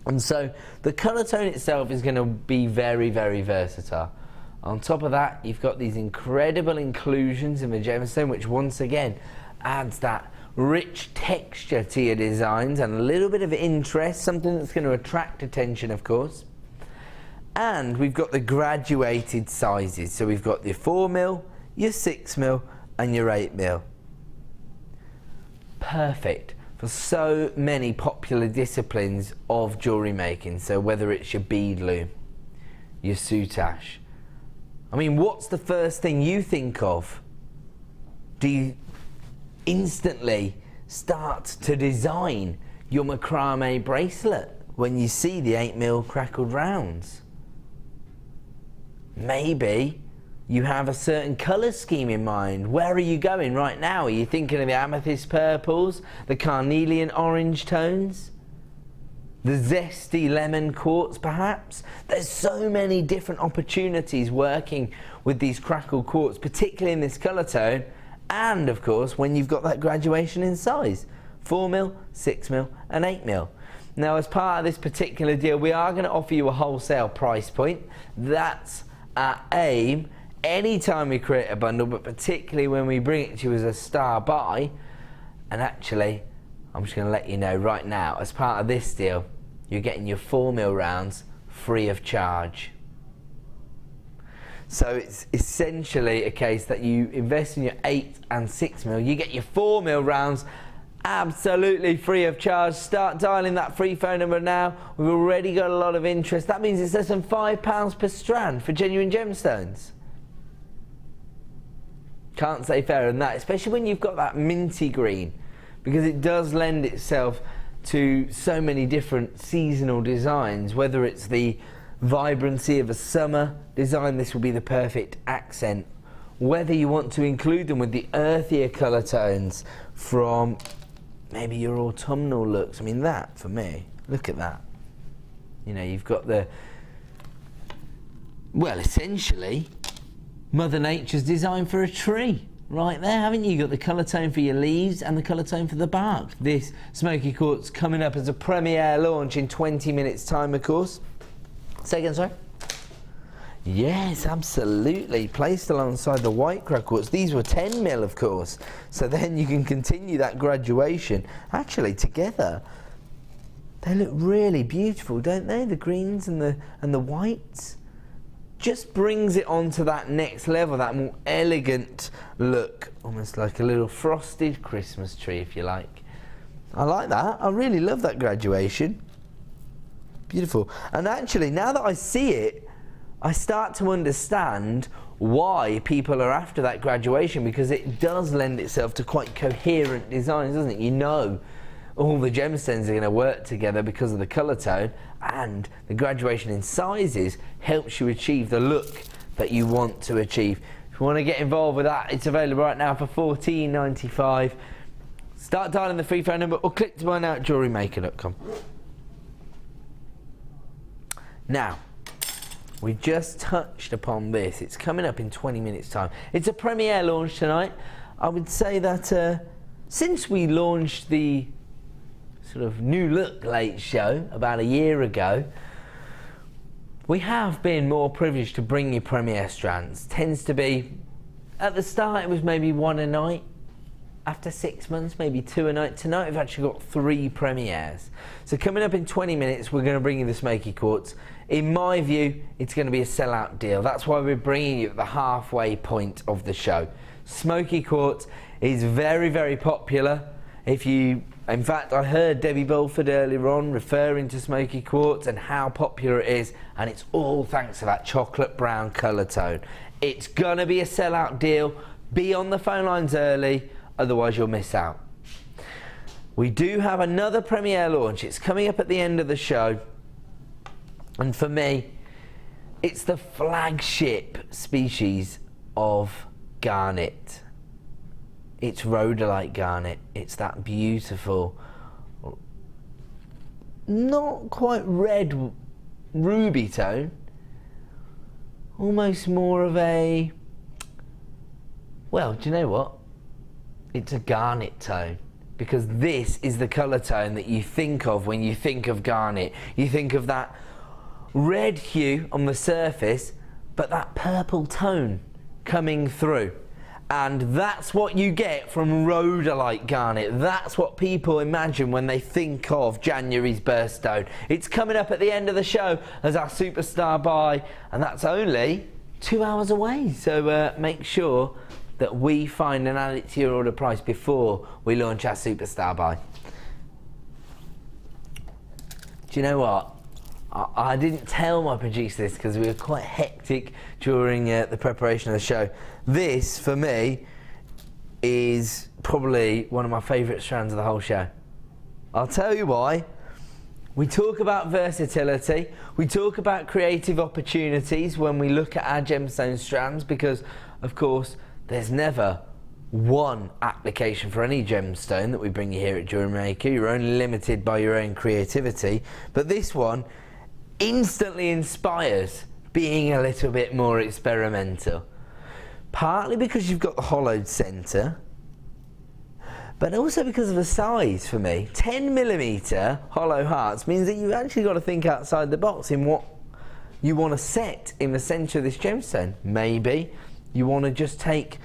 And so the colour tone itself is going to be very, very versatile. On top of that, you've got these incredible inclusions in the gemstone, which once again adds that rich texture to your designs and a little bit of interest, something that's going to attract attention, of course. And we've got the graduated sizes, so we've got your 4mm, your 6mm and your 8mm. Perfect for so many popular disciplines of jewellery making. So whether it's your bead loom, your soutache, I mean, what's the first thing you think of? Do you instantly start to design your macrame bracelet when you see the 8mm crackled rounds? Maybe you have a certain colour scheme in mind. Where are you going right now? Are you thinking of the amethyst purples, the carnelian orange tones, the zesty lemon quartz perhaps? There's so many different opportunities working with these crackled quartz, particularly in this colour tone, and of course when you've got that graduation in size, 4mm, 6mm and 8mm. Now, as part of this particular deal, we are going to offer you a wholesale price point. That's our aim anytime we create a bundle, but particularly when we bring it to you as a star buy. And actually, I'm just going to let you know right now, as part of this deal, you're getting your 4mm rounds free of charge. So it's essentially a case that you invest in your 8 and 6mm, you get your 4mm rounds absolutely free of charge. Start dialing that free phone number now. We've already got a lot of interest. That means it's less than £5 per strand for genuine gemstones. Can't say fairer than that, especially when you've got that minty green, because it does lend itself to so many different seasonal designs. Whether it's the vibrancy of a summer design, this will be the perfect accent. Whether you want to include them with the earthier colour tones from maybe your autumnal looks. I mean, that for me, look at that. You know, you've got the, well, essentially Mother Nature's design for a tree right there, haven't you? You've got the colour tone for your leaves and the colour tone for the bark. This smoky quartz coming up as a premiere launch in 20 minutes time, of course. Say again, sorry? Yes, absolutely. Placed alongside the white crackled quartz. These were 10mm, of course. So then you can continue that graduation. Actually, together, they look really beautiful, don't they? The greens and the whites. Just brings it on to that next level, that more elegant look. Almost like a little frosted Christmas tree, if you like. I like that. I really love that graduation. Beautiful. And actually, now that I see it, I start to understand why people are after that graduation, because it does lend itself to quite coherent designs, doesn't it? You know all the gemstones are going to work together because of the colour tone, and the graduation in sizes helps you achieve the look that you want to achieve. If you want to get involved with that, it's available right now for $14.95. Start dialing the free phone number or click to buy now at JewelleryMaker.com. Now, we just touched upon this. It's coming up in 20 minutes time. It's a premiere launch tonight. I would say that since we launched the sort of new look late show about a year ago, we have been more privileged to bring you premiere strands. Tends to be, at the start it was maybe one a night. After 6 months, maybe 2 a night. Tonight we've actually got 3 premieres. So coming up in 20 minutes, we're going to bring you the smoky quartz. In my view, it's going to be a sellout deal. That's why we're bringing you at the halfway point of the show. Smoky quartz is very, very popular. In fact, I heard Debbie Bulford earlier on referring to smoky quartz and how popular it is, and it's all thanks to that chocolate brown colour tone. It's gonna be a sellout deal. Be on the phone lines early, otherwise you'll miss out. We do have another premiere launch. It's coming up at the end of the show, and for me, it's the flagship species of garnet. It's rhodolite garnet. It's that beautiful, not quite red ruby tone, almost more of a, well, do you know what? It's a garnet tone, because this is the colour tone that you think of when you think of garnet. You think of that red hue on the surface, but that purple tone coming through. And that's what you get from rhodolite garnet. That's what people imagine when they think of January's birthstone. It's coming up at the end of the show as our superstar buy, and that's only 2 hours away. So make sure that we find and add it to your order price before we launch our superstar buy. Do you know what? I didn't tell my producer this because we were quite hectic during the preparation of the show. This, for me, is probably one of my favourite strands of the whole show. I'll tell you why. We talk about versatility, we talk about creative opportunities when we look at our gemstone strands, because, of course, there's never one application for any gemstone that we bring you here at JewelleryMaker. You're only limited by your own creativity. But this one instantly inspires being a little bit more experimental. Partly because you've got the hollowed centre, but also because of the size for me. 10mm hollow hearts means that you've actually got to think outside the box in what you want to set in the centre of this gemstone. Maybe you want to just take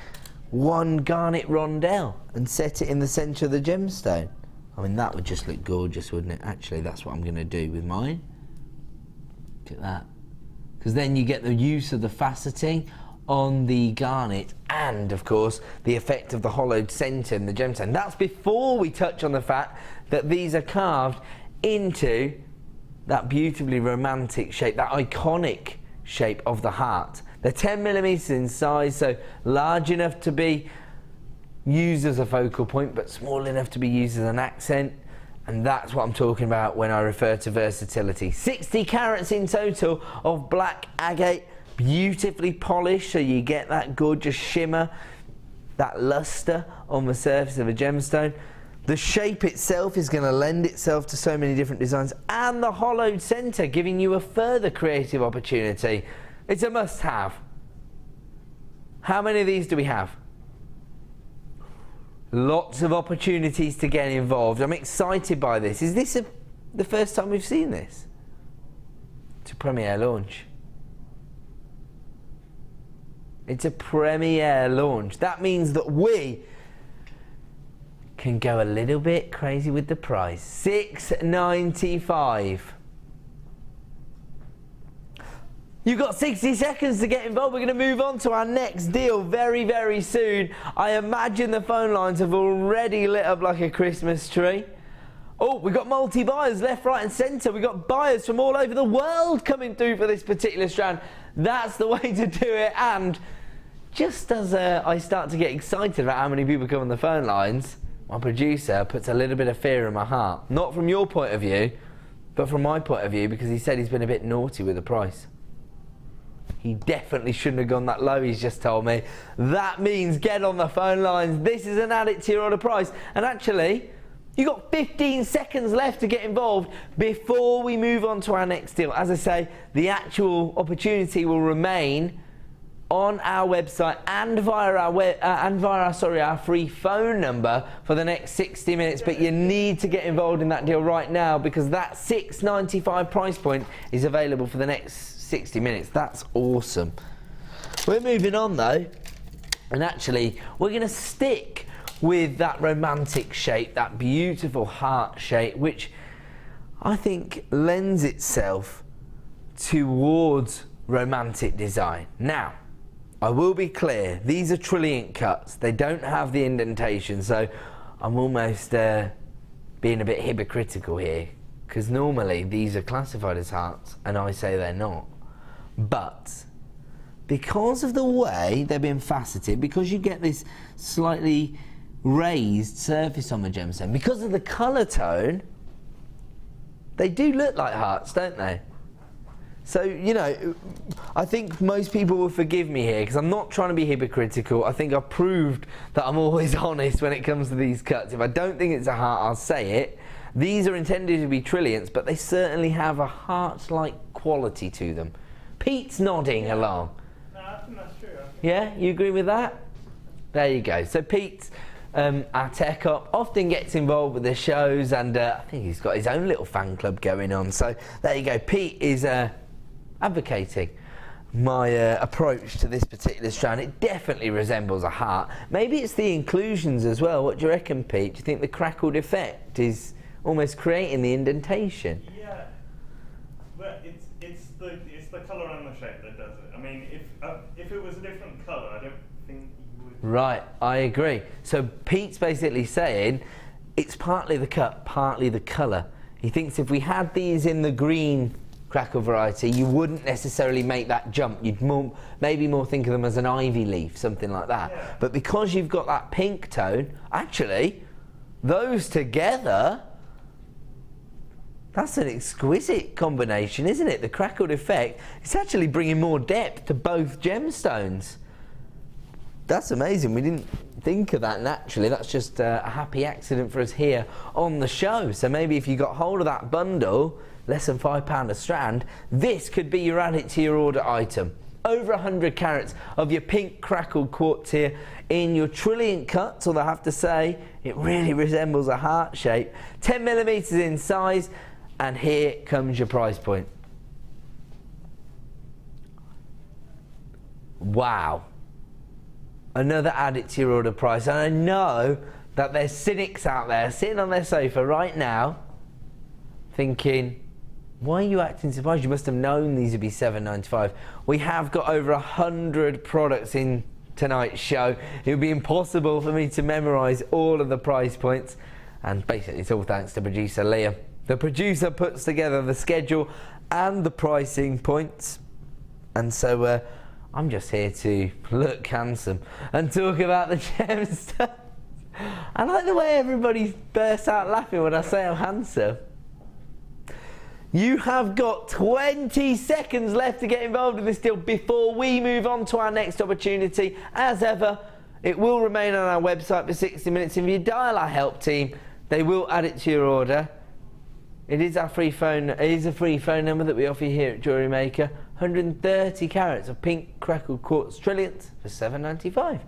one garnet rondelle and set it in the centre of the gemstone. I mean, that would just look gorgeous, wouldn't it? Actually, that's what I'm going to do with mine. Look at that. Because then you get the use of the faceting on the garnet and, of course, the effect of the hollowed centre in the gemstone. That's before we touch on the fact that these are carved into that beautifully romantic shape, that iconic shape of the heart. They're 10mm in size, so large enough to be used as a focal point, but small enough to be used as an accent. And that's what I'm talking about when I refer to versatility. 60 carats in total of black agate, beautifully polished, so you get that gorgeous shimmer, that luster on the surface of a gemstone. The shape itself is going to lend itself to so many different designs, and the hollowed centre giving you a further creative opportunity. It's a must-have. How many of these do we have? Lots of opportunities to get involved. I'm excited by this. Is this the first time we've seen this? It's a premiere launch. It's a premiere launch. That means that we can go a little bit crazy with the price. $6.95. You've got 60 seconds to get involved. We're going to move on to our next deal very, very soon. I imagine the phone lines have already lit up like a Christmas tree. Oh, we've got multi-buyers left, right and centre. We've got buyers from all over the world coming through for this particular strand. That's the way to do it. And just as I start to get excited about how many people come on the phone lines, my producer puts a little bit of fear in my heart. Not from your point of view, but from my point of view, because he said he's been a bit naughty with the price. He definitely shouldn't have gone that low, he's just told me. That means get on the phone lines. This is an add it to your order price. And actually, you've got 15 seconds left to get involved before we move on to our next deal. As I say, the actual opportunity will remain on our website and via our free phone number for the next 60 minutes. But you need to get involved in that deal right now, because that $6.95 price point is available for the next 60 minutes. That's awesome. We're moving on though, and actually we're going to stick with that romantic shape, that beautiful heart shape, which I think lends itself towards romantic design. Now, I will be clear, these are trilliant cuts. They don't have the indentation, so I'm almost being a bit hypocritical here, because normally these are classified as hearts and I say they're not. But because of the way they're being faceted, because you get this slightly raised surface on the gemstone, because of the colour tone, they do look like hearts, don't they? So, you know, I think most people will forgive me here because I'm not trying to be hypocritical. I think I've proved that I'm always honest when it comes to these cuts. If I don't think it's a heart, I'll say it. These are intended to be trilliants, but they certainly have a heart-like quality to them. Pete's nodding along. No, I think that's true. Yeah, you agree with that? There you go. So Pete's our tech op, often gets involved with the shows, and I think he's got his own little fan club going on. So there you go. Pete is advocating my approach to this particular strand. It definitely resembles a heart. Maybe it's the inclusions as well. What do you reckon, Pete? Do you think the crackled effect is almost creating the indentation? Yeah, but it's the colour and the shape that does it. I mean, if it was a different colour, I don't think you would. Right, I agree. So Pete's basically saying it's partly the cut, partly the colour. He thinks if we had these in the green crackle variety, you wouldn't necessarily make that jump. You'd maybe more think of them as an ivy leaf, something like that. Yeah. But because you've got that pink tone, actually, those together, that's an exquisite combination, isn't it? The crackled effect, it's actually bringing more depth to both gemstones. That's amazing. We didn't think of that naturally. That's just a happy accident for us here on the show. So maybe if you got hold of that bundle, less than £5 a strand, this could be your add it to your order item. Over 100 carats of your pink crackled quartz here in your trilliant cuts, although I have to say it really resembles a heart shape. 10mm in size, and here comes your price point. Wow. Another add it to your order price, and I know that there's cynics out there sitting on their sofa right now thinking, why are you acting surprised? You must have known these would be £7.95. We have got over 100 products in tonight's show. It would be impossible for me to memorise all of the price points, and basically it's all thanks to producer Leah. The producer puts together the schedule and the pricing points, and so I'm just here to look handsome and talk about the gemstones. I like the way everybody bursts out laughing when I say I'm handsome. You have got 20 seconds left to get involved in this deal before we move on to our next opportunity. As ever, it will remain on our website for 60 minutes. If you dial our help team, they will add it to your order. It is our free phone. It is a free phone number that we offer you here at JewelleryMaker. 130 carats of pink crackled quartz trilliants for £7.95.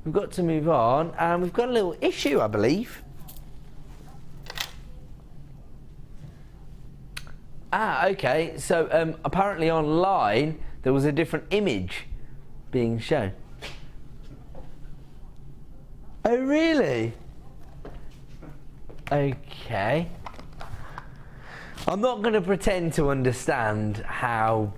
We've got to move on, and we've got a little issue, I believe. Okay, so apparently online there was a different image being shown. Oh really? Okay. I'm not going to pretend to understand how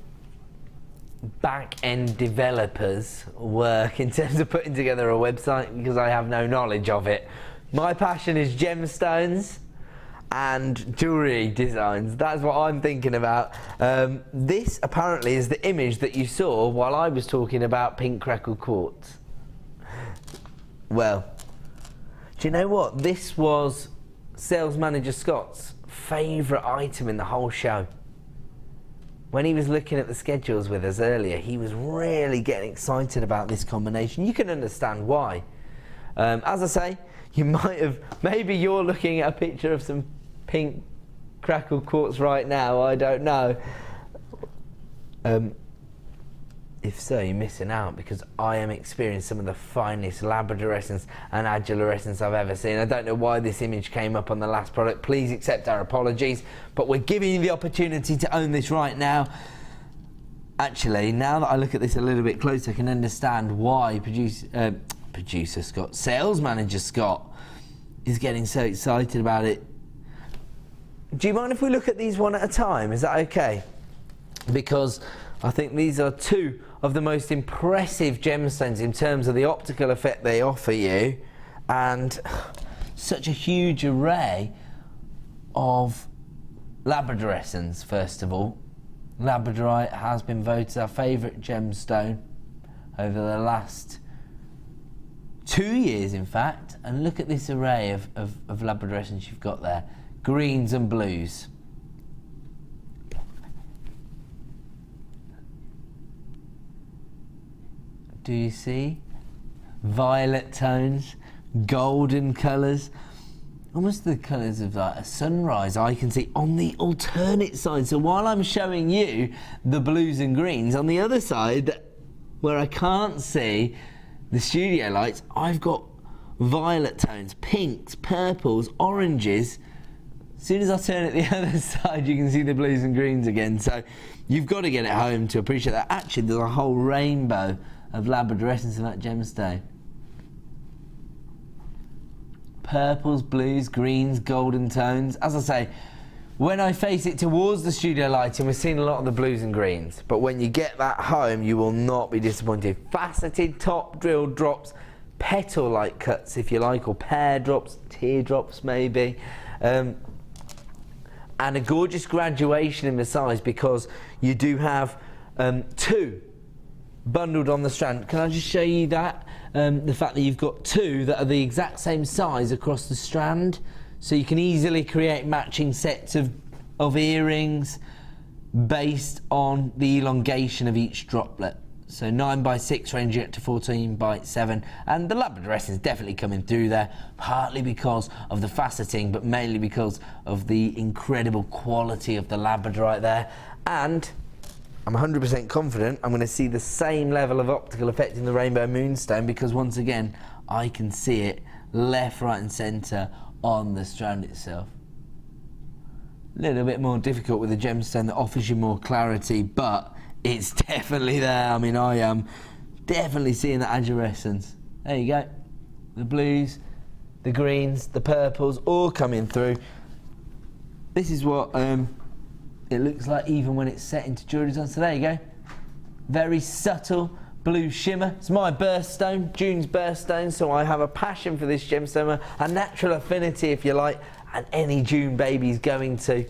back-end developers work in terms of putting together a website, because I have no knowledge of it. My passion is gemstones and jewellery designs. That's what I'm thinking about. This apparently is the image that you saw while I was talking about pink crackled quartz. Well, do you know what? This was sales manager Scott's favourite item in the whole show. When he was looking at the schedules with us earlier, he was really getting excited about this combination. You can understand why. As I say, you might have, maybe you're looking at a picture of some pink crackled quartz right now, I don't know. If so, you're missing out, because I am experiencing some of the finest labradorescence and adulorescence I've ever seen. I don't know why this image came up on the last product. Please accept our apologies, but we're giving you the opportunity to own this right now. Actually, now that I look at this a little bit closer, I can understand why producer Scott, sales manager Scott, is getting so excited about it. Do you mind if we look at these one at a time? Is that okay? Because I think these are two of the most impressive gemstones in terms of the optical effect they offer you, and such a huge array of labradorescens. First of all, labradorite has been voted our favourite gemstone over the last 2 years, in fact, and look at this array of labradorescens you've got there, greens and blues. Do you see? Violet tones, golden colours, almost the colours of like a sunrise I can see on the alternate side. So while I'm showing you the blues and greens, on the other side, where I can't see the studio lights, I've got violet tones, pinks, purples, oranges. As soon as I turn it the other side, you can see the blues and greens again. So you've got to get it home to appreciate that. Actually, there's a whole rainbow of labradorescens in that gemstone. Purples, blues, greens, golden tones. As I say, when I face it towards the studio lighting, we're seeing a lot of the blues and greens, but when you get that home, you will not be disappointed. Faceted top drill drops, petal-like cuts if you like, or pear drops, teardrops maybe, and a gorgeous graduation in the size, because you do have two bundled on the strand. Can I just show you that? The fact that you've got two that are the exact same size across the strand, so you can easily create matching sets of earrings based on the elongation of each droplet. So 9x6 ranging up to 14x7, and the labradorescens is definitely coming through there, partly because of the faceting, but mainly because of the incredible quality of the labradorite there. And I'm 100% confident I'm going to see the same level of optical effect in the rainbow moonstone, because once again I can see it left, right and centre on the strand itself. A little bit more difficult with a gemstone that offers you more clarity, but it's definitely there. I mean, I am definitely seeing the adorescence. There you go. The blues, the greens, the purples all coming through. This is what it looks like even when it's set into jewellery design. So there you go. Very subtle blue shimmer. It's my birthstone, June's birthstone, so I have a passion for this gemstone, a natural affinity if you like, and any June baby's going to.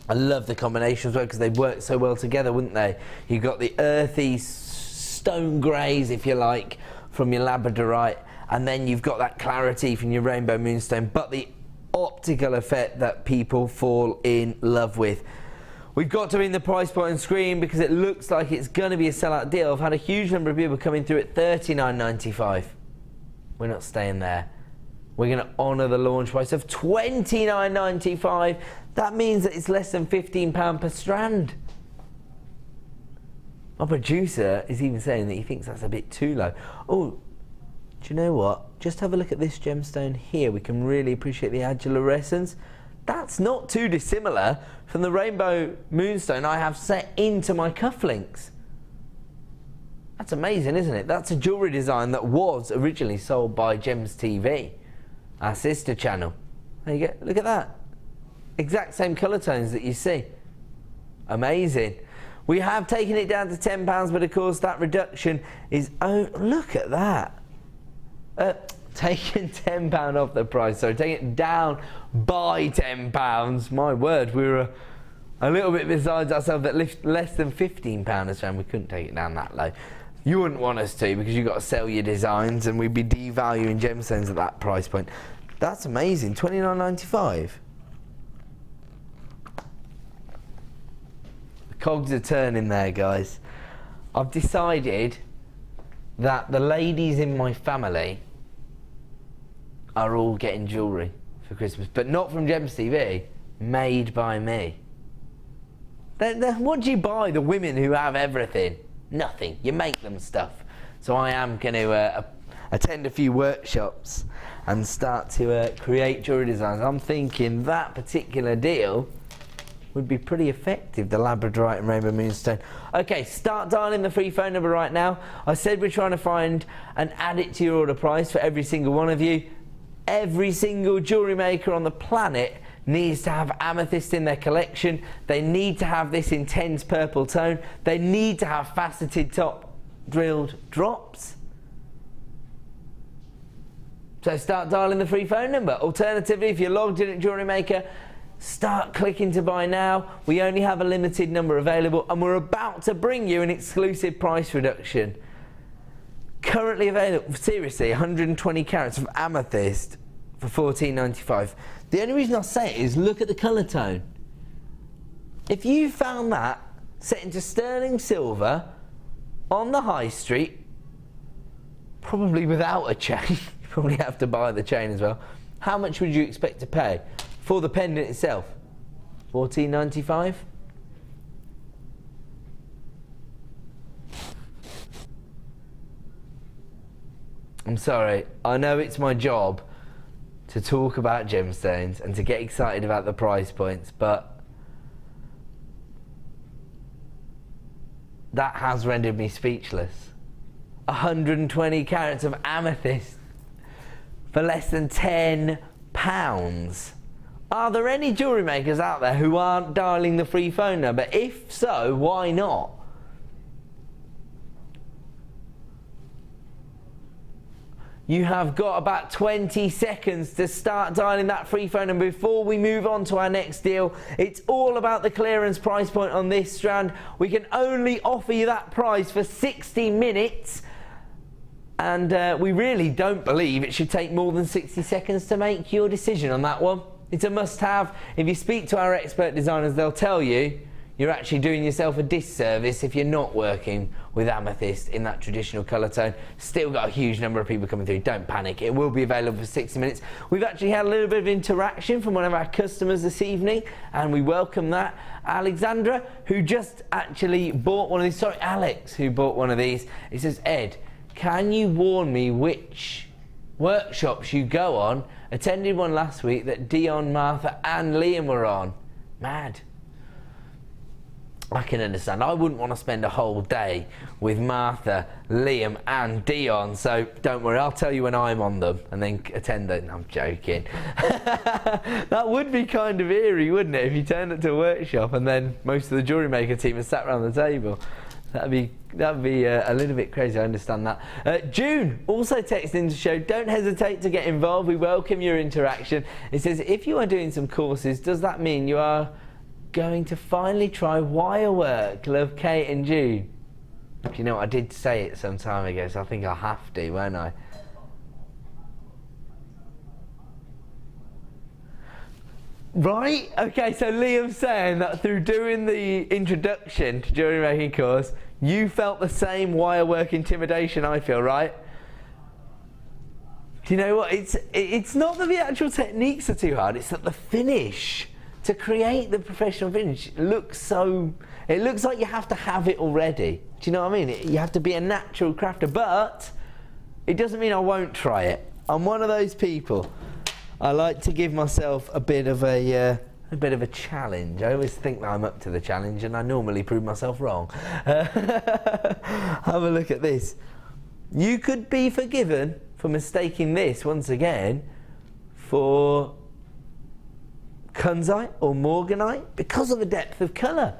I love the combination as well, because they work so well together, wouldn't they? You've got the earthy stone greys, if you like, from your labradorite, and then you've got that clarity from your rainbow moonstone, but the optical effect that people fall in love with. We've got to in the price point on screen because it looks like it's going to be a sellout deal. I've had a huge number of people coming through at $39.95. We're not staying there. We're going to honour the launch price of $29.95. That means that it's less than £15 per strand. My producer is even saying that he thinks that's a bit too low. Oh, do you know what? Just have a look at this gemstone here. We can really appreciate the adorescence. That's not too dissimilar from the rainbow moonstone I have set into my cufflinks. That's amazing, isn't it? That's a jewellery design that was originally sold by Gems TV, our sister channel. There you go. Look at that. Exact same colour tones that you see. Amazing. We have taken it down to £10, but of course that reduction is... Oh, look at that. Taking £10 off the price, so taking it down by £10. My word, we were a little bit besides ourselves at less than £15 a strand. We couldn't take it down that low. You wouldn't want us to, because you've got to sell your designs, and we'd be devaluing gemstones at that price point. That's amazing. $29.95. The cogs are turning there, guys. I've decided that the ladies in my family are all getting jewellery for Christmas, but not from Gems TV, made by me. What do you buy the women who have everything? Nothing. You make them stuff. So I am going to attend a few workshops and start to create jewellery designs. I'm thinking that particular deal would be pretty effective, the labradorite and rainbow moonstone. Okay, start dialing the free phone number right now. I said we're trying to find and add it to your order price for every single one of you. Every single jewellery maker on the planet needs to have amethyst in their collection. They need to have this intense purple tone. They need to have faceted top drilled drops. So start dialing the free phone number. Alternatively, if you're logged in at JewelleryMaker, start clicking to buy now. We only have a limited number available, and we're about to bring you an exclusive price reduction. Currently available, seriously, 120 carats of amethyst for $14.95. The only reason I say it is look at the colour tone. If you found that set into sterling silver on the high street, probably without a chain, you probably have to buy the chain as well, how much would you expect to pay for the pendant itself? $14.95? I'm sorry, I know it's my job to talk about gemstones and to get excited about the price points, but that has rendered me speechless. 120 carats of amethyst for less than £10. Are there any jewellery makers out there who aren't dialing the free phone number? If so, why not? You have got about 20 seconds to start dialing that free phone number before we move on to our next deal. It's all about the clearance price point on this strand. We can only offer you that price for 60 minutes. And we really don't believe it should take more than 60 seconds to make your decision on that one. It's a must-have. If you speak to our expert designers, they'll tell you you're actually doing yourself a disservice if you're not working with amethyst in that traditional colour tone. Still got a huge number of people coming through. Don't panic, it will be available for 60 minutes. We've actually had a little bit of interaction from one of our customers this evening, and we welcome that. Alexandra, who just actually bought one of these, sorry, Alex, who bought one of these. It says, Ed, can you warn me which workshops you go on? Attended one last week that Dion, Martha and Liam were on. Mad. I can understand. I wouldn't want to spend a whole day with Martha, Liam and Dion, so don't worry, I'll tell you when I'm on them and then attend them. I'm joking. That would be kind of eerie, wouldn't it, if you turned up to a workshop and then most of the JewelleryMaker team are sat around the table. That'd be a little bit crazy, I understand that. June also texted in to show, don't hesitate to get involved, we welcome your interaction. It says, if you are doing some courses, does that mean you are going to finally try wire work? Love, Kate and June. Do you know what, I did say it some time ago, so I think I'll have to, won't I? Right, okay, so Liam's saying that through doing the introduction to jewellery making course, you felt the same wire work intimidation I feel, right? Do you know what, it's not that the actual techniques are too hard, it's that the finish, to create the professional finish, it looks like you have to have it already. Do you know what I mean? You have to be a natural crafter, but it doesn't mean I won't try it. I'm one of those people. I like to give myself a bit of a challenge. I always think that I'm up to the challenge, and I normally prove myself wrong. Have a look at this. You could be forgiven for mistaking this once again for Quartzite or Morganite because of the depth of colour.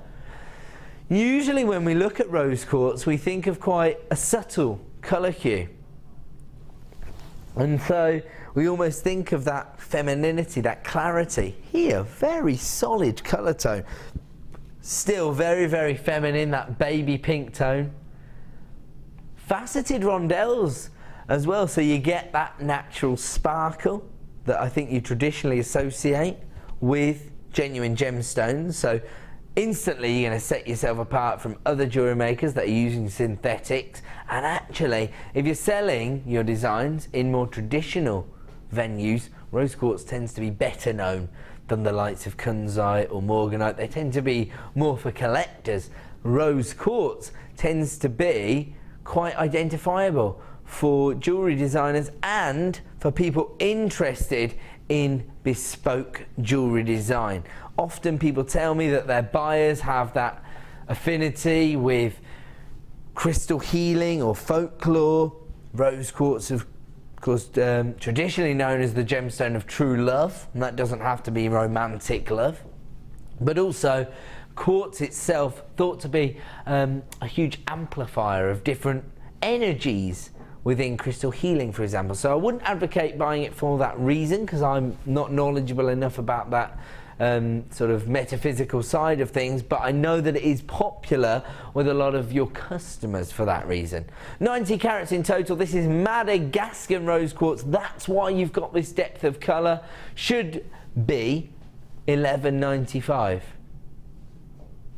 Usually when we look at rose quartz, we think of quite a subtle colour hue, and so we almost think of that femininity, that clarity. Here, very solid colour tone. Still very, very feminine, that baby pink tone. Faceted rondelles as well, so you get that natural sparkle that I think you traditionally associate with genuine gemstones. So instantly you're going to set yourself apart from other jewellery makers that are using synthetics. And actually, if you're selling your designs in more traditional venues, rose quartz tends to be better known than the likes of Quartzite or Morganite. They tend to be more for collectors. Rose quartz tends to be quite identifiable for jewellery designers and for people interested in bespoke jewellery design. Often people tell me that their buyers have that affinity with crystal healing or folklore. Rose quartz have of course, traditionally known as the gemstone of true love, and that doesn't have to be romantic love, but also quartz itself thought to be a huge amplifier of different energies within crystal healing, for example. So I wouldn't advocate buying it for that reason, because I'm not knowledgeable enough about that sort of metaphysical side of things, but I know that it is popular with a lot of your customers for that reason. 90 carats in total. This is Madagascan rose quartz. That's why you've got this depth of colour. Should be $11.95.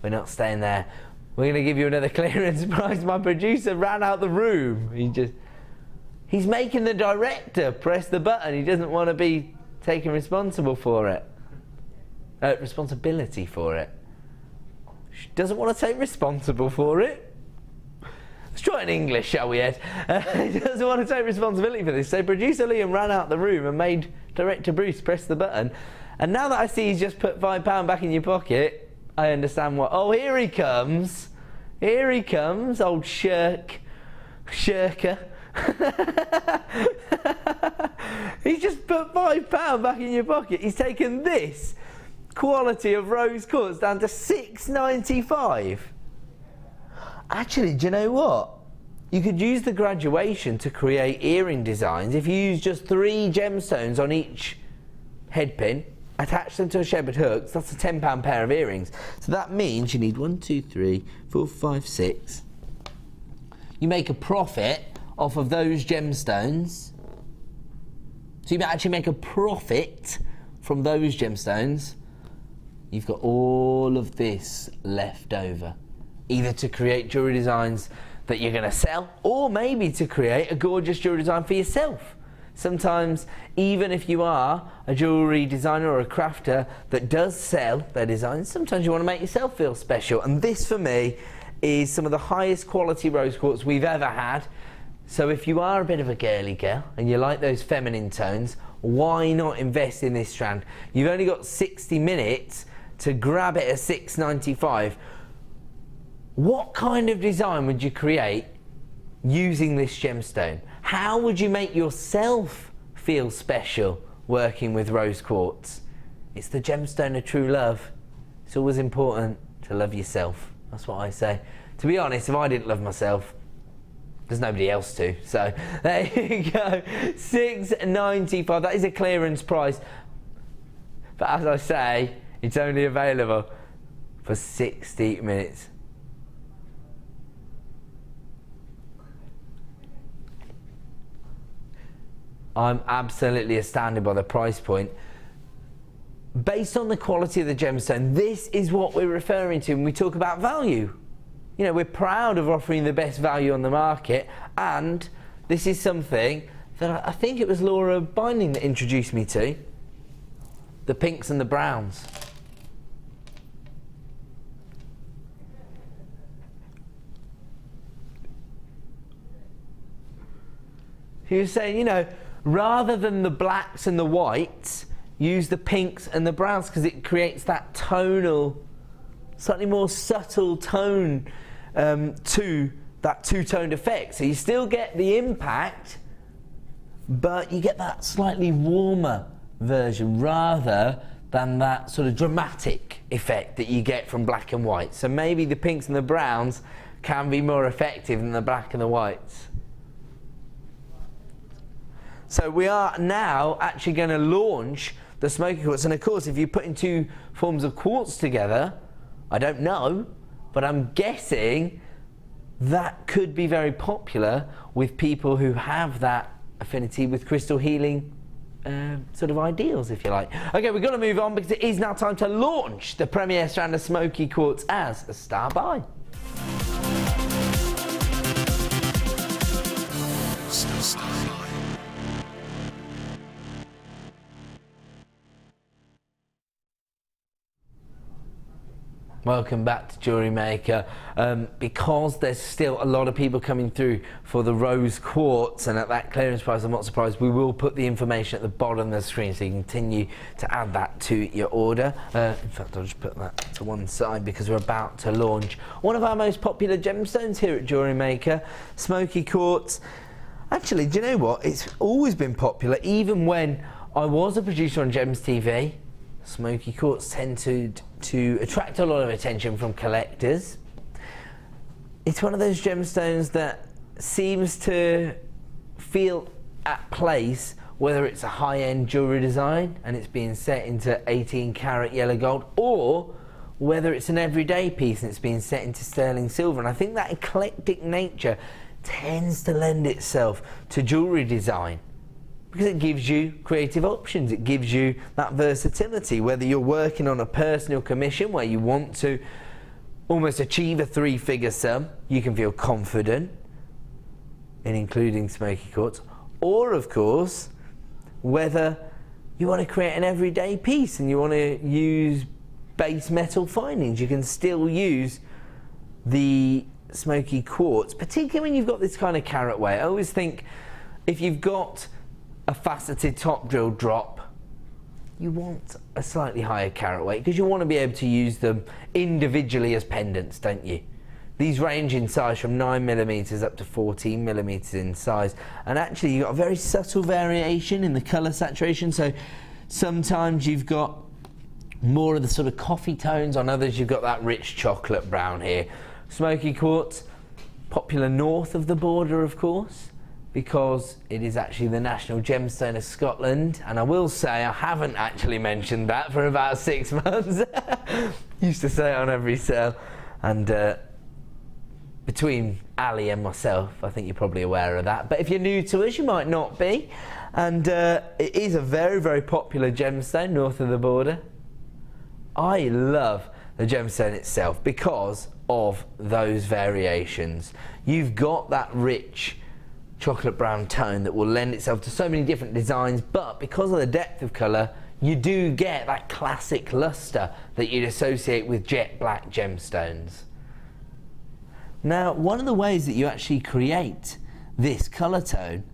We're not staying there. We're going to give you another clearance price. My producer ran out the room. He's making the director press the button. He doesn't want to be taken responsibility for it. Doesn't want to take responsible for it. Let's try it in English, shall we, Ed? He doesn't want to take responsibility for this. So producer Liam ran out the room and made director Bruce press the button. And now that I see he's just put £5 back in your pocket, I understand what. Oh, here he comes. Here he comes, old shirker. He's just put £5 back in your pocket. He's taken this quality of rose quartz down to $6.95. Actually, do you know what? You could use the graduation to create earring designs. If you use just 3 gemstones on each head pin, attach them to a shepherd hooks, that's a £10 pair of earrings. So that means you need 1, 2, 3, 4, 5, 6. You make a profit off of those gemstones. So you actually make a profit from those gemstones. You've got all of this left over, either to create jewellery designs that you're going to sell, or maybe to create a gorgeous jewellery design for yourself. Sometimes, even if you are a jewellery designer or a crafter that does sell their designs, sometimes you want to make yourself feel special. And this, for me, is some of the highest quality rose quartz we've ever had. So if you are a bit of a girly girl and you like those feminine tones, why not invest in this strand? You've only got 60 minutes to grab it at $6.95. What kind of design would you create using this gemstone? How would you make yourself feel special working with rose quartz? It's the gemstone of true love. It's always important to love yourself. That's what I say. To be honest, if I didn't love myself, there's nobody else to. So there you go, $6.95. That is a clearance price. But as I say, it's only available for 60 minutes. I'm absolutely astounded by the price point. Based on the quality of the gemstone, this is what we're referring to when we talk about value. You know, we're proud of offering the best value on the market, and this is something that I think it was Laura Binding that introduced me to. The pinks and the browns. He was saying, you know, rather than the blacks and the whites, use the pinks and the browns, because it creates that tonal, slightly more subtle tone to that two-toned effect. So you still get the impact, but you get that slightly warmer version rather than that sort of dramatic effect that you get from black and white. So maybe the pinks and the browns can be more effective than the black and the whites. So we are now actually going to launch the smoky quartz, and of course if you're putting 2 forms of quartz together, I don't know, but I'm guessing that could be very popular with people who have that affinity with crystal healing sort of ideals, if you like. Okay, we've got to move on because it is now time to launch the premier strand of smoky quartz as a star buy. Welcome back to Jewellery Maker. Because there's still a lot of people coming through for the rose quartz, and at that clearance price, I'm not surprised, we will put the information at the bottom of the screen so you can continue to add that to your order. In fact, I'll just put that to one side because we're about to launch one of our most popular gemstones here at Jewellery Maker, smoky quartz. Actually, do you know what? It's always been popular, even when I was a producer on Gems TV. Smoky quartz tend to attract a lot of attention from collectors. It's one of those gemstones that seems to feel at place, whether it's a high-end jewellery design and it's being set into 18 karat yellow gold, or whether it's an everyday piece and it's being set into sterling silver. And I think that eclectic nature tends to lend itself to jewellery design because it gives you creative options. It gives you that versatility, whether you're working on a personal commission where you want to almost achieve a 3-figure sum, you can feel confident in including smoky quartz, or of course whether you want to create an everyday piece and you want to use base metal findings, you can still use the smoky quartz, particularly when you've got this kind of carat weight. I always think if you've got a faceted top drill drop, you want a slightly higher carat weight because you want to be able to use them individually as pendants, don't you? These range in size from 9mm up to 14mm in size, and actually you've got a very subtle variation in the colour saturation. So sometimes you've got more of the sort of coffee tones, on others you've got that rich chocolate brown here. Smoky quartz, popular north of the border, of course, because it is actually the national gemstone of Scotland. And I will say I haven't actually mentioned that for about 6 months. Used to say it on every sale. And between Ali and myself, I think you're probably aware of that. But if you're new to us, you might not be. And it is a very, very popular gemstone north of the border. I love the gemstone itself because of those variations. You've got that rich chocolate brown tone that will lend itself to so many different designs, but because of the depth of colour, you do get that classic luster that you'd associate with jet black gemstones. Now, one of the ways that you actually create this colour tone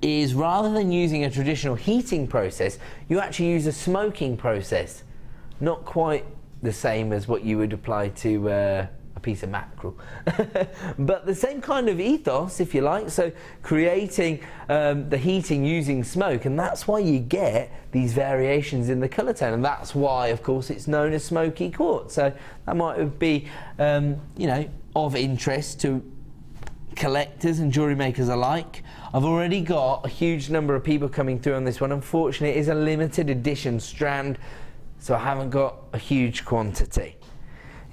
is, rather than using a traditional heating process, you actually use a smoking process. Not quite the same as what you would apply to a piece of mackerel, but the same kind of ethos, if you like. So creating the heating using smoke, and that's why you get these variations in the colour tone, and that's why, of course, it's known as smoky quartz. So that might be, you know, of interest to collectors and jewellery makers alike. I've already got a huge number of people coming through on this one. Unfortunately, it is a limited edition strand, so I haven't got a huge quantity.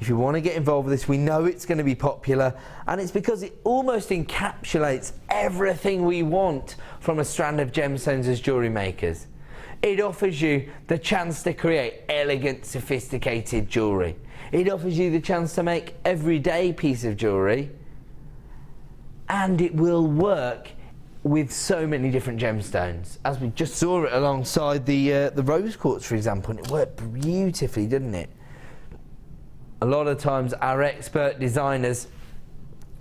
If you want to get involved with this, we know it's going to be popular, and it's because it almost encapsulates everything we want from a strand of gemstones as jewellery makers. It offers you the chance to create elegant, sophisticated jewellery. It offers you the chance to make everyday piece of jewellery, and it will work with so many different gemstones. As we just saw it alongside the rose quartz, for example, and it worked beautifully, didn't it? A lot of times our expert designers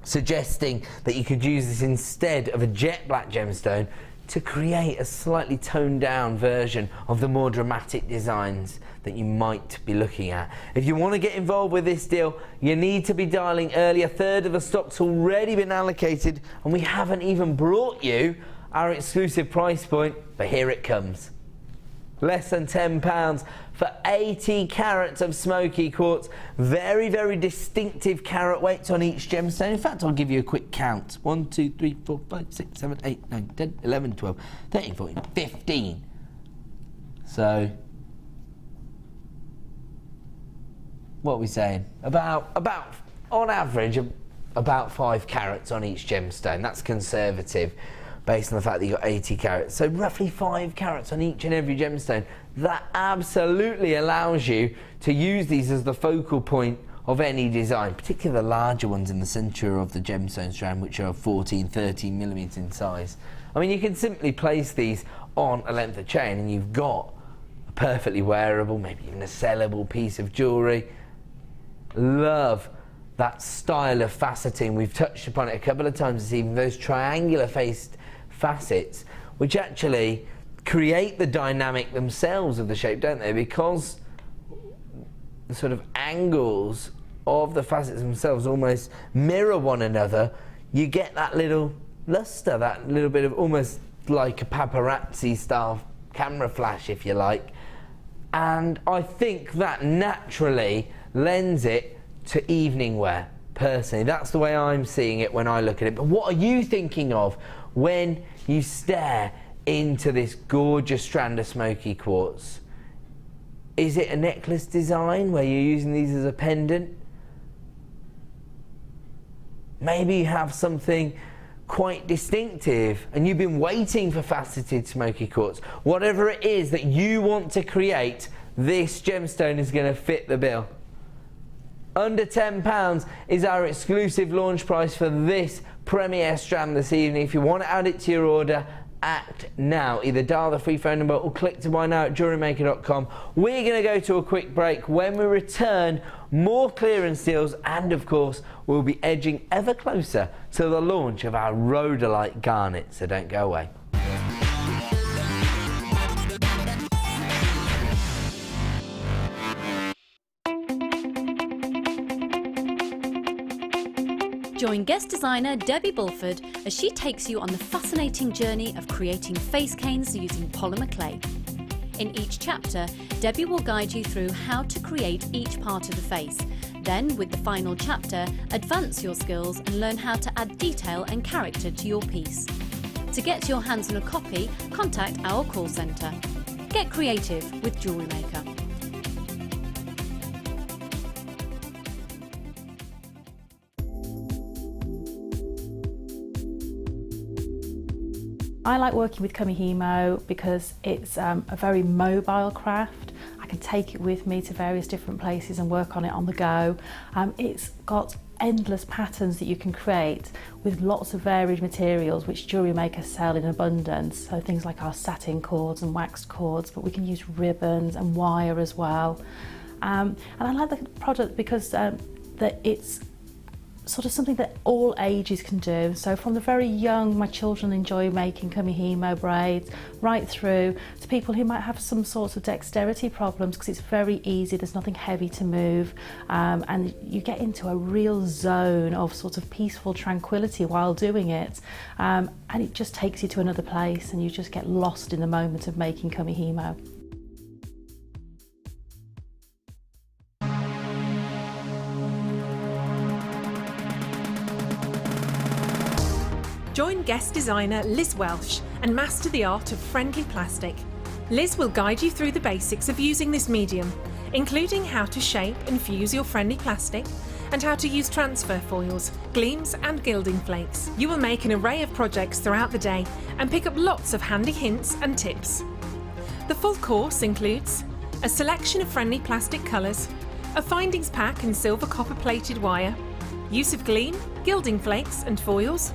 suggesting that you could use this instead of a jet black gemstone to create a slightly toned down version of the more dramatic designs that you might be looking at. If you want to get involved with this deal, you need to be dialing early. A third of the stock's already been allocated, and we haven't even brought you our exclusive price point, but here it comes. Less than £10 for 80 carats of smoky quartz. Very, very distinctive carat weights on each gemstone. In fact, I'll give you a quick count. 1, 2, 3, 4, 5, 6, 7, 8, 9, 10, 11, 12, 13, 14, 15. So, what are we saying? About on average, about 5 carats on each gemstone. That's conservative, based on the fact that you've got 80 carats. So roughly 5 carats on each and every gemstone. That absolutely allows you to use these as the focal point of any design, particularly the larger ones in the centre of the gemstone strand, which are 14, 13mm in size. I mean, you can simply place these on a length of chain and you've got a perfectly wearable, maybe even a sellable piece of jewellery. Love that style of faceting. We've touched upon it a couple of times this evening, those triangular faced facets, which actually create the dynamic themselves of the shape, don't they? Because the sort of angles of the facets themselves almost mirror one another, you get that little luster, that little bit of almost like a paparazzi style camera flash, if you like. And I think that naturally lends it to evening wear. Personally, that's the way I'm seeing it when I look at it. But what are you thinking of when you stare into this gorgeous strand of smoky quartz? Is it a necklace design where you're using these as a pendant? Maybe you have something quite distinctive and you've been waiting for faceted smoky quartz. Whatever it is that you want to create, this gemstone is going to fit the bill. Under £10 is our exclusive launch price for this premiere strand this evening. If you want to add it to your order, act now. Either dial the free phone number or click to buy now at JewelleryMaker.com. We're going to go to a quick break. When we return, more clearance deals, and of course we'll be edging ever closer to the launch of our rhodolite garnet, so don't go away. Join guest designer Debbie Bulford as she takes you on the fascinating journey of creating face canes using polymer clay. In each chapter, Debbie will guide you through how to create each part of the face. Then, with the final chapter, advance your skills and learn how to add detail and character to your piece. To get your hands on a copy, contact our call centre. Get creative with JewelleryMaker. I like working with Kamihimo because it's a very mobile craft. I can take it with me to various different places and work on it on the go. It's got endless patterns that you can create with lots of varied materials which JewelleryMaker sell in abundance. So things like our satin cords and waxed cords, but we can use ribbons and wire as well. And I like the product because that it's sort of something that all ages can do. So from the very young, my children enjoy making Kamihimo braids, right through to people who might have some sorts of dexterity problems, because it's very easy, there's nothing heavy to move, and you get into a real zone of sort of peaceful tranquility while doing it, and it just takes you to another place and you just get lost in the moment of making Kamihimo. Join guest designer Liz Welsh and master the art of friendly plastic. Liz will guide you through the basics of using this medium, including how to shape and fuse your friendly plastic and how to use transfer foils, gleams and gilding flakes. You will make an array of projects throughout the day and pick up lots of handy hints and tips. The full course includes a selection of friendly plastic colours, a findings pack in silver copper plated wire, use of gleam, gilding flakes and foils,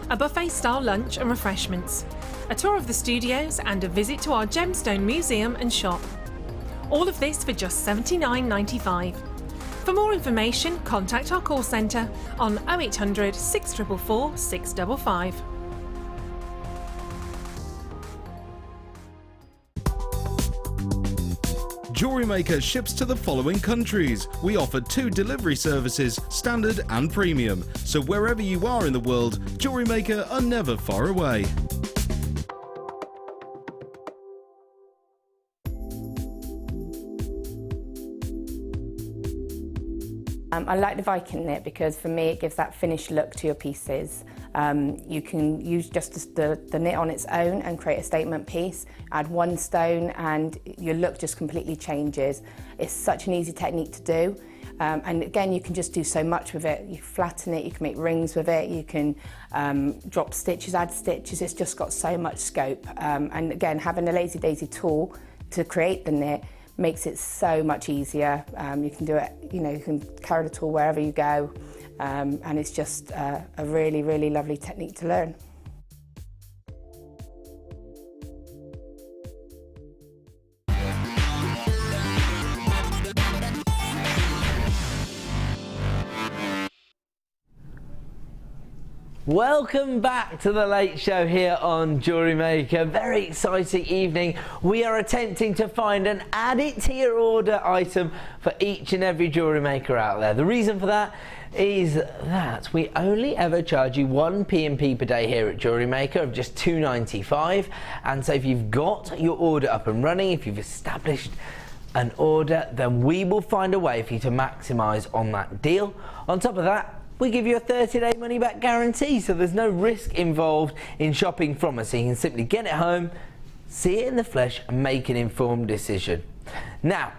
a buffet-style lunch and refreshments, a tour of the studios and a visit to our gemstone museum and shop. All of this for just $79.95. For more information, contact our call centre on 0800 644 655. JewelleryMaker ships to the following countries. We offer 2 delivery services, standard and premium. So wherever you are in the world, JewelleryMaker are never far away. I like the Viking knit because for me it gives that finished look to your pieces. You can use just the knit on its own and create a statement piece, add 1 stone and your look just completely changes. It's such an easy technique to do, and again you can just do so much with it. You flatten it, you can make rings with it, you can drop stitches, add stitches. It's just got so much scope, and again having a Lazy Daisy tool to create the knit makes it so much easier. You can do it, you can carry the tool wherever you go, and it's just a really, really lovely technique to learn. Welcome back to the Late Show here on Jewellery Maker. Very exciting evening. We are attempting to find an added to your order item for each and every jewellery maker out there. The reason for that is that we only ever charge you one P&P per day here at Jewellery Maker of just $2.95, and so if you've got your order up and running, if you've established an order, then we will find a way for you to maximise on that deal. On top of that, we give you a 30-day money-back guarantee, so there's no risk involved in shopping from us. So you can simply get it home, see it in the flesh, and make an informed decision. Now,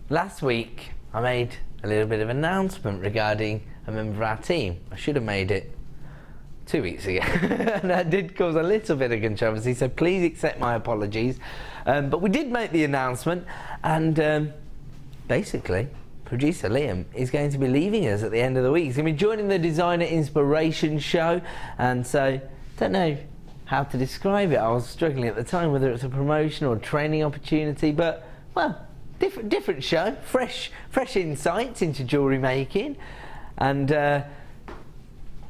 last week I made a little bit of an announcement regarding a member of our team. I should have made it 2 weeks ago, and that did cause a little bit of controversy, so please accept my apologies. But we did make the announcement, and basically, producer Liam is going to be leaving us at the end of the week. He's going to be joining the Designer Inspiration Show, and so don't know how to describe it. I was struggling at the time whether it's a promotion or a training opportunity, but well, different show, fresh insights into jewellery making, and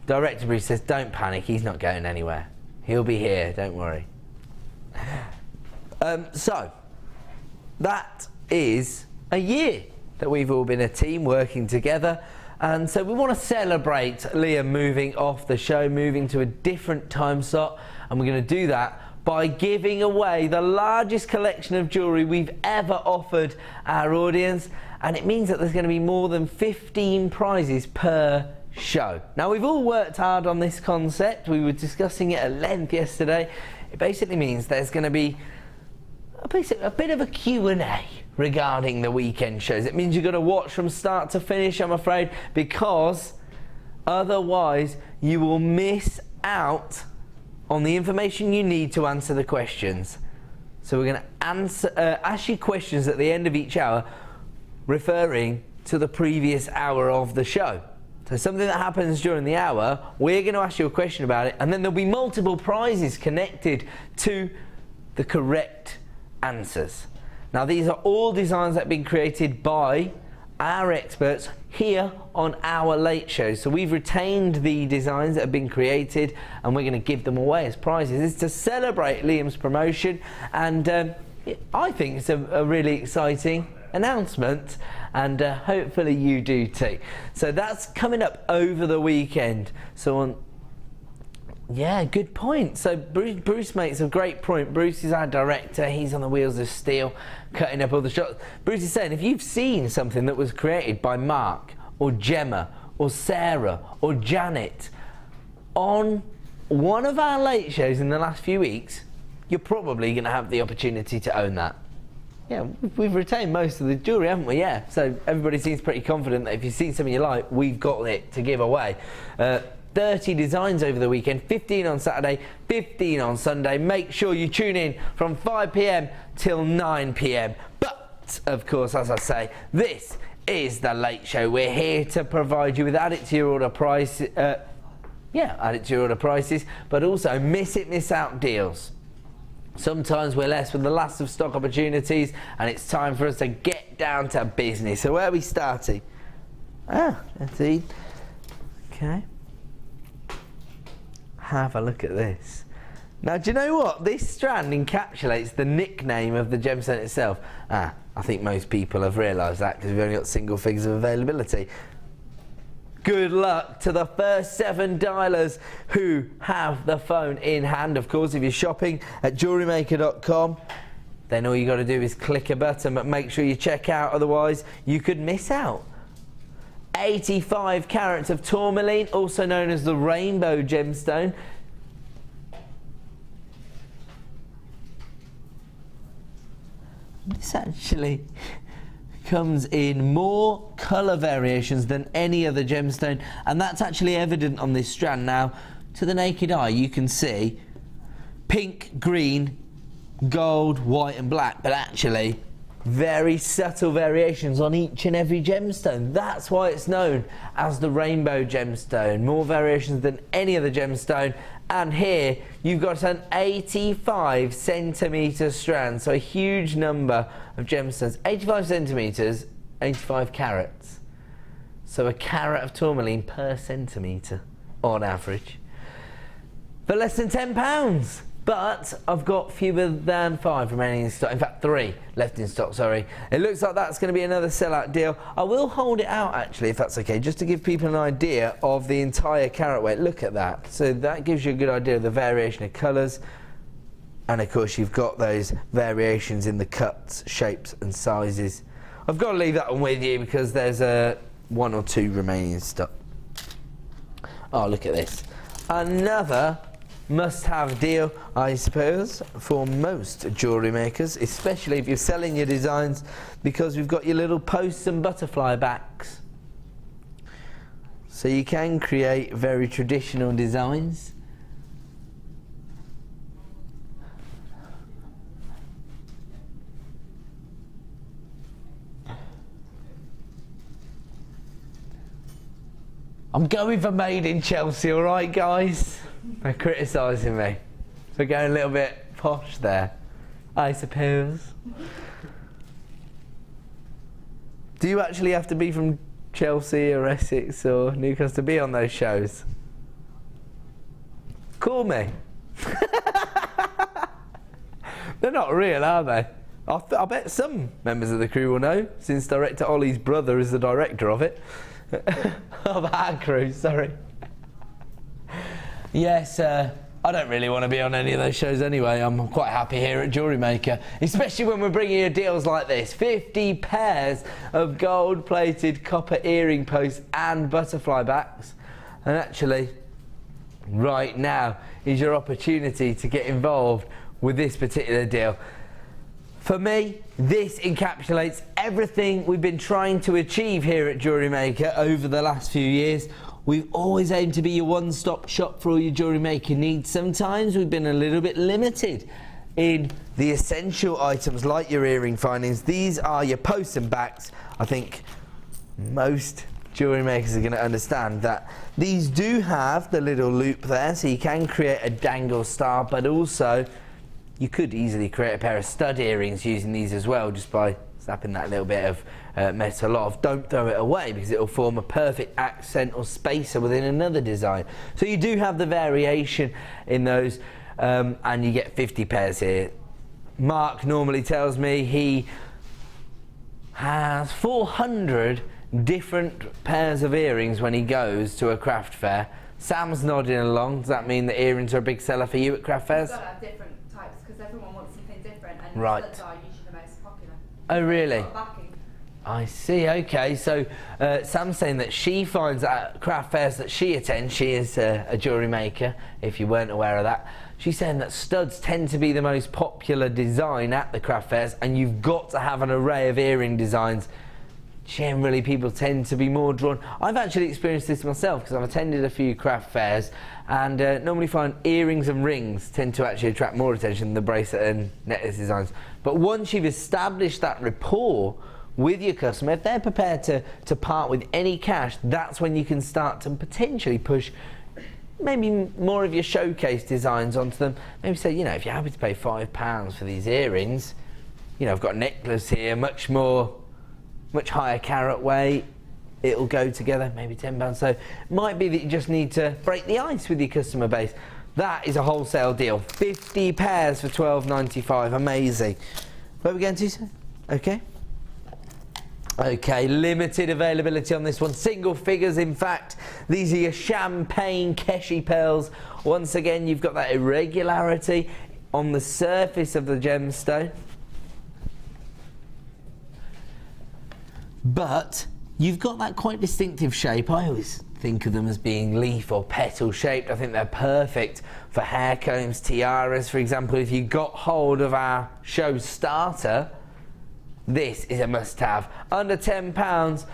Director Bruce says don't panic, he's not going anywhere. He'll be here, don't worry. So that is a year that we've all been a team working together, and so we want to celebrate Liam moving off the show, moving to a different time slot, and we're going to do that by giving away the largest collection of jewellery we've ever offered our audience, and it means that there's going to be more than 15 prizes per show. Now, we've all worked hard on this concept. We were discussing it at length yesterday. It basically means there's going to be a bit of a Q&A regarding the weekend shows. It means you've got to watch from start to finish, I'm afraid, because otherwise you will miss out on the information you need to answer the questions. So we're going to ask you questions at the end of each hour referring to the previous hour of the show. So something that happens during the hour, we're going to ask you a question about it, and then there'll be multiple prizes connected to the correct answers. Now, these are all designs that have been created by our experts here on our late show. So we've retained the designs that have been created, and we're going to give them away as prizes. It's to celebrate Liam's promotion, and I think it's a really exciting announcement, and hopefully you do too. So that's coming up over the weekend. So yeah, good point. So Bruce makes a great point. Bruce is our director. He's on the wheels of steel, cutting up all the shots. Bruce is saying, if you've seen something that was created by Mark or Gemma or Sarah or Janet on one of our late shows in the last few weeks, you're probably going to have the opportunity to own that. Yeah, we've retained most of the jewellery, haven't we? Yeah, so everybody seems pretty confident that if you've seen something you like, we've got it to give away. 30 designs over the weekend, 15 on Saturday, 15 on Sunday. Make sure you tune in from 5 p.m. till 9 p.m. But, of course, as I say, this is the Late Show. We're here to provide you with add it to your order price, add it to your order prices, but also miss out deals. Sometimes we're less with the last of stock opportunities, and it's time for us to get down to business. So where are we starting? Let's see. Okay. Have a look at this. Now, do you know what? This strand encapsulates the nickname of the gemstone itself. I think most people have realised that because we've only got single figures of availability. Good luck to the first 7 dialers who have the phone in hand. Of course, if you're shopping at JewelleryMaker.com, then all you got to do is click a button, but make sure you check out, otherwise you could miss out. 85 carats of tourmaline, also known as the rainbow gemstone. This actually comes in more colour variations than any other gemstone, and that's actually evident on this strand. Now, to the naked eye, you can see pink, green, gold, white and black, but actually very subtle variations on each and every gemstone. That's why it's known as the rainbow gemstone. More variations than any other gemstone. And here you've got an 85 centimetre strand, so a huge number of gemstones. 85 centimetres, 85 carats. So a carat of tourmaline per centimetre. on average, for less than £10. But I've got fewer than 5 remaining in stock. In fact, 3 left in stock, sorry. It looks like that's going to be another sellout deal. I will hold it out, actually, if that's okay, just to give people an idea of the entire carat weight. Look at that. So that gives you a good idea of the variation of colours. And, of course, you've got those variations in the cuts, shapes and sizes. I've got to leave that one with you because there's 1 or 2 remaining in stock. Oh, look at this. Another must-have deal, I suppose, for most jewellery makers, especially if you're selling your designs, because we've got your little posts and butterfly backs. So you can create very traditional designs. I'm going for made in Chelsea, alright guys? They're criticising me for going a little bit posh there, I suppose. Do you actually have to be from Chelsea or Essex or Newcastle to be on those shows? Call me. They're not real, are they? I bet some members of the crew will know, since director Ollie's brother is the director of it. Of our crew, sorry. Yes, I don't really want to be on any of those shows anyway. I'm quite happy here at JewelleryMaker, especially when we're bringing you deals like this. 50 pairs of gold-plated copper earring posts and butterfly backs. And actually, right now is your opportunity to get involved with this particular deal. For me, this encapsulates everything we've been trying to achieve here at JewelleryMaker over the last few years. We've always aimed to be your one-stop shop for all your jewellery making needs. Sometimes we've been a little bit limited in the essential items like your earring findings. These are your posts and backs. I think most jewellery makers are going to understand that these do have the little loop there, so you can create a dangle style, but also you could easily create a pair of stud earrings using these as well, just by snapping that little bit of metal off. Don't throw it away because it will form a perfect accent or spacer within another design. So you do have the variation in those, and you get 50 pairs here. Mark normally tells me he has 400 different pairs of earrings when he goes to a craft fair. Sam's nodding along. Does that mean that earrings are a big seller for you at craft fairs? You've got to have different types because everyone wants something different, and right. studs are usually the most popular. Oh really? I see, okay. So Sam's saying that she finds at craft fairs that she attends, she is a jewellery maker, if you weren't aware of that, she's saying that studs tend to be the most popular design at the craft fairs, and you've got to have an array of earring designs. Generally people tend to be more drawn. I've actually experienced this myself because I've attended a few craft fairs, and normally find earrings and rings tend to actually attract more attention than the bracelet and necklace designs. But once you've established that rapport with your customer, if they're prepared to part with any cash, that's when you can start to potentially push maybe more of your showcase designs onto them. Maybe say, you know, if you're happy to pay £5 for these earrings, you know, I've got a necklace here, much higher carat weight, it'll go together, maybe £10. So it might be that you just need to break the ice with your customer base. That is a wholesale deal. 50 pairs for £12.95, amazing. Where are we going to, sir? Okay. Okay, limited availability on this one. Single figures, in fact. These are your champagne Keshi pearls. Once again, you've got that irregularity on the surface of the gemstone. But you've got that quite distinctive shape. I always think of them as being leaf or petal shaped. I think they're perfect for hair combs, tiaras, for example. If you got hold of our show starter, this is a must-have. Under £10.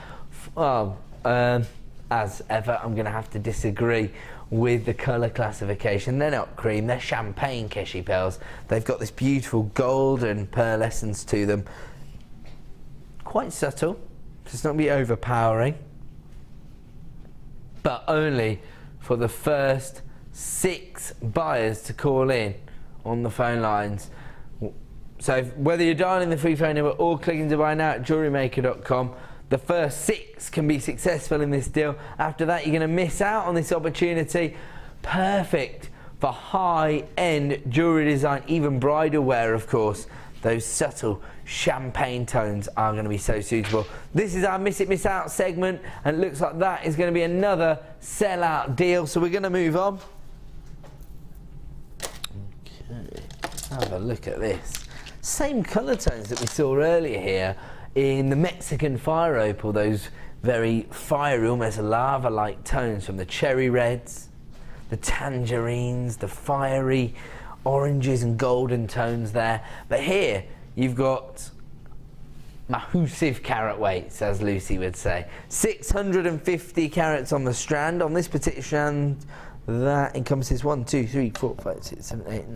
Well, as ever, I'm going to have to disagree with the colour classification. They're not cream, they're champagne Keshi pearls. They've got this beautiful golden pearlescence to them. Quite subtle, so it's not be overpowering. But only for the first 6 buyers to call in on the phone lines. So whether you're dialing the free phone number or clicking to buy now at JewelleryMaker.com, the first 6 can be successful in this deal. After that, you're going to miss out on this opportunity. Perfect for high-end jewellery design, even bridal wear, of course. Those subtle champagne tones are going to be so suitable. This is our Miss It, Miss Out segment, and it looks like that is going to be another sell-out deal. So we're going to move on. Okay, have a look at this. Same colour tones that we saw earlier here in the Mexican fire opal, those very fiery, almost lava-like tones from the cherry reds, the tangerines, the fiery oranges and golden tones there. But here you've got massive carat weights, as Lucy would say. 650 carats on the strand. On this particular strand, that encompasses 1, 2, 3, 4, 5, 6, 7, 8,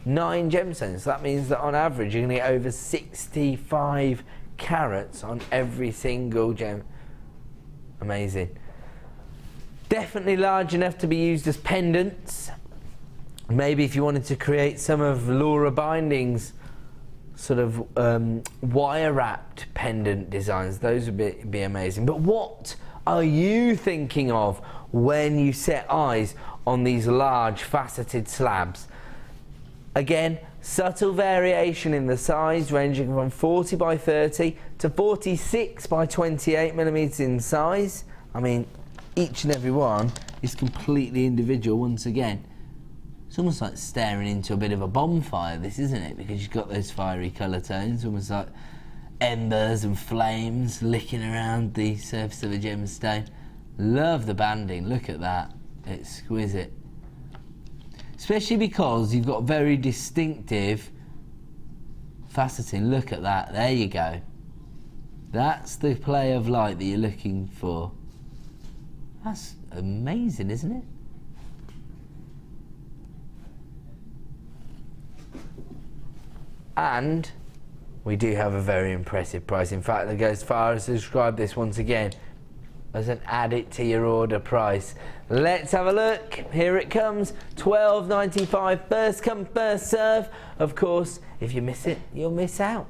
9 gemstones. So that means that on average you're going to get over 65 carats on every single gem. Amazing. Definitely large enough to be used as pendants. Maybe if you wanted to create some of Laura Binding's sort of wire wrapped pendant designs, those would be amazing. But what are you thinking of when you set eyes on these large faceted slabs? Again, subtle variation in the size, ranging from 40 by 30 to 46 by 28 millimeters in size. I mean, each and every one is completely individual once again. It's almost like staring into a bit of a bonfire, this, isn't it? Because you've got those fiery colour tones, almost like embers and flames licking around the surface of a gemstone. Love the banding, look at that, exquisite. Especially because you've got very distinctive faceting. Look at that, there you go. That's the play of light that you're looking for. That's amazing, isn't it? And we do have a very impressive price. In fact, I go as far as to describe this once again as an add it to your order price. Let's have a look. Here it comes. $12.95. First come, first serve. Of course, if you miss it, you'll miss out.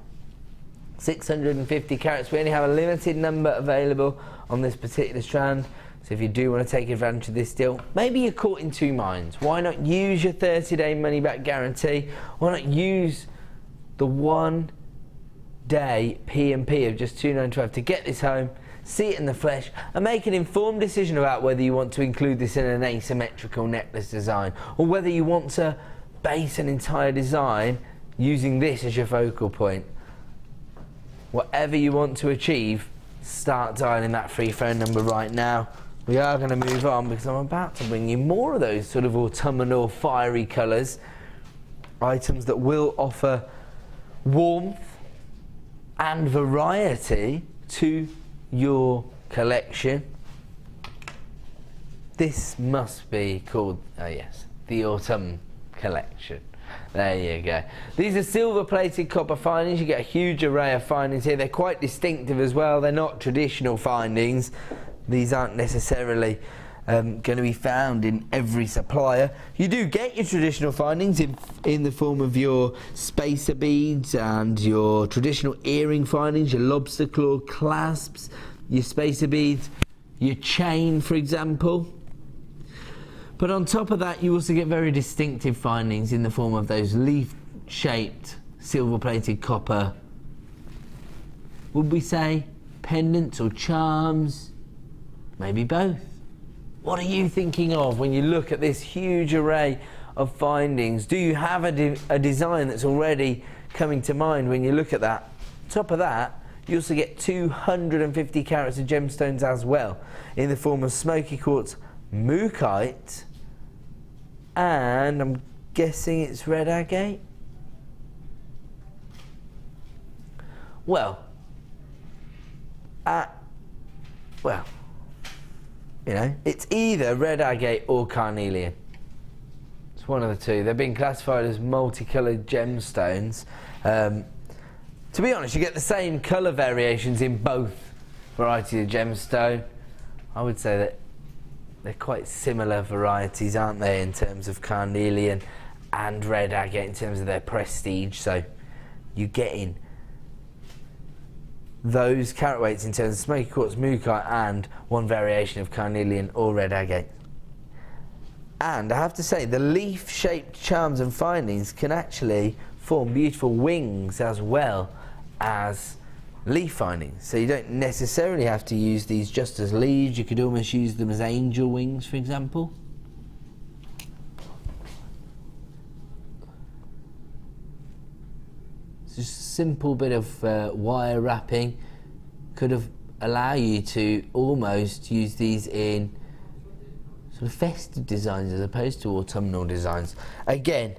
650 carats. We only have a limited number available on this particular strand. So if you do want to take advantage of this deal, maybe you're caught in two minds. Why not use your 30-day money-back guarantee? Why not use the 1 day P&P of just $2.95 to get this home, see it in the flesh, and make an informed decision about whether you want to include this in an asymmetrical necklace design, or whether you want to base an entire design using this as your focal point. Whatever you want to achieve, start dialing that free phone number right now. We are going to move on because I'm about to bring you more of those sort of autumnal fiery colours, items that will offer warmth and variety to your collection. This must be called, oh yes, the Autumn Collection. There you go. These are silver plated copper findings. You get a huge array of findings here. They're quite distinctive as well. They're not traditional findings. These aren't necessarily going to be found in every supplier. You do get your traditional findings in the form of your spacer beads and your traditional earring findings, your lobster claw clasps, your spacer beads, your chain, for example. But on top of that, you also get very distinctive findings in the form of those leaf-shaped silver-plated copper, would we say, pendants or charms? Maybe both. What are you thinking of when you look at this huge array of findings? Do you have a design that's already coming to mind when you look at that? On top of that, you also get 250 carats of gemstones as well, in the form of smoky quartz, mookaite, and I'm guessing it's red agate? Well, you know, it's either red agate or carnelian. It's one of the two. They're being classified as multicoloured gemstones. To be honest, you get the same colour variations in both varieties of gemstone. I would say that they're quite similar varieties, aren't they, in terms of carnelian and red agate, in terms of their prestige. So you're getting those carat weights in terms of smoky quartz, mookaite, and one variation of carnelian or red agate. And I have to say, the leaf-shaped charms and findings can actually form beautiful wings as well as leaf findings. So you don't necessarily have to use these just as leaves. You could almost use them as angel wings, for example. It's just a simple bit of wire wrapping could allow you to almost use these in sort of festive designs as opposed to autumnal designs. Again,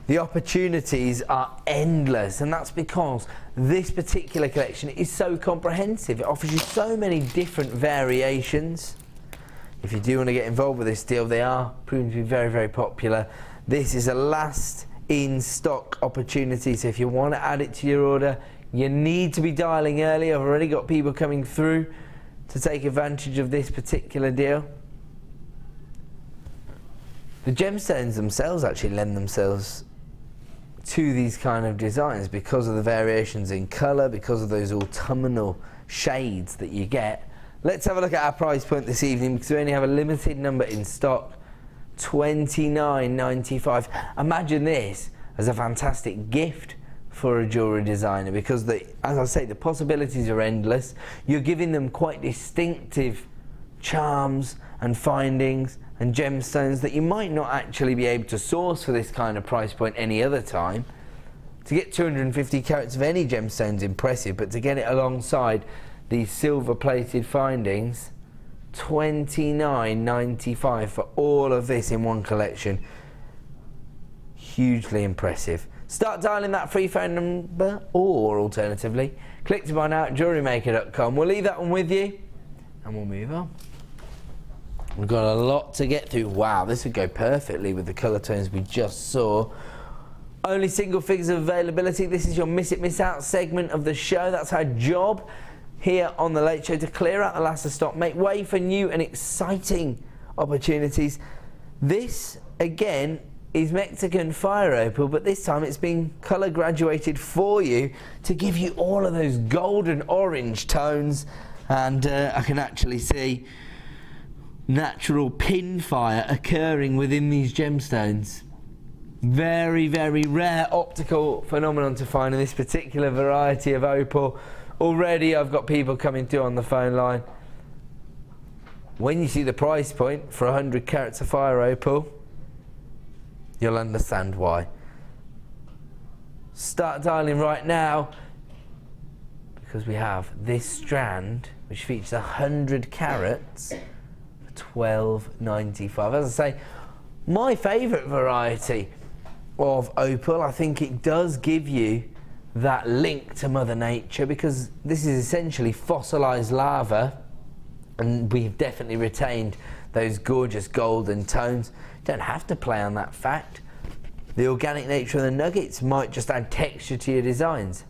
the opportunities are endless, and that's because this particular collection is so comprehensive. It offers you so many different variations. If you do want to get involved with this deal, they are proving to be very, very popular. This is a last in stock opportunity, so if you want to add it to your order, you need to be dialing early. I've already got people coming through to take advantage of this particular deal. The gemstones themselves actually lend themselves to these kind of designs because of the variations in colour, because of those autumnal shades that you get. Let's have a look at our price point this evening, because we only have a limited number in stock. $29.95. Imagine this as a fantastic gift for a jewellery designer, because as I say, the possibilities are endless. You're giving them quite distinctive charms and findings and gemstones that you might not actually be able to source for this kind of price point any other time. To get 250 carats of any gemstone is impressive, but to get it alongside these silver plated findings, $29.95 for all of this in one collection. Hugely impressive. Start dialing that free phone number, or alternatively, click to buy now at JewelleryMaker.com. We'll leave that one with you and we'll move on. We've got a lot to get through. Wow, this would go perfectly with the colour tones we just saw. Only single figures of availability. This is your miss it, miss out segment of the show. That's our job here on The Late Show, to clear out the last of stock, make way for new and exciting opportunities. This, again, is Mexican fire opal, but this time it's been colour graduated for you to give you all of those golden orange tones. And I can actually see natural pin fire occurring within these gemstones. Very, very rare optical phenomenon to find in this particular variety of opal. Already I've got people coming through on the phone line. When you see the price point for 100 carats of fire opal, you'll understand why. Start dialing right now, because we have this strand which features 100 carats for $12.95. As I say, my favourite variety of opal. I think it does give you that link to Mother Nature, because this is essentially fossilised lava, and we've definitely retained those gorgeous golden tones. Don't have to play on that fact. The organic nature of the nuggets might just add texture to your designs.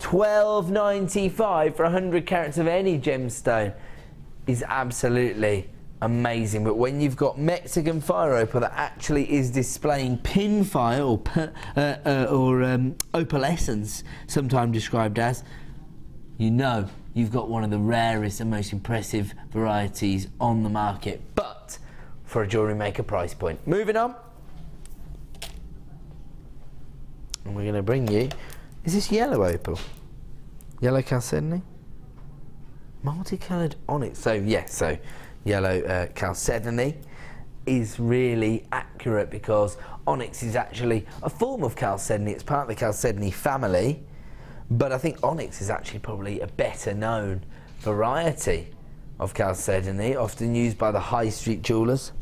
$12.95 for 100 carats of any gemstone is absolutely amazing. But when you've got Mexican fire opal that actually is displaying pin fire or opalescence, sometimes described as, you know you've got one of the rarest and most impressive varieties on the market, but for a Jewellery Maker price point. Moving on, and we're going to bring you, is this yellow opal? Yellow chalcedony? Multicoloured onyx. So yes, so yellow chalcedony is really accurate, because onyx is actually a form of chalcedony. It's part of the chalcedony family, but I think onyx is actually probably a better known variety of chalcedony, often used by the high street jewellers.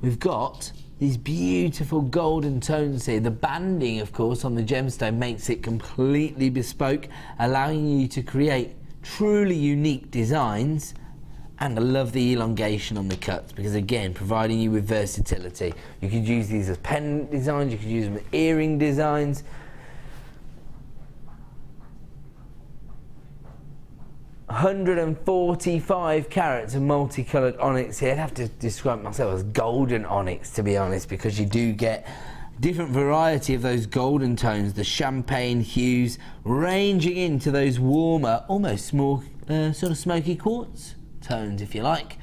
We've got these beautiful golden tones here. The banding, of course, on the gemstone makes it completely bespoke, allowing you to create truly unique designs. And I love the elongation on the cuts, because again, providing you with versatility. You could use these as pendant designs, you could use them as earring designs. $145 carats of multicoloured onyx here. I'd have to describe myself as golden onyx, to be honest, because you do get different variety of those golden tones, the champagne hues, ranging into those warmer, almost small, sort of smoky quartz tones, if you like.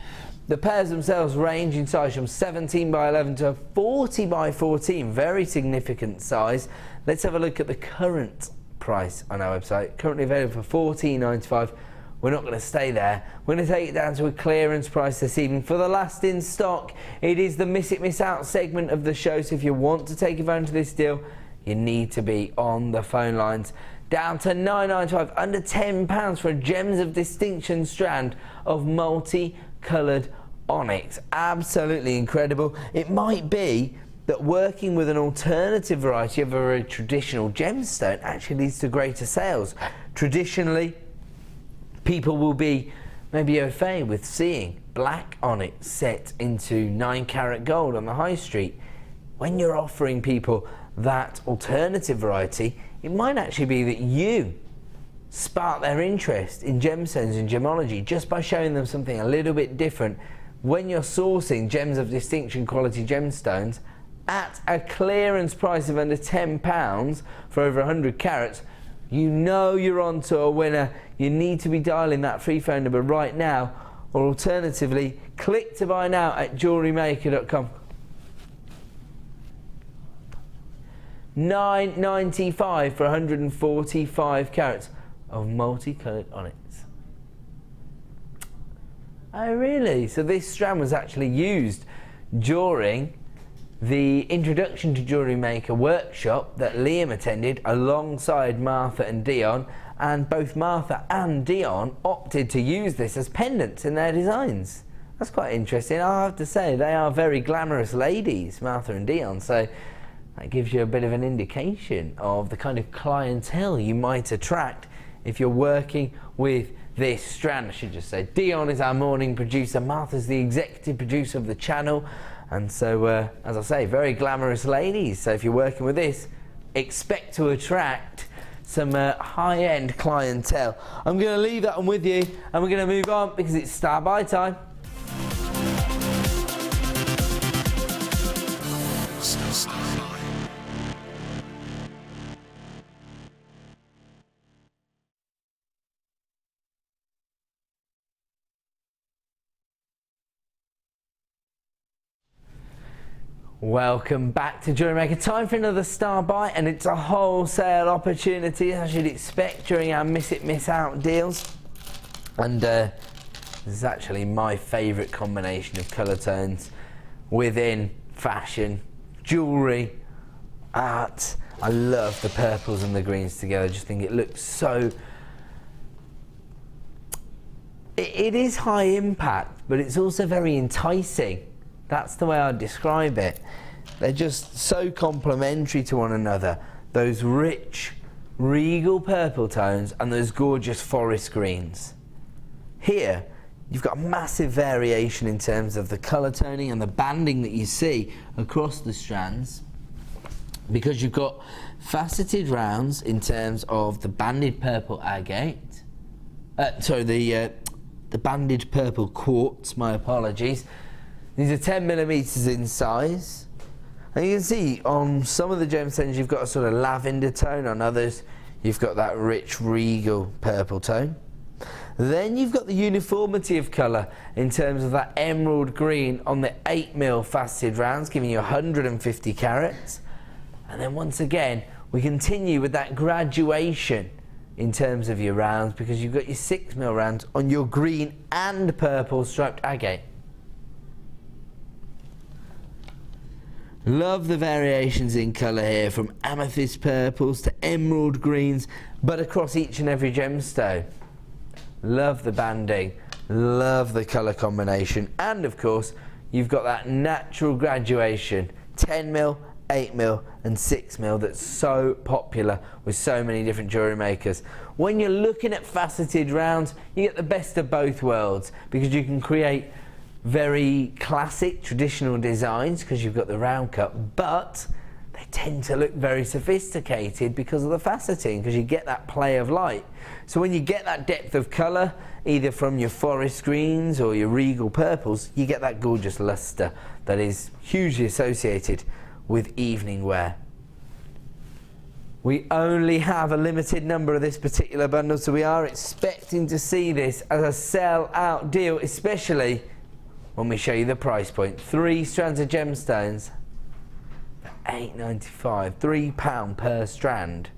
The pairs themselves range in size from 17 by 11 to 40 by 14, very significant size. Let's have a look at the current price on our website. Currently available for $14.95. We're not going to stay there. We're going to take it down to a clearance price this evening. For the last in stock, it is the miss it, miss out segment of the show. So if you want to take advantage of this deal, you need to be on the phone lines. Down to $9.95, under £10 for a Gems of Distinction strand of multi-coloured onyx. Absolutely incredible. It might be that working with an alternative variety of a very traditional gemstone actually leads to greater sales. Traditionally, people will be maybe au fait with seeing black onyx set into 9-carat gold on the high street. When you're offering people that alternative variety, it might actually be that you spark their interest in gemstones and gemology just by showing them something a little bit different. When you're sourcing Gems of Distinction quality gemstones at a clearance price of under £10 for over 100 carats, you know you're on to a winner. You need to be dialing that free phone number right now, or alternatively, click to buy now at JewelleryMaker.com. $9.95 for 145 carats of multicoloured onyx. Oh really? So this strand was actually used during the Introduction to Jewellery Maker workshop that Liam attended alongside Martha and Dion, and both Martha and Dion opted to use this as pendants in their designs. That's quite interesting. I have to say, they are very glamorous ladies, Martha and Dion, so that gives you a bit of an indication of the kind of clientele you might attract if you're working with this strand. I should just say Dion is our morning producer, Martha's the executive producer of the channel, and so as I say, very glamorous ladies. So if you're working with this, expect to attract some high-end clientele. I'm going to leave that one with you, and we're going to move on because it's star buy time. Welcome back to JewelleryMaker. Time for another star buy, and it's a wholesale opportunity, as you'd expect during our miss it, miss out deals. And this is actually my favourite combination of colour tones within fashion, jewellery, art. I love the purples and the greens together. I just think it looks so... It is high impact, but it's also very enticing. That's the way I'd describe it. They're just so complementary to one another. Those rich, regal purple tones and those gorgeous forest greens. Here, you've got a massive variation in terms of the colour toning and the banding that you see across the strands, because you've got faceted rounds in terms of the banded purple agate. The banded purple quartz, my apologies. These are 10mm in size, and you can see on some of the gemstones you've got a sort of lavender tone, on others you've got that rich regal purple tone. Then you've got the uniformity of colour in terms of that emerald green on the 8mm faceted rounds, giving you 150 carats. And then once again we continue with that graduation in terms of your rounds, because you've got your 6mm rounds on your green and purple striped agate. Love the variations in colour here, from amethyst purples to emerald greens, but across each and every gemstone. Love the banding, love the colour combination, and of course you've got that natural graduation, 10mm, 8mm and 6mm, that's so popular with so many different jewellery makers. When you're looking at faceted rounds, you get the best of both worlds, because you can create very classic traditional designs because you've got the round cut, but they tend to look very sophisticated because of the faceting, because you get that play of light. So when you get that depth of colour, either from your forest greens or your regal purples, you get that gorgeous lustre that is hugely associated with evening wear. We only have a limited number of this particular bundle, so we are expecting to see this as a sell-out deal, especially when we show you the price point. 3 strands of gemstones for £8.95, £3 per strand.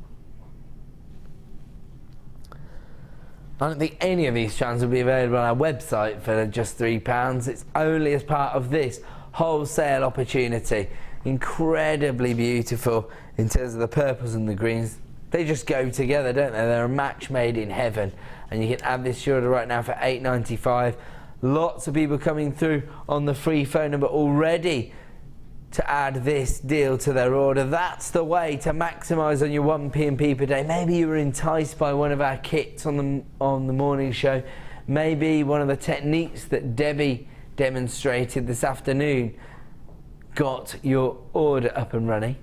I don't think any of these strands will be available on our website for just £3. It's only as part of this wholesale opportunity. Incredibly beautiful in terms of the purples and the greens. They just go together, don't they? They're a match made in heaven. And you can add this to your order right now for £8.95. Lots of people coming through on the free phone number already to add this deal to their order. That's the way to maximise on your 1 P&P per day. Maybe you were enticed by one of our kits on the morning show. Maybe one of the techniques that Debbie demonstrated this afternoon got your order up and running.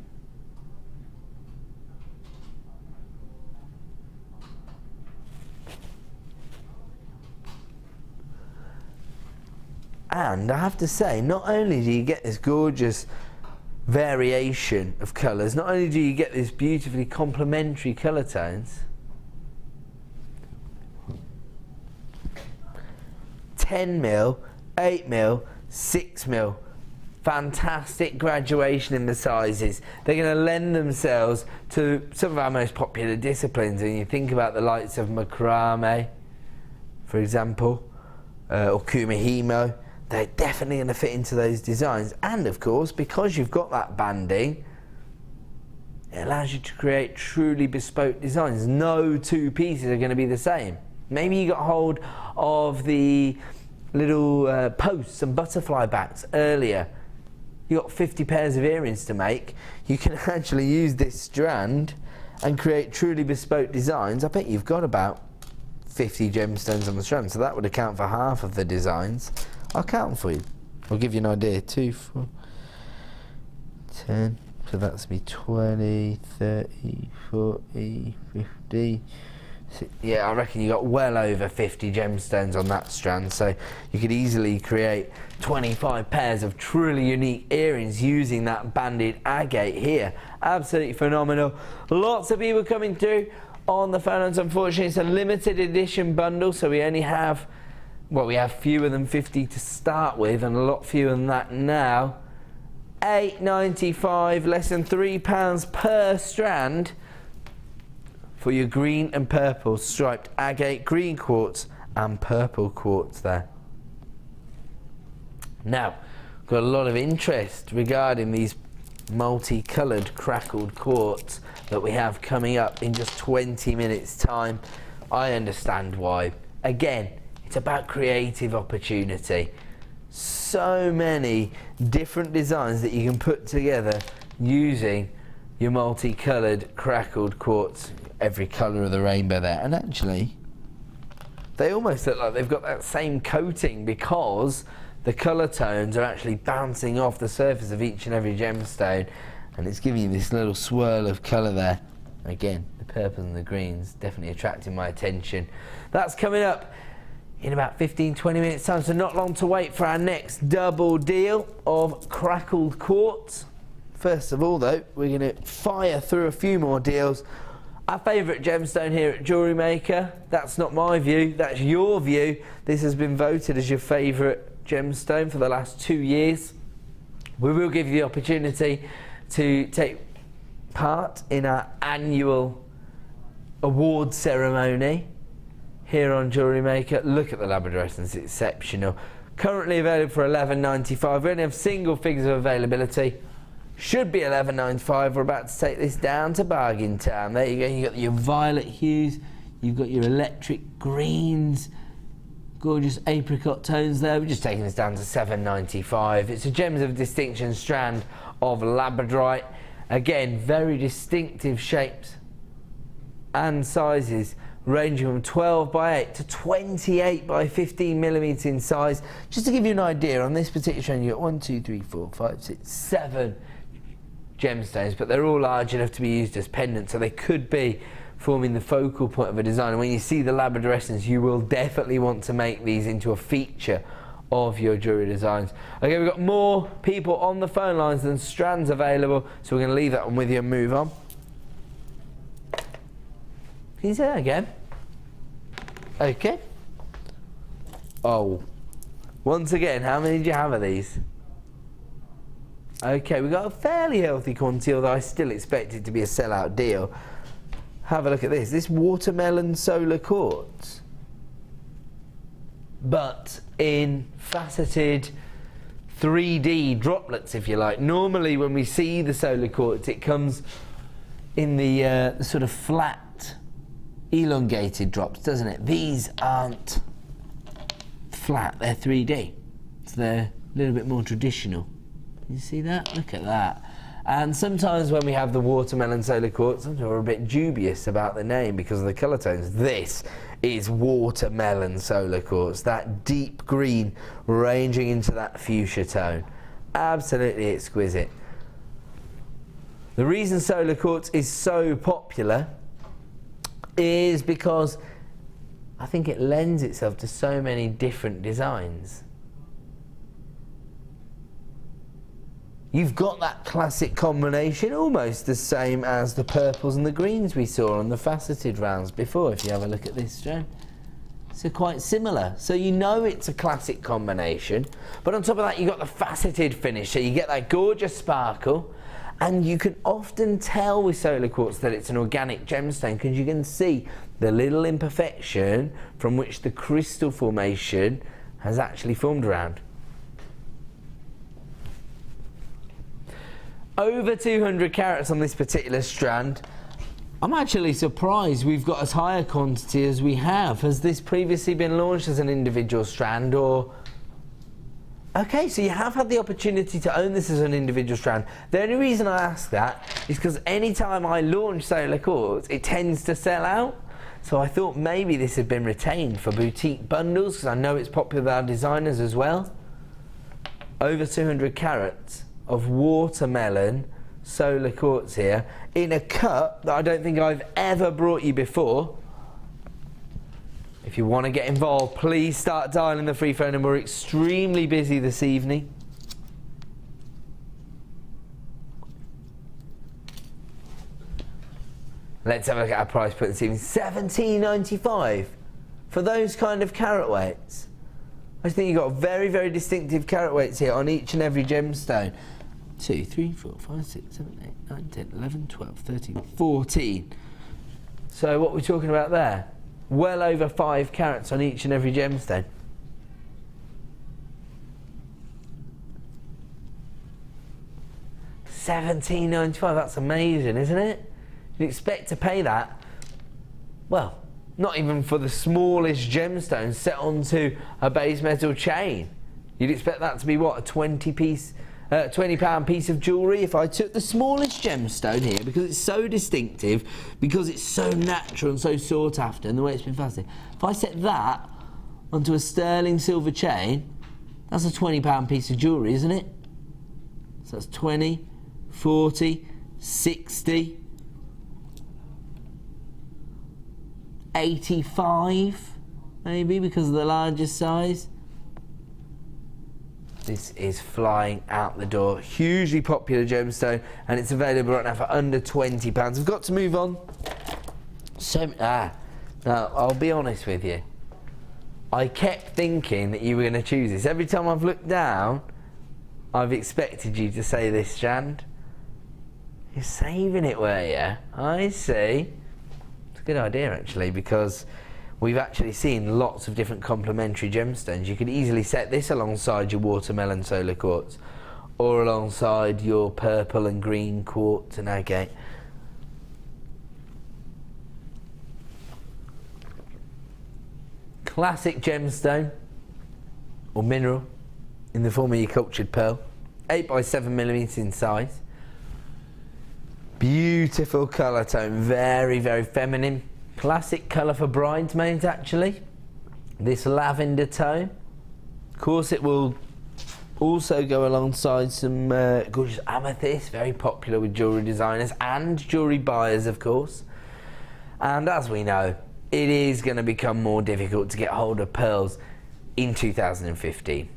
And I have to say, not only do you get this gorgeous variation of colours, not only do you get this beautifully complementary colour tones, 10mm, 8mm, 6mm, fantastic graduation in the sizes. They're going to lend themselves to some of our most popular disciplines, and you think about the likes of macrame, for example, or kumihimo. They're definitely going to fit into those designs. And of course, because you've got that banding, it allows you to create truly bespoke designs. No 2 pieces are going to be the same. Maybe you got hold of the little posts and butterfly backs earlier. You got 50 pairs of earrings to make. You can actually use this strand and create truly bespoke designs. I bet you've got about 50 gemstones on the strand, so that would account for half of the designs. I'll count them for you. I'll give you an idea. 2, 4, 10. So that's me 20, 30, 40, 50. Yeah, I reckon you got well over 50 gemstones on that strand. So you could easily create 25 pairs of truly unique earrings using that banded agate here. Absolutely phenomenal. Lots of people coming through on the phones. Unfortunately, it's a limited edition bundle, so we only have, well, we have fewer than 50 to start with, and a lot fewer than that now. £8.95, less than £3 per strand for your green and purple striped agate green quartz and purple quartz there. Now, got a lot of interest regarding these multicoloured crackled quartz that we have coming up in just 20 minutes time. I understand why. Again, it's about creative opportunity. So many different designs that you can put together using your multicoloured crackled quartz. Every colour of the rainbow there. And actually, they almost look like they've got that same coating because the colour tones are actually bouncing off the surface of each and every gemstone, and it's giving you this little swirl of colour there. Again, the purple and the greens definitely attracting my attention. That's coming up in about 15-20 minutes time, so not long to wait for our next double deal of crackled quartz. First of all though, we're going to fire through a few more deals. Our favourite gemstone here at JewelleryMaker, that's not my view, that's your view. This has been voted as your favourite gemstone for the last 2 years. We will give you the opportunity to take part in our annual award ceremony here on JewelleryMaker. Look at the Labradoressence, it's exceptional. Currently available for $11.95. We only have single figures of availability. Should be $11.95. We're about to take this down to bargain town. There you go. You've got your violet hues, you've got your electric greens, gorgeous apricot tones there. We're just taking this down to $7.95. It's a Gems of Distinction strand of labradorite. Again, very distinctive shapes and sizes, ranging from 12 by 8 to 28 by 15 millimeters in size. Just to give you an idea, on this particular strand, you've got 1, 2, 3, 4, 5, 6, 7 gemstones, but they're all large enough to be used as pendants, so they could be forming the focal point of a design. And when you see the Labradoressence, you will definitely want to make these into a feature of your jewellery designs. Okay, we've got more people on the phone lines than strands available, so we're going to leave that one with you and move on. Can you say that again? Okay. Oh. Once again, how many do you have of these? Okay, we've got a fairly healthy quantity, although I still expect it to be a sellout deal. Have a look at this. This watermelon solar quartz. But in faceted 3D droplets, if you like. Normally when we see the solar quartz, it comes in the sort of flat, elongated drops, doesn't it? These aren't flat, they're 3D. So they're a little bit more traditional. You see that? Look at that. And sometimes when we have the watermelon solar quartz, sometimes we're a bit dubious about the name because of the colour tones. This is watermelon solar quartz, that deep green ranging into that fuchsia tone. Absolutely exquisite. The reason solar quartz is so popular is because I think it lends itself to so many different designs. You've got that classic combination, almost the same as the purples and the greens we saw on the faceted rounds before, if you have a look at this strand. So quite similar. So you know it's a classic combination, but on top of that you've got the faceted finish, so you get that gorgeous sparkle, and you can often tell with solar quartz that it's an organic gemstone because you can see the little imperfection from which the crystal formation has actually formed around. Over 200 carats on this particular strand. I'm actually surprised we've got as high a quantity as we have. Has this previously been launched as an individual strand, or? Okay, so you have had the opportunity to own this as an individual strand. The only reason I ask that is because any time I launch solar quartz, it tends to sell out. So I thought maybe this had been retained for boutique bundles, because I know it's popular with our designers as well. Over 200 carats of watermelon solar quartz here in a cup that I don't think I've ever brought you before. If you want to get involved, please start dialing the free phone, and we're extremely busy this evening. Let's have a look at our price point this evening. $17.95 for those kind of carat weights. I think you've got very, very distinctive carat weights here on each and every gemstone. 2, 3, 4, 5, 6, 7, 8, 9, 10, 11, 12, 13, 14. So what we're talking about there, well over 5 carats on each and every gemstone. $17.95, that's amazing, isn't it? You'd expect to pay that, well, not even for the smallest gemstone set onto a base metal chain. You'd expect that to be what, a £20 piece of jewellery. If I took the smallest gemstone here, because it's so distinctive, because it's so natural and so sought after, and the way it's been faceted, if I set that onto a sterling silver chain, that's a £20 piece of jewellery, isn't it? So that's 20, 40, 60, 85, maybe, because of the largest size. This is flying out the door. Hugely popular gemstone, and it's available right now for under £20. We've got to move on. Now, I'll be honest with you. I kept thinking that you were going to choose this. Every time I've looked down, I've expected you to say this strand. You're saving it, were you? I see. It's a good idea, actually, because we've actually seen lots of different complementary gemstones. You could easily set this alongside your watermelon solar quartz, or alongside your purple and green quartz and agate. Classic gemstone, or mineral, in the form of your cultured pearl. 8 by 7mm in size. Beautiful colour tone, very, very feminine. Classic colour for bridesmaids, actually. This lavender tone. Of course, it will also go alongside some gorgeous amethyst, very popular with jewellery designers and jewellery buyers, of course. And as we know, it is going to become more difficult to get hold of pearls in 2015.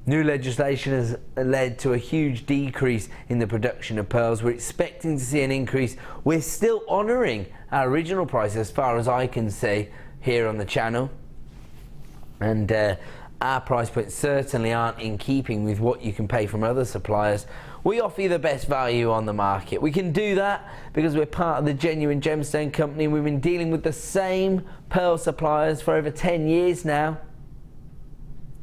New legislation has led to a huge decrease in the production of pearls. We're expecting to see an increase. We're still honouring our original price as far as I can see here on the channel. And our price points certainly aren't in keeping with what you can pay from other suppliers. We offer you the best value on the market. We can do that because we're part of the Genuine Gemstone Company. We've been dealing with the same pearl suppliers for over 10 years now.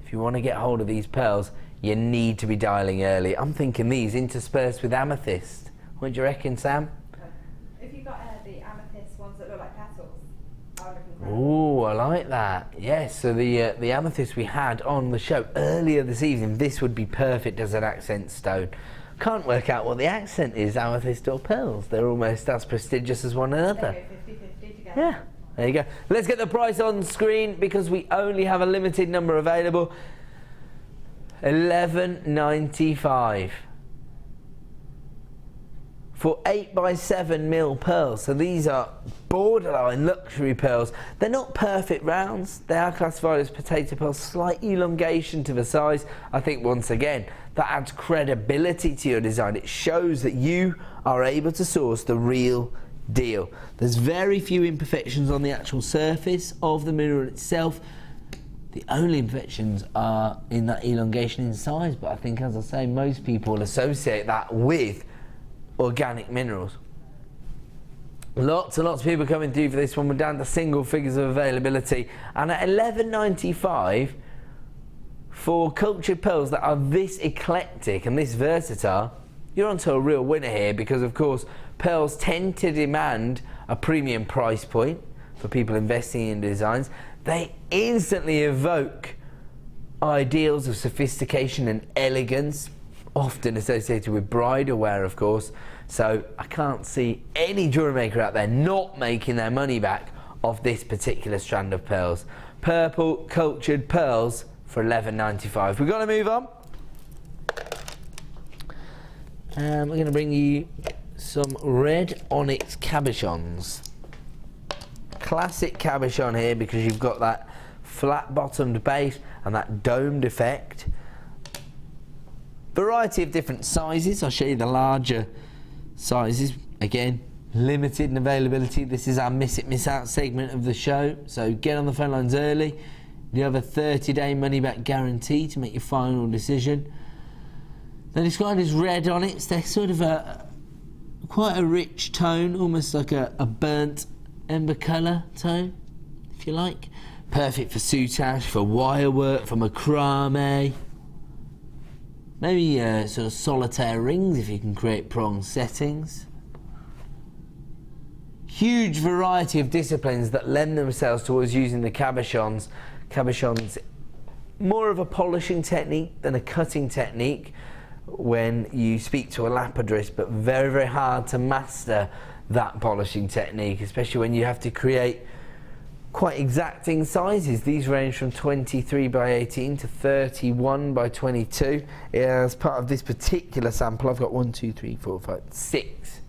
If you want to get hold of these pearls, you need to be dialing early. I'm thinking these interspersed with amethyst. What do you reckon, Sam? If you've got the amethyst ones that look like petals, I would recommend. Oh, I like that. Yes, so the amethyst we had on the show earlier this evening, this would be perfect as an accent stone. Can't work out what the accent is, amethyst or pearls. They're almost as prestigious as one another. They go 50-50 together. Yeah, there you go. Let's get the price on screen because we only have a limited number available. $11.95 for 8x7mm pearls. So these are borderline luxury pearls. They're not perfect rounds. They are classified as potato pearls, slight elongation to the size. I think once again that adds credibility to your design. It shows that you are able to source the real deal. There's very few imperfections on the actual surface of the mineral itself. The only imperfections are in that elongation in size, but I think, as I say, most people associate that with organic minerals. Lots and lots of people coming through for this one. We're down to single figures of availability, and at $11.95 for cultured pearls that are this eclectic and this versatile, you're onto a real winner here, because of course pearls tend to demand a premium price point for people investing in designs. They instantly evoke ideals of sophistication and elegance, often associated with bridal wear, of course. So I can't see any jewellery maker out there not making their money back off this particular strand of pearls. Purple cultured pearls for $11.95. We've got to move on. And we're going to bring you some red onyx cabochons. Classic cabochon here because you've got that flat bottomed base and that domed effect. Variety of different sizes. I'll show you the larger sizes. Again, limited in availability. This is our miss it, miss out segment of the show. So get on the phone lines early. You have a 30-day money-back guarantee to make your final decision. They're described as red onyx. They're sort of quite a rich tone, almost like a burnt ember colour tone, if you like. Perfect for soutache, for wire work, for macrame. Maybe sort of solitaire rings if you can create prong settings. Huge variety of disciplines that lend themselves towards using the cabochons. Cabochons, more of a polishing technique than a cutting technique when you speak to a lapidrist, but very, very hard to master that polishing technique, especially when you have to create quite exacting sizes. These range from 23 by 18 to 31 by 22. As part of this particular sample, I've got 1, 2, 3, 4, 5, 6.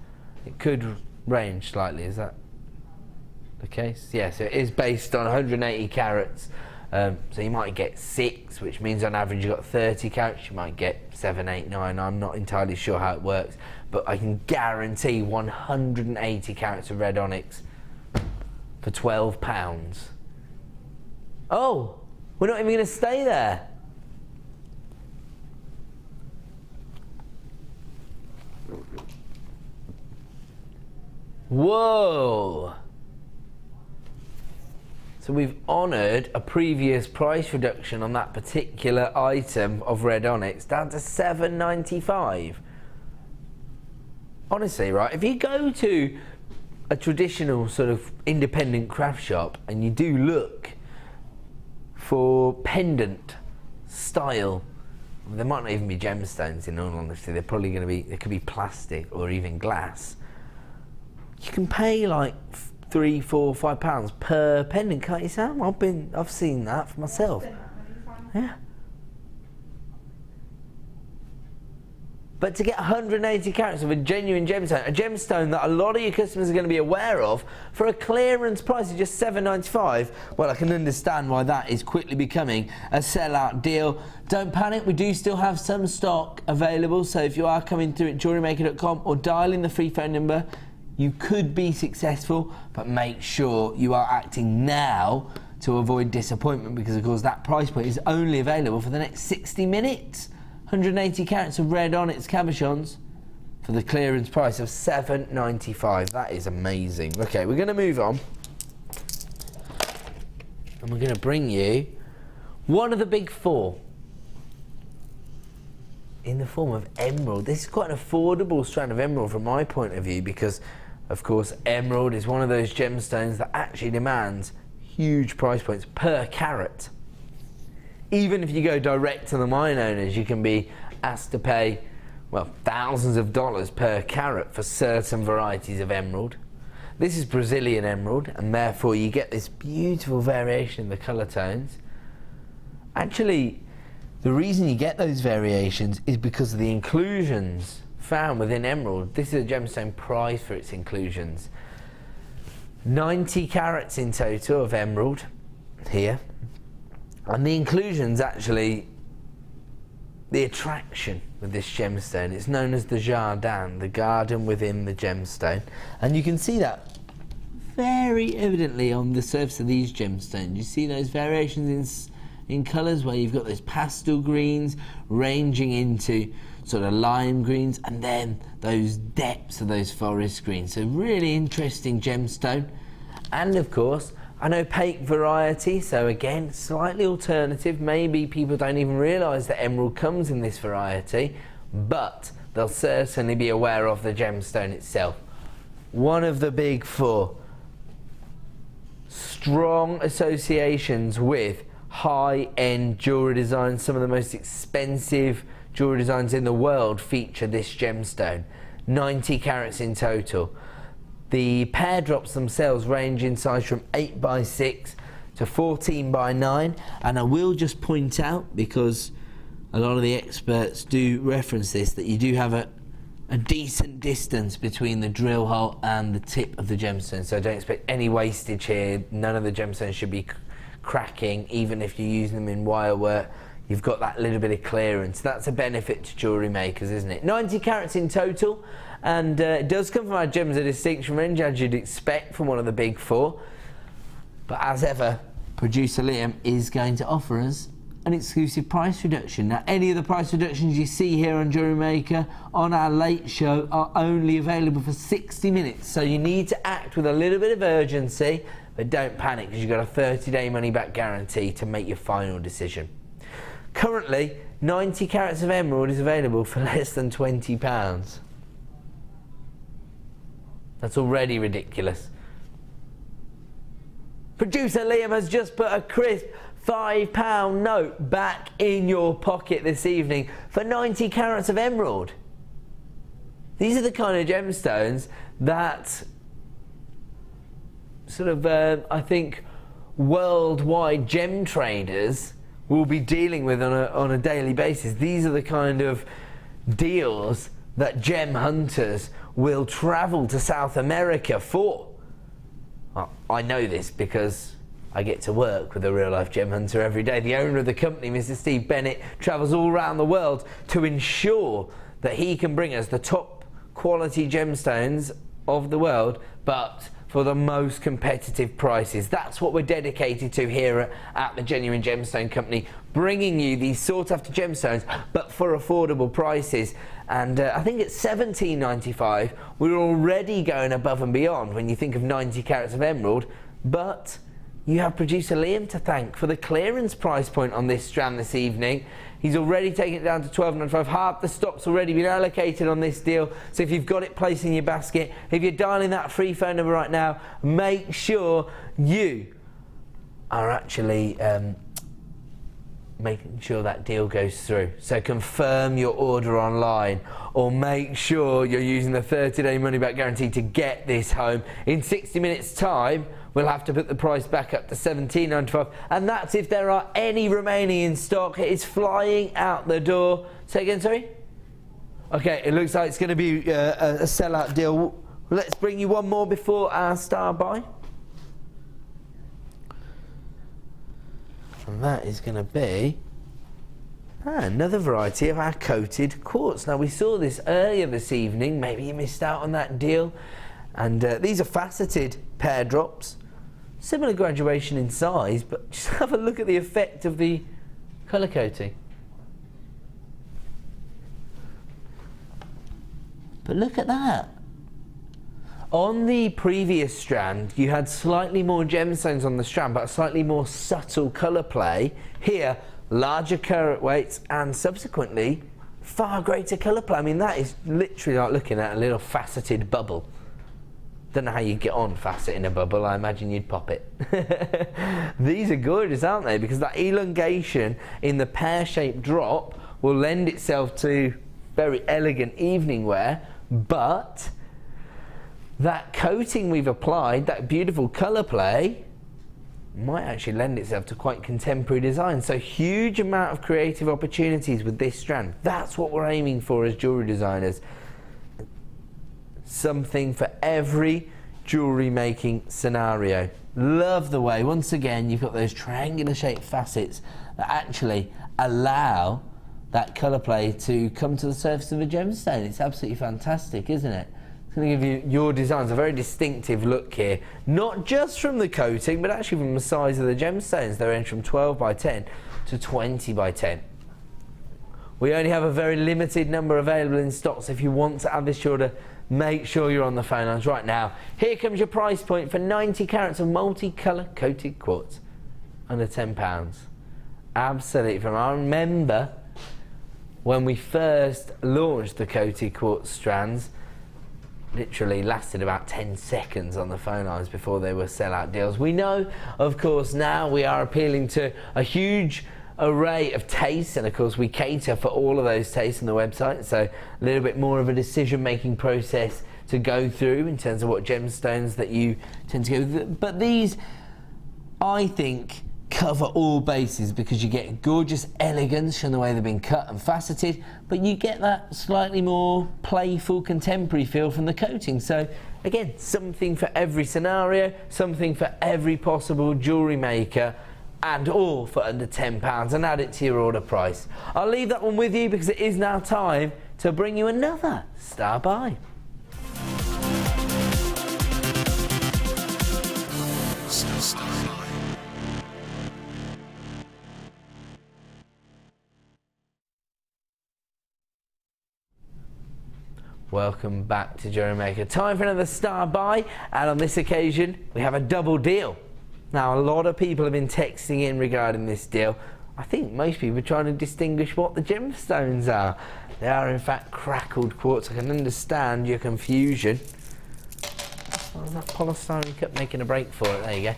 It could range slightly, is that the case? Yes, it is based on 180 carats. So you might get 6, which means on average you've got 30 carats. You might get 7, 8, 9. I'm not entirely sure how it works, but I can guarantee 180 carats of red onyx for £12. Oh, we're not even going to stay there. Whoa. So we've honoured a previous price reduction on that particular item of red onyx down to $7.95. Honestly, right, if you go to a traditional sort of independent craft shop and you do look for pendant style, there might not even be gemstones, in all honesty. They're probably going to be, they could be plastic or even glass. You can pay like £3, £4, £5 per pendant, can't you, Sam? I've seen that for myself. Yeah. but to get 180 carats of a genuine gemstone, a gemstone that a lot of your customers are going to be aware of, for a clearance price of just $7.95, well, I can understand why that is quickly becoming a sellout deal. Don't panic, we do still have some stock available, so if you are coming through at JewelleryMaker.com or dialing the free phone number, you could be successful, but make sure you are acting now to avoid disappointment, because of course that price point is only available for the next 60 minutes. 180 carats of red onyx cabochons for the clearance price of $7.95. That is amazing. Okay, we're going to move on, and we're going to bring you one of the big four in the form of emerald. This is quite an affordable strand of emerald from my point of view, because of course emerald is one of those gemstones that actually demands huge price points per carat. Even if you go direct to the mine owners, you can be asked to pay, well, thousands of dollars per carat for certain varieties of emerald. This is Brazilian emerald, and therefore you get this beautiful variation in the colour tones. Actually, the reason you get those variations is because of the inclusions found within emerald. This is a gemstone prized for its inclusions. 90 carats in total of emerald here. And the inclusions, actually, the attraction with this gemstone, it's known as the jardin, the garden within the gemstone. And you can see that very evidently on the surface of these gemstones. You see those variations in colours where you've got those pastel greens ranging into sort of lime greens, and then those depths of those forest greens. So really interesting gemstone. And of course, an opaque variety, so again, slightly alternative. Maybe people don't even realise that emerald comes in this variety, but they'll certainly be aware of the gemstone itself. One of the big four. Strong associations with high-end jewellery designs. Some of the most expensive jewellery designs in the world feature this gemstone. 90 carats in total. The pear drops themselves range in size from 8x6 to 14x9, and I will just point out, because a lot of the experts do reference this, that you do have a decent distance between the drill hole and the tip of the gemstone, so don't expect any wastage here. None of the gemstones should be cracking, even if you're using them in wire work. You've got that little bit of clearance. That's a benefit to jewellery makers, isn't it? 90 carats in total, and it does come from our Gems of Distinction range, as you'd expect from one of the big four. But as ever, producer Liam is going to offer us an exclusive price reduction. Now, any of the price reductions you see here on Jewellery Maker on our late show are only available for 60 minutes, so you need to act with a little bit of urgency, but don't panic, because you've got a 30-day money-back guarantee to make your final decision. Currently, 90 carats of emerald is available for less than £20. That's already ridiculous. Producer Liam has just put a crisp £5 note back in your pocket this evening for 90 carats of emerald. These are the kind of gemstones that sort of, I think, worldwide gem traders will be dealing with on a daily basis. These are the kind of deals that gem hunters will travel to South America for. Well, I know this because I get to work with a real-life gem hunter every day. The owner of the company, Mr. Steve Bennett, travels all around the world to ensure that he can bring us the top quality gemstones of the world, but for the most competitive prices. That's what we're dedicated to here at the Genuine Gemstone Company, bringing you these sought-after gemstones, but for affordable prices. And I think at $17.95, we're already going above and beyond when you think of 90 carats of emerald, but you have producer Liam to thank for the clearance price point on this strand this evening. He's already taken it down to $12.95. Half the stock's already been allocated on this deal, so if you've got it placed in your basket, if you're dialing that free phone number right now, make sure you are actually making sure that deal goes through. So confirm your order online, or make sure you're using the 30-day money-back guarantee to get this home. In 60 minutes time, we'll have to put the price back up to $17.95, and that's if there are any remaining in stock. It is flying out the door. Say again, sorry? Okay, it looks like it's going to be a sellout deal. Let's bring you one more before our star buy. And that is going to be another variety of our coated quartz. Now, we saw this earlier this evening. Maybe you missed out on that deal. And these are faceted pear drops. Similar graduation in size, but just have a look at the effect of the colour coating. But look at that. On the previous strand, you had slightly more gemstones on the strand, but a slightly more subtle colour play. Here, larger carat weights and subsequently far greater colour play. I mean, that is literally like looking at a little faceted bubble. Don't know how you get on faceting a bubble. I imagine you'd pop it. These are gorgeous, aren't they? Because that elongation in the pear-shaped drop will lend itself to very elegant evening wear, but that coating we've applied, that beautiful colour play, might actually lend itself to quite contemporary design. So huge amount of creative opportunities with this strand. That's what we're aiming for as jewellery designers. Something for every jewellery making scenario. Love the way, once again, you've got those triangular shaped facets that actually allow that colour play to come to the surface of a gemstone. It's absolutely fantastic, isn't it? It's going to give you your designs a very distinctive look here, not just from the coating, but actually from the size of the gemstones. They range from 12 by 10 to 20 by 10. We only have a very limited number available in stock, so if you want to add this to your order, make sure you're on the phone lines right now. Here comes your price point for 90 carats of multicolour coated quartz, under £10. Absolutely from I remember when we first launched the coated quartz strands, literally lasted about 10 seconds on the phone lines before they were sellout deals. We know, of course, now we are appealing to a huge array of tastes, and of course we cater for all of those tastes on the website, so a little bit more of a decision making process to go through in terms of what gemstones that you tend to go with. But these, I think, cover all bases because you get gorgeous elegance from the way they've been cut and faceted, but you get that slightly more playful contemporary feel from the coating. So again, something for every scenario, something for every possible jewellery maker, and all for under £10, and add it to your order price. I'll leave that one with you because it is now time to bring you another star buy. Welcome back to JewelleryMaker. Time for another star buy, and on this occasion we have a double deal. Now, a lot of people have been texting in regarding this deal. I think most people are trying to distinguish what the gemstones are. They are in fact crackled quartz. I can understand your confusion. Oh, that polystyrene cup making a break for it. There you go.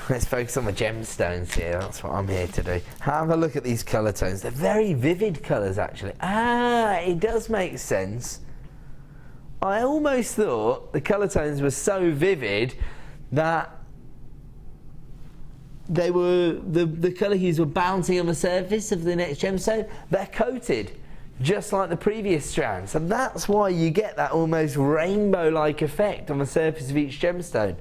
Let's focus on the gemstones here. That's what I'm here to do. Have a look at these colour tones. They're very vivid colours, actually. Ah, it does make sense. I almost thought the colour tones were so vivid that they were the colour hues were bouncing on the surface of the next gemstone. They're coated just like the previous strand, so that's why you get that almost rainbow-like effect on the surface of each gemstone.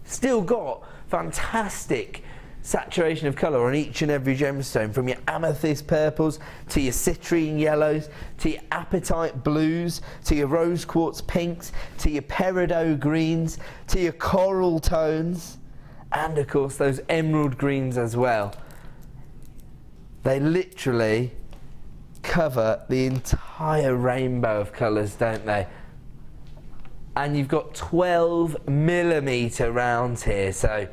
Still got fantastic saturation of colour on each and every gemstone, from your amethyst purples to your citrine yellows to your apatite blues to your rose quartz pinks to your peridot greens to your coral tones, and of course those emerald greens as well. They literally cover the entire rainbow of colours, don't they? And you've got 12mm rounds here, so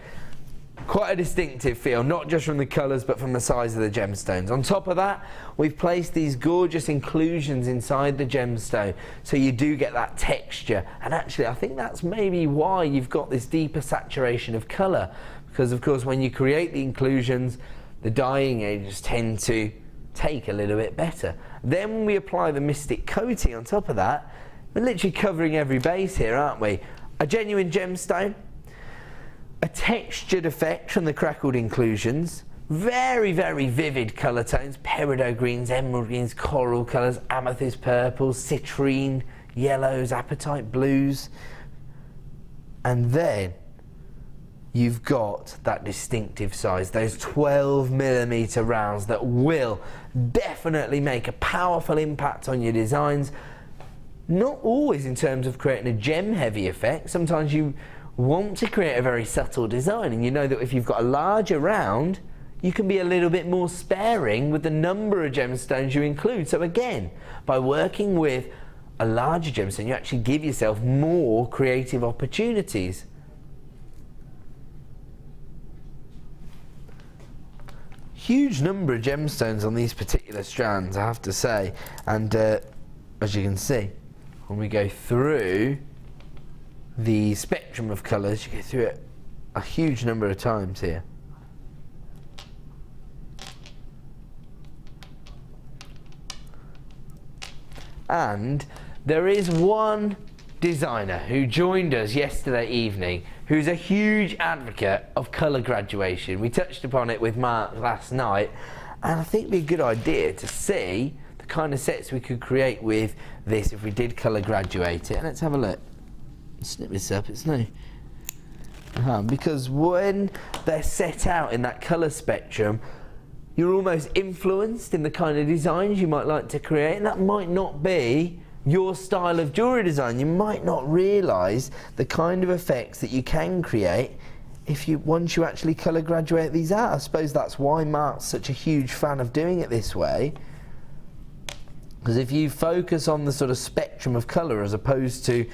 quite a distinctive feel, not just from the colours but from the size of the gemstones. On top of that, we've placed these gorgeous inclusions inside the gemstone, so you do get that texture. And actually, I think that's maybe why you've got this deeper saturation of colour, because of course when you create the inclusions, the dyeing agents tend to take a little bit better. Then when we apply the mystic coating on top of that, we're literally covering every base here, aren't we? A genuine gemstone, a textured effect from the crackled inclusions, Very, very vivid colour tones, peridot greens, emerald greens, coral colours, amethyst purples, citrine yellows, apatite blues. And then you've got that distinctive size, those 12mm rounds that will definitely make a powerful impact on your designs. Not always in terms of creating a gem heavy effect. Sometimes you want to create a very subtle design, and you know that if you've got a larger round, you can be a little bit more sparing with the number of gemstones you include. So again, by working with a larger gemstone, you actually give yourself more creative opportunities. Huge number of gemstones on these particular strands, I have to say, and as you can see, when we go through the spectrum of colours, you go through it a huge number of times here. And there is one designer who joined us yesterday evening who's a huge advocate of colour graduation. We touched upon it with Mark last night, and I think it'd be a good idea to see the kind of sets we could create with this if we did colour graduate it. Let's have a look. Snip this up, it's no. Because when they're set out in that colour spectrum, you're almost influenced in the kind of designs you might like to create, and that might not be your style of jewellery design. You might not realise the kind of effects that you can create once you actually colour graduate these out. I suppose that's why Mark's such a huge fan of doing it this way, because if you focus on the sort of spectrum of colour as opposed to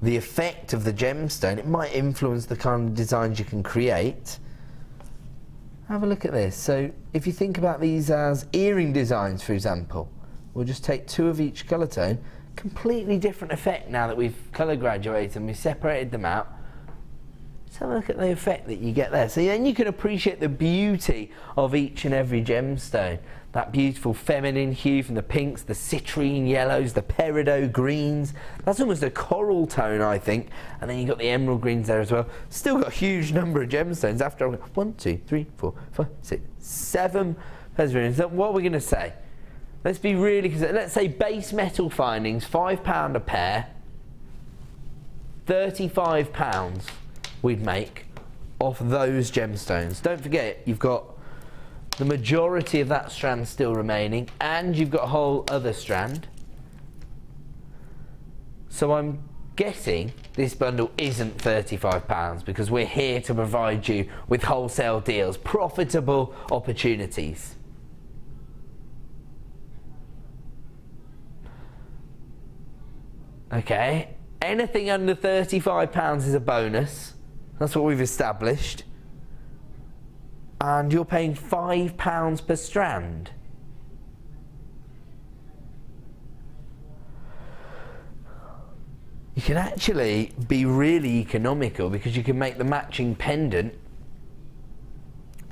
the effect of the gemstone, it might influence the kind of designs you can create. Have a look at this. So if you think about these as earring designs, for example, we'll just take two of each colour tone, completely different effect now that we've colour graduated and we've separated them out. Let's have a look at the effect that you get there. So then you can appreciate the beauty of each and every gemstone. That beautiful feminine hue from the pinks, the citrine yellows, the peridot greens. That's almost a coral tone, I think. And then you've got the emerald greens there as well. Still got a huge number of gemstones. After 1, 2, 3, 4, 5, 6, 7 peridot. So what are we going to say? Let's be really concerned. Let's say base metal findings, £5 a pair, £35 we'd make off those gemstones. Don't forget, you've got the majority of that strand still remaining, and you've got a whole other strand. So I'm guessing this bundle isn't £35 because we're here to provide you with wholesale deals, profitable opportunities. Okay, anything under £35 is a bonus. That's what we've established. And you're paying £5 per strand. You can actually be really economical because you can make the matching pendant.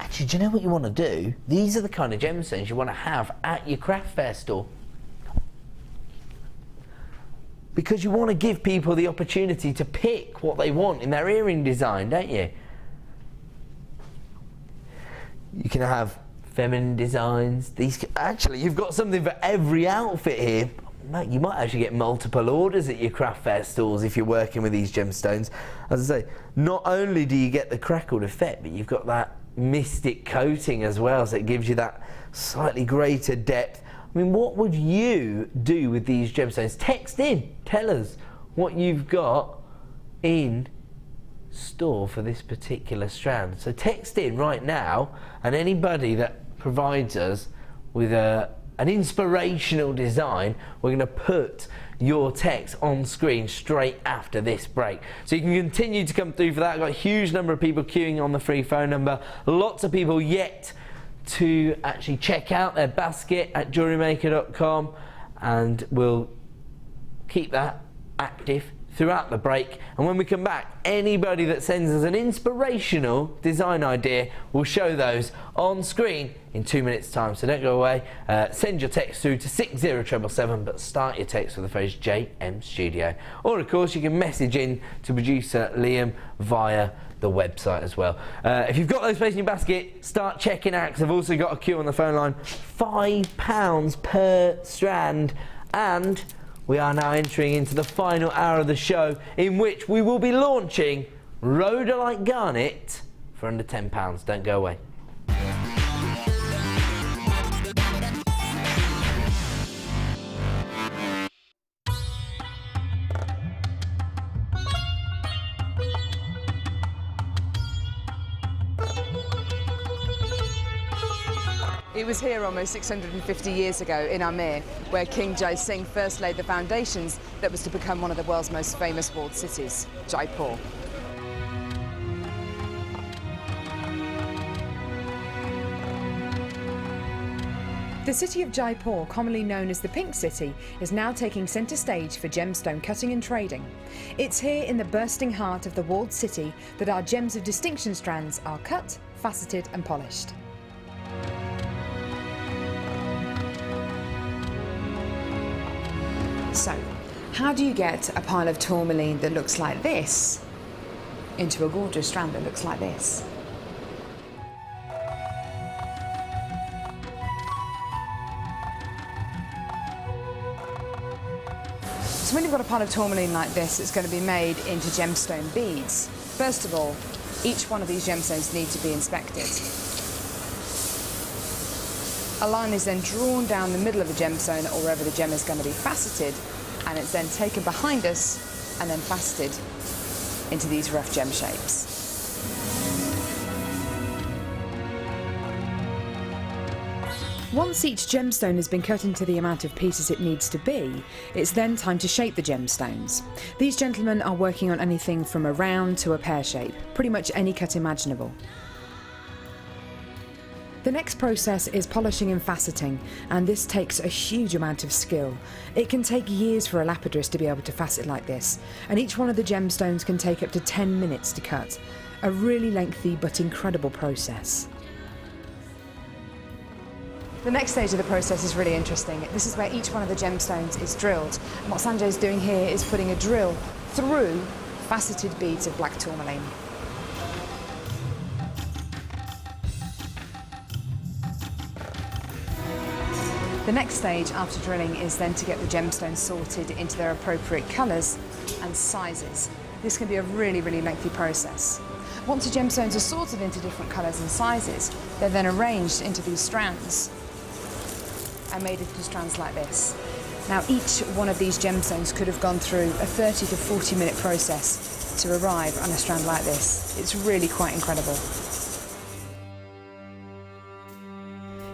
Actually, do you know what you want to do? These are the kind of gemstones you want to have at your craft fair store. Because you want to give people the opportunity to pick what they want in their earring design, don't you? You can have feminine designs. Actually, you've got something for every outfit here. You might actually get multiple orders at your craft fair stores if you're working with these gemstones. As I say, not only do you get the crackled effect, but you've got that mystic coating as well, so it gives you that slightly greater depth. I mean, what would you do with these gemstones? Text in, tell us what you've got in store for this particular strand. So text in right now, and anybody that provides us with an inspirational design, we're going to put your text on screen straight after this break. So you can continue to come through for that. I've got a huge number of people queuing on the free phone number. Lots of people yet to actually check out their basket at JewelleryMaker.com, and we'll keep that active throughout the break. And when we come back, anybody that sends us an inspirational design idea, we'll show those on screen in 2 minutes time. So don't go away. Send your text through to 60777, but start your text with the phrase JM Studio. Or of course you can message in to producer Liam via the website as well. If you've got those space in your basket, start checking out, because I've also got a queue on the phone line. £5 per strand, and we are now entering into the final hour of the show, in which we will be launching rhodolite garnet for under £10. Don't go away. It was here almost 650 years ago in Amir where King Jai Singh first laid the foundations that was to become one of the world's most famous walled cities, Jaipur. The city of Jaipur, commonly known as the Pink City, is now taking centre stage for gemstone cutting and trading. It's here in the bursting heart of the walled city that our gems of distinction strands are cut, faceted and polished. So, how do you get a pile of tourmaline that looks like this into a gorgeous strand that looks like this? So when you've got a pile of tourmaline like this, it's going to be made into gemstone beads. First of all, each one of these gemstones need to be inspected. A line is then drawn down the middle of the gemstone or wherever the gem is going to be faceted, and it's then taken behind us and then faceted into these rough gem shapes. Once each gemstone has been cut into the amount of pieces it needs to be, it's then time to shape the gemstones. These gentlemen are working on anything from a round to a pear shape, pretty much any cut imaginable. The next process is polishing and faceting, and this takes a huge amount of skill. It can take years for a lapidrist to be able to facet like this, and each one of the gemstones can take up to 10 minutes to cut. A really lengthy but incredible process. The next stage of the process is really interesting. This is where each one of the gemstones is drilled. And what Sanjay is doing here is putting a drill through faceted beads of black tourmaline. The next stage after drilling is then to get the gemstones sorted into their appropriate colours and sizes. This can be a really, really lengthy process. Once the gemstones are sorted into different colours and sizes, they're then arranged into these strands and made into strands like this. Now each one of these gemstones could have gone through a 30 to 40 minute process to arrive on a strand like this. It's really quite incredible.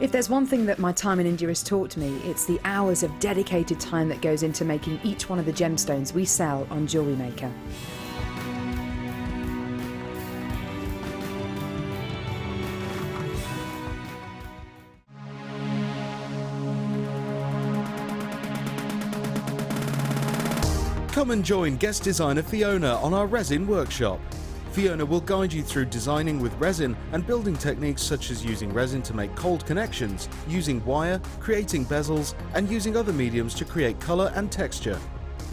If there's one thing that my time in India has taught me, it's the hours of dedicated time that goes into making each one of the gemstones we sell on JewelleryMaker. Come and join guest designer Fiona on our resin workshop. Fiona will guide you through designing with resin and building techniques such as using resin to make cold connections, using wire, creating bezels, and using other mediums to create colour and texture.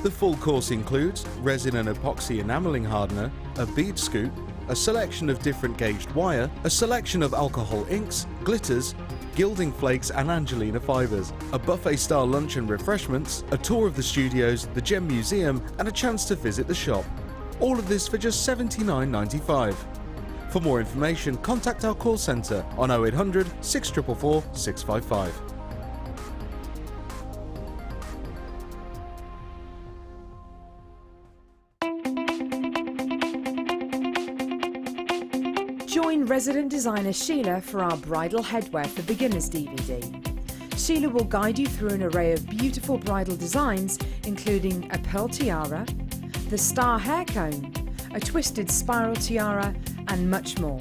The full course includes resin and epoxy enamelling hardener, a bead scoop, a selection of different gauged wire, a selection of alcohol inks, glitters, gilding flakes and Angelina fibres, a buffet-style lunch and refreshments, a tour of the studios, the Gem Museum, and a chance to visit the shop. All of this for just $79.95. For more information, contact our call centre on 0800 644 655. Join resident designer Sheila for our Bridal Headwear for Beginners DVD. Sheila will guide you through an array of beautiful bridal designs, including a pearl tiara, the star hair cone, a twisted spiral tiara, and much more.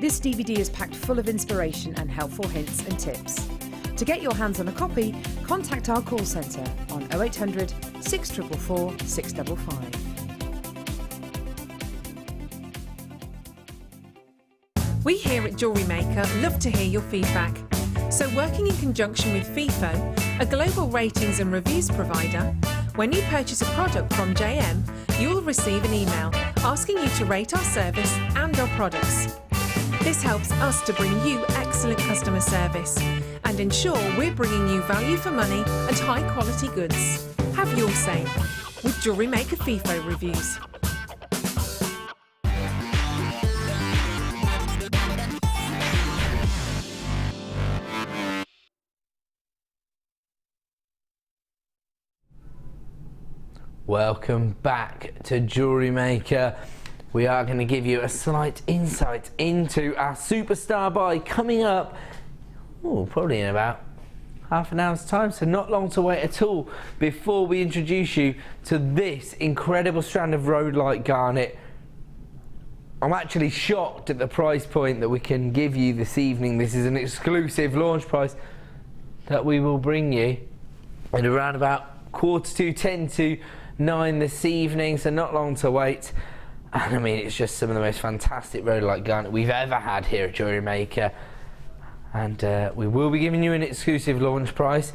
This DVD is packed full of inspiration and helpful hints and tips. To get your hands on a copy, contact our call centre on 0800 644 655. We here at JewelleryMaker love to hear your feedback. So working in conjunction with FIFO, a global ratings and reviews provider, When you purchase a product from JM, you will receive an email asking you to rate our service and our products. This helps us to bring you excellent customer service and ensure we're bringing you value for money and high quality goods. Have your say with JewelleryMaker FIFO reviews. Welcome back to JewelleryMaker. We are going to give you a slight insight into our superstar buy coming up, probably in about half an hour's time, so not long to wait at all before we introduce you to this incredible strand of rhodolite garnet. I'm actually shocked at the price point that we can give you this evening. This is an exclusive launch price that we will bring you at around about 10 to 9 this evening, so not long to wait. And I mean, it's just some of the most fantastic rhodolite garnet we've ever had here at JewelleryMaker. And we will be giving you an exclusive launch price.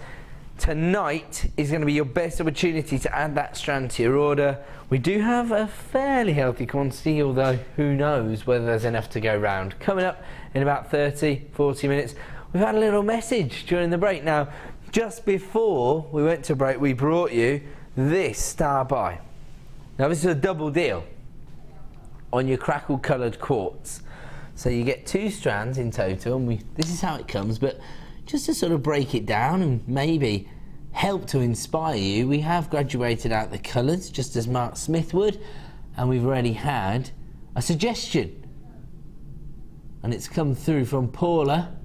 Tonight is going to be your best opportunity to add that strand to your order. We do have a fairly healthy quantity, although who knows whether there's enough to go round. Coming up in about 30-40 minutes, we've had a little message during the break. Now, just before we went to break, we brought you this star buy. Now, this is a double deal on your crackled coloured quartz. So you get 2 strands in total, and this is how it comes, but just to sort of break it down and maybe help to inspire you, we have graduated out the colours just as Mark Smith would, and we've already had a suggestion. And it's come through from Paula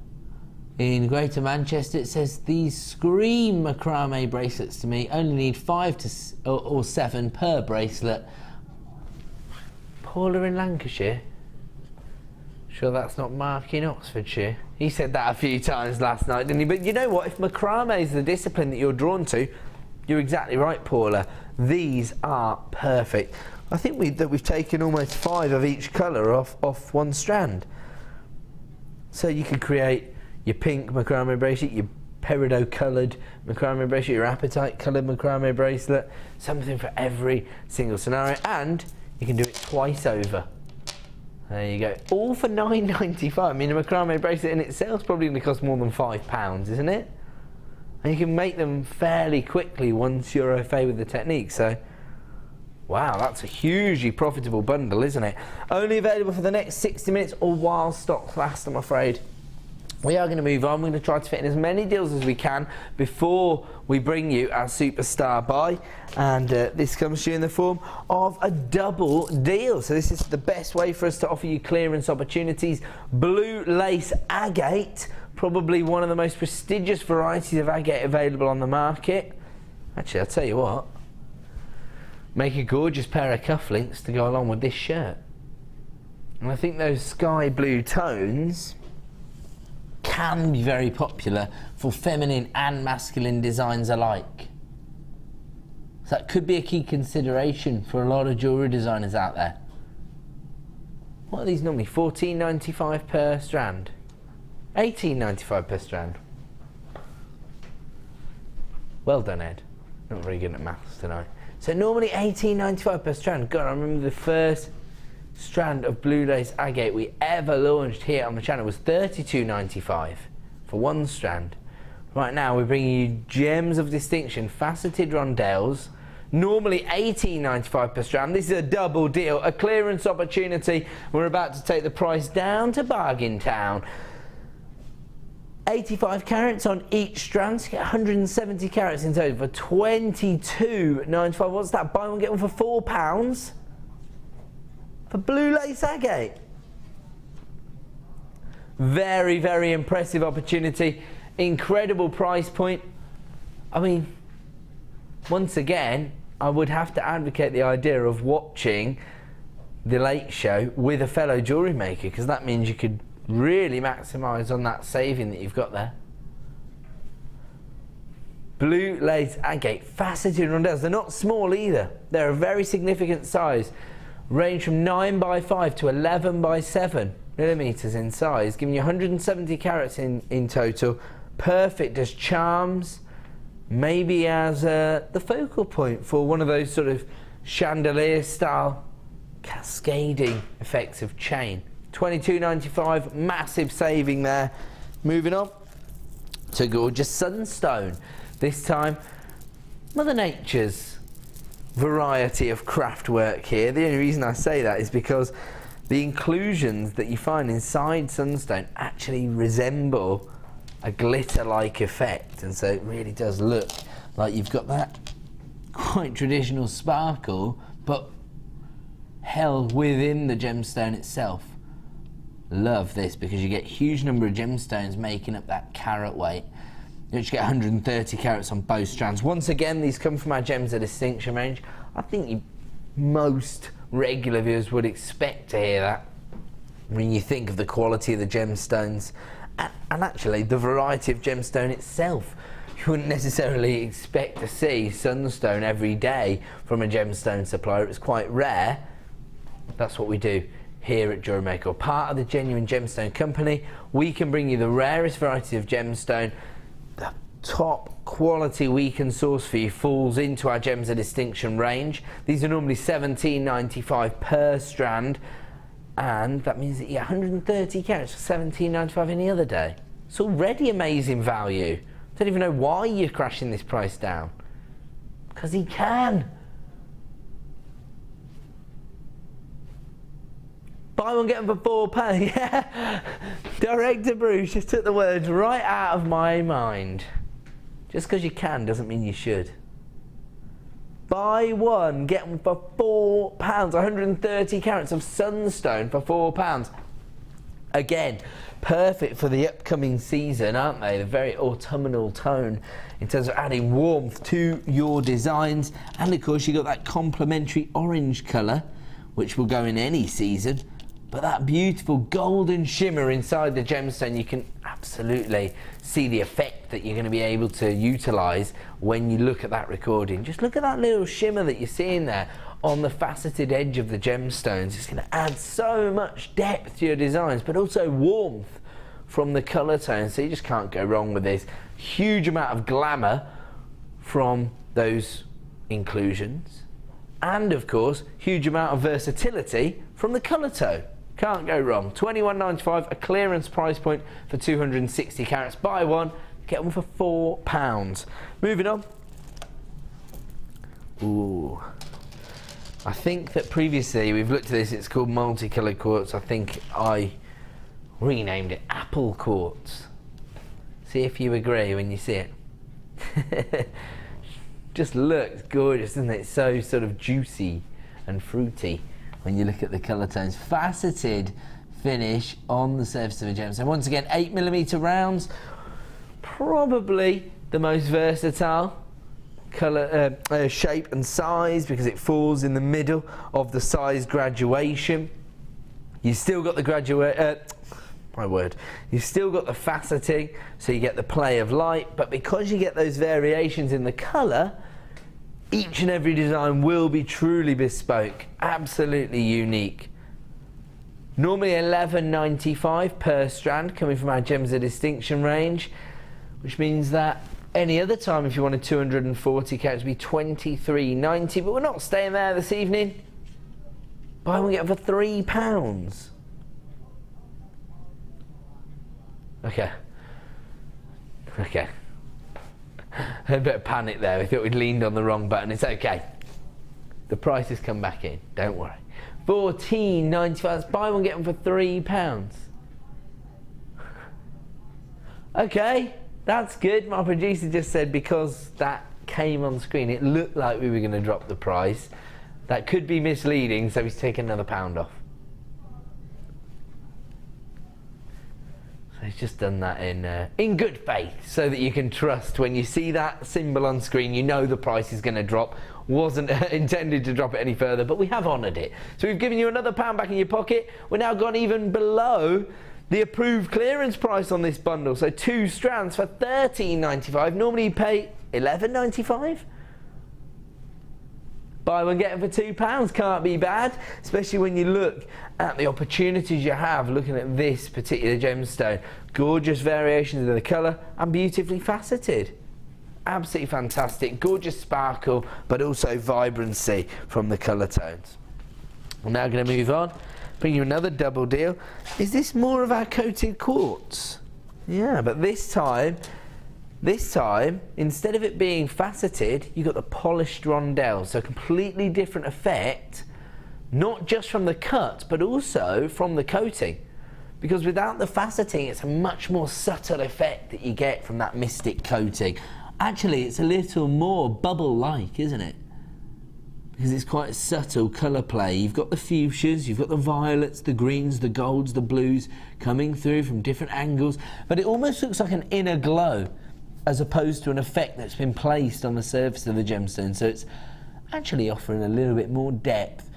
in Greater Manchester. It says, these scream macrame bracelets to me, only need 5 or 7 per bracelet. Paula in Lancashire? Sure that's not Mark in Oxfordshire? He said that a few times last night, didn't he? But you know what, if macrame is the discipline that you're drawn to, you're exactly right, Paula. These are perfect. I think we've taken almost 5 of each colour off one strand. So you could create your pink macrame bracelet, your peridot coloured macrame bracelet, your apatite coloured macrame bracelet, something for every single scenario, and you can do it twice over. There you go, all for £9.95. I mean, a macrame bracelet in itself is probably going to cost more than £5, isn't it? And you can make them fairly quickly once you're au fait with the technique. So, wow, that's a hugely profitable bundle, isn't it? Only available for the next 60 minutes or while stocks last, I'm afraid. We are going to move on. We're going to try to fit in as many deals as we can before we bring you our superstar buy, and this comes to you in the form of a double deal. So this is the best way for us to offer you clearance opportunities. Blue lace agate, probably one of the most prestigious varieties of agate available on the market. Actually, I'll tell you what, make a gorgeous pair of cufflinks to go along with this shirt. And I think those sky blue tones can be very popular for feminine and masculine designs alike. So that could be a key consideration for a lot of jewellery designers out there. What are these normally? £14.95 per strand? £18.95 per strand. Well done, Ed. Not very good at maths tonight. So normally £18.95 per strand. God, I remember the first strand of blue lace agate we ever launched here on the channel was £32.95 for one strand. Right now we're bringing you gems of distinction, faceted rondelles, normally £18.95 per strand. This is a double deal, a clearance opportunity. We're about to take the price down to bargain town. 85 carats on each strand, so you get 170 carats in total for £22.95. What's that? Buy one get one for £4 for blue lace agate. Very, very impressive opportunity. Incredible price point. I mean, once again, I would have to advocate the idea of watching the Late Show with a fellow jewellery maker, because that means you could really maximise on that saving that you've got there. Blue lace agate, faceted rondelles. They're not small either. They're a very significant size. Range from 9x5 to 11x7 millimetres in size, giving you 170 carats in total. Perfect as charms maybe as the focal point for one of those sort of chandelier style cascading effects of chain. $22.95, massive saving there. Moving on to gorgeous sunstone. This time, Mother Nature's variety of craft work here. The only reason I say that is because the inclusions that you find inside sunstone actually resemble a glitter-like effect, and so it really does look like you've got that quite traditional sparkle, but held within the gemstone itself. Love this because you get a huge number of gemstones making up that carat weight. You actually get 130 carats on both strands. Once again, these come from our Gems of Distinction range. I think most regular viewers would expect to hear that when you think of the quality of the gemstones and actually the variety of gemstone itself. You wouldn't necessarily expect to see sunstone every day from a gemstone supplier. It's quite rare. That's what we do here at JewelleryMaker. Part of the Genuine Gemstone Company, we can bring you the rarest variety of gemstone. The top quality we can source for you falls into our Gems of Distinction range. These are normally $17.95 per strand, and that means that you get 130 carats for $17.95 any other day. It's already amazing value. Don't even know why you're crashing this price down. Because he can. Buy one, get them for £4. Yeah. Director Bruce just took the words right out of my mind. Just because you can doesn't mean you should. Buy one, get them for £4. 130 carats of sunstone for £4. Again, perfect for the upcoming season, aren't they? The very autumnal tone in terms of adding warmth to your designs. And of course, you've got that complementary orange colour, which will go in any season. But that beautiful golden shimmer inside the gemstone, you can absolutely see the effect that you're going to be able to utilise when you look at that recording. Just look at that little shimmer that you're seeing there on the faceted edge of the gemstones. It's going to add so much depth to your designs, but also warmth from the colour tone, so you just can't go wrong with this. Huge amount of glamour from those inclusions, and of course, huge amount of versatility from the colour tone. Can't go wrong. $21.95, a clearance price point for 260 carats. Buy one, get one for £4. Moving on. Ooh. I think that previously we've looked at this, it's called multicoloured quartz. I think I renamed it apple quartz. See if you agree when you see it. Just looks gorgeous, doesn't it? It's so sort of juicy and fruity when you look at the colour tones. Faceted finish on the surface of a gemstone. Once again, 8mm rounds, probably the most versatile colour, shape and size because it falls in the middle of the size graduation. You've still got the you've still got the faceting, so you get the play of light, but because you get those variations in the colour, each and every design will be truly bespoke, absolutely unique. Normally $11.95 per strand coming from our Gems of Distinction range, which means that any other time if you wanted 240 carats would be $23.90, but we're not staying there this evening. Buy one, get it for £3. Okay. A bit of panic there. We thought we'd leaned on the wrong button. It's okay. The price has come back in. Don't worry. $14.95. Buy one, get them for £3. Okay, that's good. My producer just said because that came on screen, it looked like we were going to drop the price. That could be misleading, so he's taken another £1 off. He's just done that in good faith, so that you can trust when you see that symbol on screen, you know the price is going to drop. Wasn't intended to drop it any further, but we have honoured it. So we've given you another £1 back in your pocket. We're now gone even below the approved clearance price on this bundle. So 2 strands for $13.95. Normally you pay $11.95. Buy one, get them for £2. Can't be bad, especially when you look at the opportunities you have looking at this particular gemstone. Gorgeous variations in the colour and beautifully faceted. Absolutely fantastic, gorgeous sparkle, but also vibrancy from the colour tones. We're now going to move on, bring you another double deal. Is this more of our coated quartz? Yeah, but this time, instead of it being faceted, you've got the polished rondelle, so a completely different effect, not just from the cut, but also from the coating. Because without the faceting, it's a much more subtle effect that you get from that mystic coating. Actually, it's a little more bubble-like, isn't it? Because it's quite a subtle colour play. You've got the fuchsias, you've got the violets, the greens, the golds, the blues coming through from different angles, but it almost looks like an inner glow as opposed to an effect that's been placed on the surface of the gemstone. So it's actually offering a little bit more depth.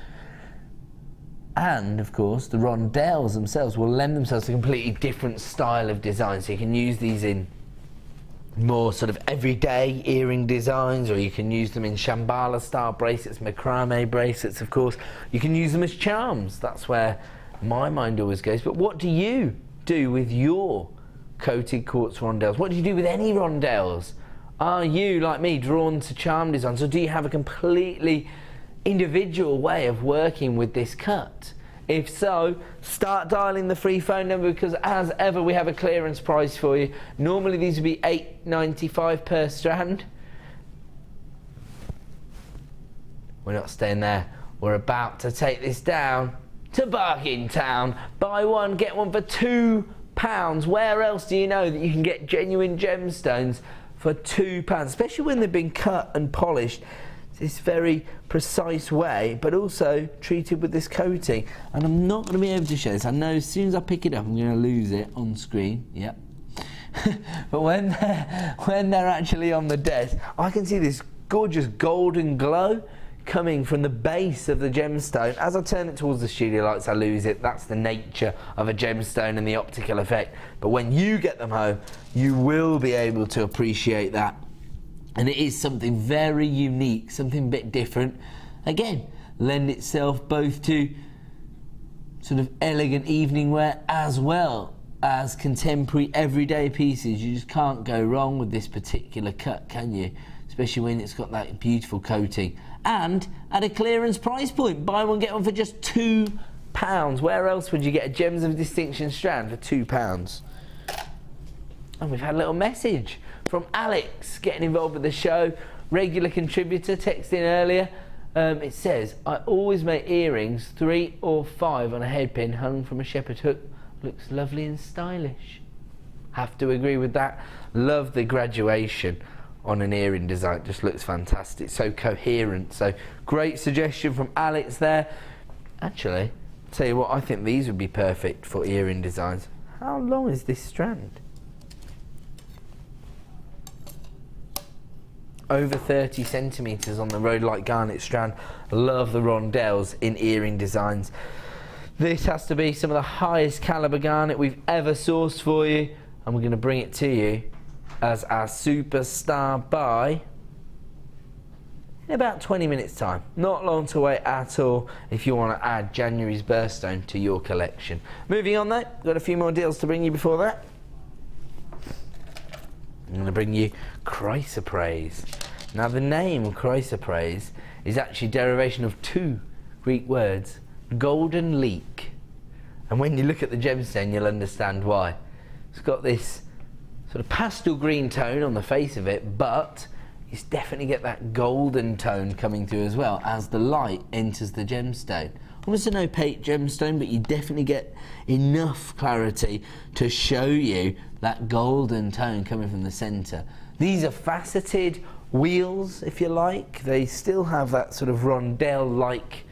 And of course, the rondelles themselves will lend themselves to a completely different style of design. So you can use these in more sort of everyday earring designs, or you can use them in Shambhala style bracelets, macrame bracelets, of course. You can use them as charms. That's where my mind always goes. But what do you do with your coated quartz rondelles? What do you do with any rondelles? Are you, like me, drawn to charm designs, or do you have a completely individual way of working with this cut? If so, start dialing the free phone number, because as ever we have a clearance price for you. Normally these would be $8.95 per strand. We're not staying there. We're about to take this down to Bargain Town. Buy one, get one for £2. Where else do you know that you can get genuine gemstones for £2, especially when they've been cut and polished this very precise way, but also treated with this coating? And I'm not going to be able to show this. I know as soon as I pick it up I'm going to lose it on screen. Yep. But when they're actually on the desk, I can see this gorgeous golden glow coming from the base of the gemstone. As I turn it towards the studio lights, I lose it. That's the nature of a gemstone and the optical effect. But when you get them home, you will be able to appreciate that. And it is something very unique, something a bit different. Again, lend itself both to sort of elegant evening wear as well as contemporary everyday pieces. You just can't go wrong with this particular cut, can you? Especially when it's got that beautiful coating. And at a clearance price point, buy one, get one for just £2. Where else would you get a Gems of Distinction strand for £2? And we've had a little message from Alex getting involved with the show, regular contributor, texting earlier. It says, I always make earrings 3 or 5 on a headpin hung from a shepherd hook. Looks lovely and stylish. Have to agree with that. Love the graduation on an earring design. Just looks fantastic, so coherent. So great suggestion from Alex there. Actually, tell you what, I think these would be perfect for earring designs. How long is this strand? Over 30 centimetres on the Rhodolite Garnet strand. Love the rondelles in earring designs. This has to be some of the highest calibre garnet we've ever sourced for you, and we're going to bring it to you as our superstar buy in about 20 minutes time. Not long to wait at all if you want to add January's birthstone to your collection. Moving on though, got a few more deals to bring you before that. I'm going to bring you chrysoprase. Now the name chrysoprase is actually a derivation of 2 Greek words, golden leek. And when you look at the gemstone you'll understand why. It's got this sort of pastel green tone on the face of it, but you definitely get that golden tone coming through as well as the light enters the gemstone. Almost an opaque gemstone, but you definitely get enough clarity to show you that golden tone coming from the centre. These are faceted wheels, if you like. They still have that sort of rondelle-like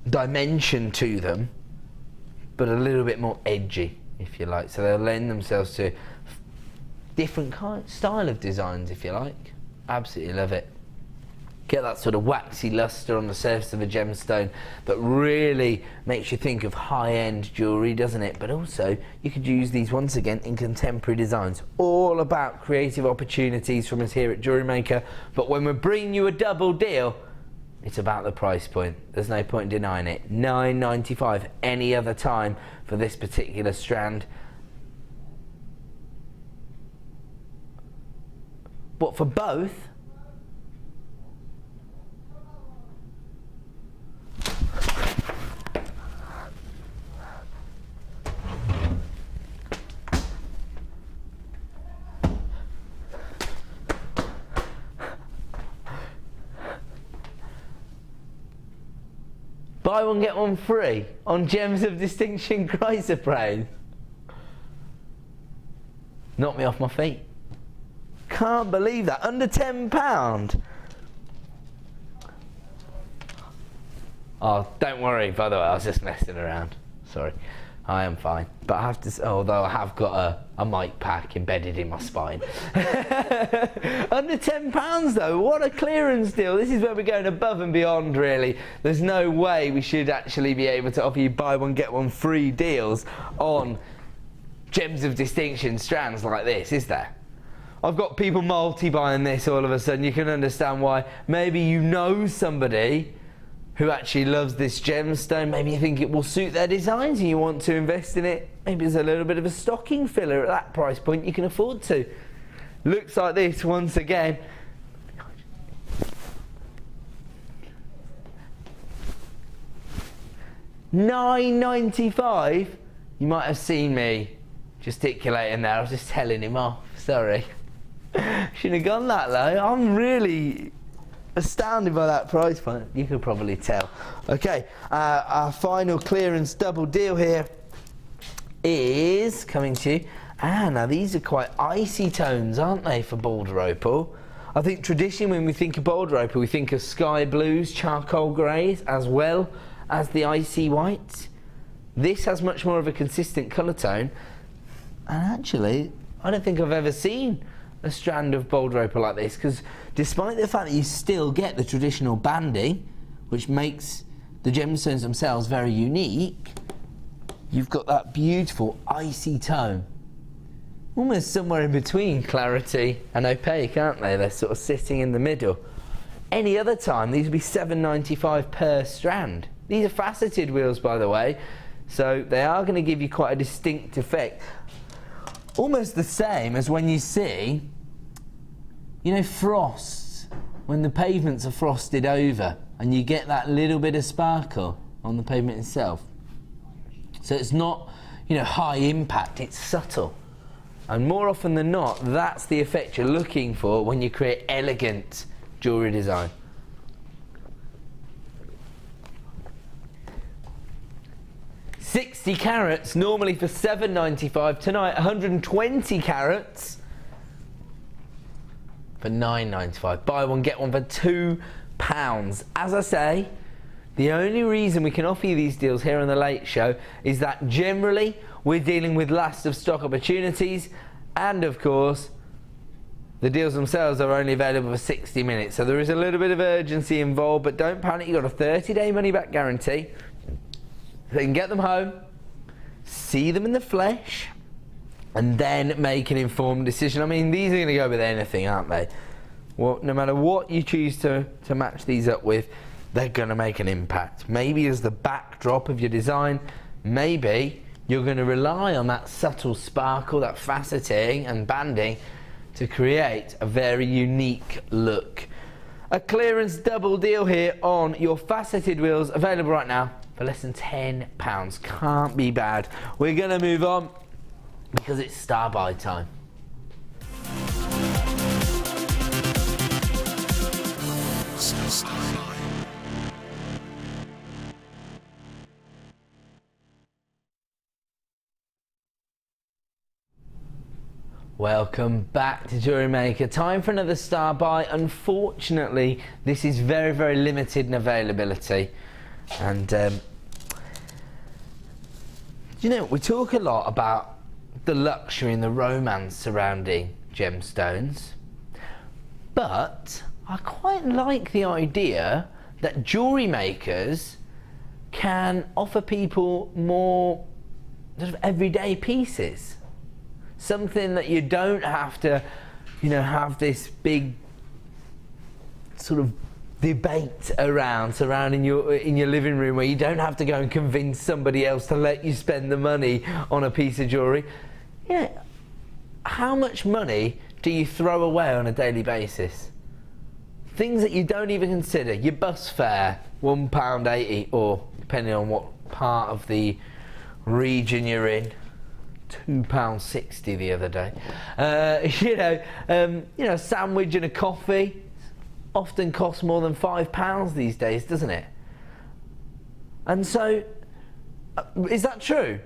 dimension to them, but a little bit more edgy, if you like. So they'll lend themselves to different style of designs, if you like. Absolutely love it. Get that sort of waxy lustre on the surface of a gemstone that really makes you think of high-end jewellery, doesn't it? But also, you could use these once again in contemporary designs. All about creative opportunities from us here at JewelleryMaker. But when we're bringing you a double deal, it's about the price point. There's no point denying it. $9.95 any other time for this particular strand. What, for both? Buy one, get one free on Gems of Distinction chrysoprase. Knocked me off my feet. Can't believe that. Under £10. Oh, don't worry, by the way, I was just messing around. Sorry. I am fine. But I have to, although I have got a mic pack embedded in my spine. Under £10 though, what a clearance deal. This is where we're going above and beyond, really. There's no way we should actually be able to offer you buy one, get one free deals on Gems of Distinction strands like this, is there? I've got people multi-buying this all of a sudden. You can understand why. Maybe you know somebody who actually loves this gemstone. Maybe you think it will suit their designs and you want to invest in it. Maybe it's a little bit of a stocking filler at that price point you can afford to. Looks like this once again. £9.95. You might have seen me gesticulating there. I was just telling him off. Sorry. Shouldn't have gone that low. I'm really astounded by that price point. You could probably tell. Okay, our final clearance double deal here is coming to you. Now these are quite icy tones, aren't they, for boulder opal? I think traditionally when we think of boulder opal, we think of sky blues, charcoal greys, as well as the icy whites. This has much more of a consistent colour tone, and actually I don't think I've ever seen a strand of boulder opal like this, because despite the fact that you still get the traditional banding, which makes the gemstones themselves very unique, you've got that beautiful icy tone, almost somewhere in between clarity and opaque, aren't they? They're sort of sitting in the middle. Any other time these would be £7.95 per strand. These are faceted wheels, by the way, so they are going to give you quite a distinct effect. Almost the same as when you see, you know, frosts, when the pavements are frosted over and you get that little bit of sparkle on the pavement itself. So it's not, you know, high impact, it's subtle. And more often than not, that's the effect you're looking for when you create elegant jewellery design. £60 carats, normally for £7.95. Tonight, 120 carats for £9.95. Buy one, get one for £2. As I say, the only reason we can offer you these deals here on the Late Show is that generally we're dealing with last of stock opportunities, and of course the deals themselves are only available for 60 minutes, so there is a little bit of urgency involved, but don't panic, you've got a 30-day money-back guarantee. So you can get them home, see them in the flesh, and then make an informed decision. I mean, these are going to go with anything, aren't they? Well, no matter what you choose to match these up with, they're going to make an impact. Maybe as the backdrop of your design, maybe you're going to rely on that subtle sparkle, that faceting and banding to create a very unique look. A clearance double deal here on your faceted wheels, available right now for less than £10. Can't be bad. We're going to move on because it's star buy time. Welcome back to JewelleryMaker. Time for another star buy. Unfortunately, this is very, very limited in availability. And you know, we talk a lot about the luxury and the romance surrounding gemstones, but I quite like the idea that jewellery makers can offer people more sort of everyday pieces. Something that you don't have to, you know, have this big sort of debate surrounding in your living room, where you don't have to go and convince somebody else to let you spend the money on a piece of jewellery. Yeah, how much money do you throw away on a daily basis? Things that you don't even consider. Your bus fare, £1.80, or depending on what part of the region you're in, £2.60 the other day. A sandwich and a coffee often costs more than £5 these days, doesn't it? And so, is that true?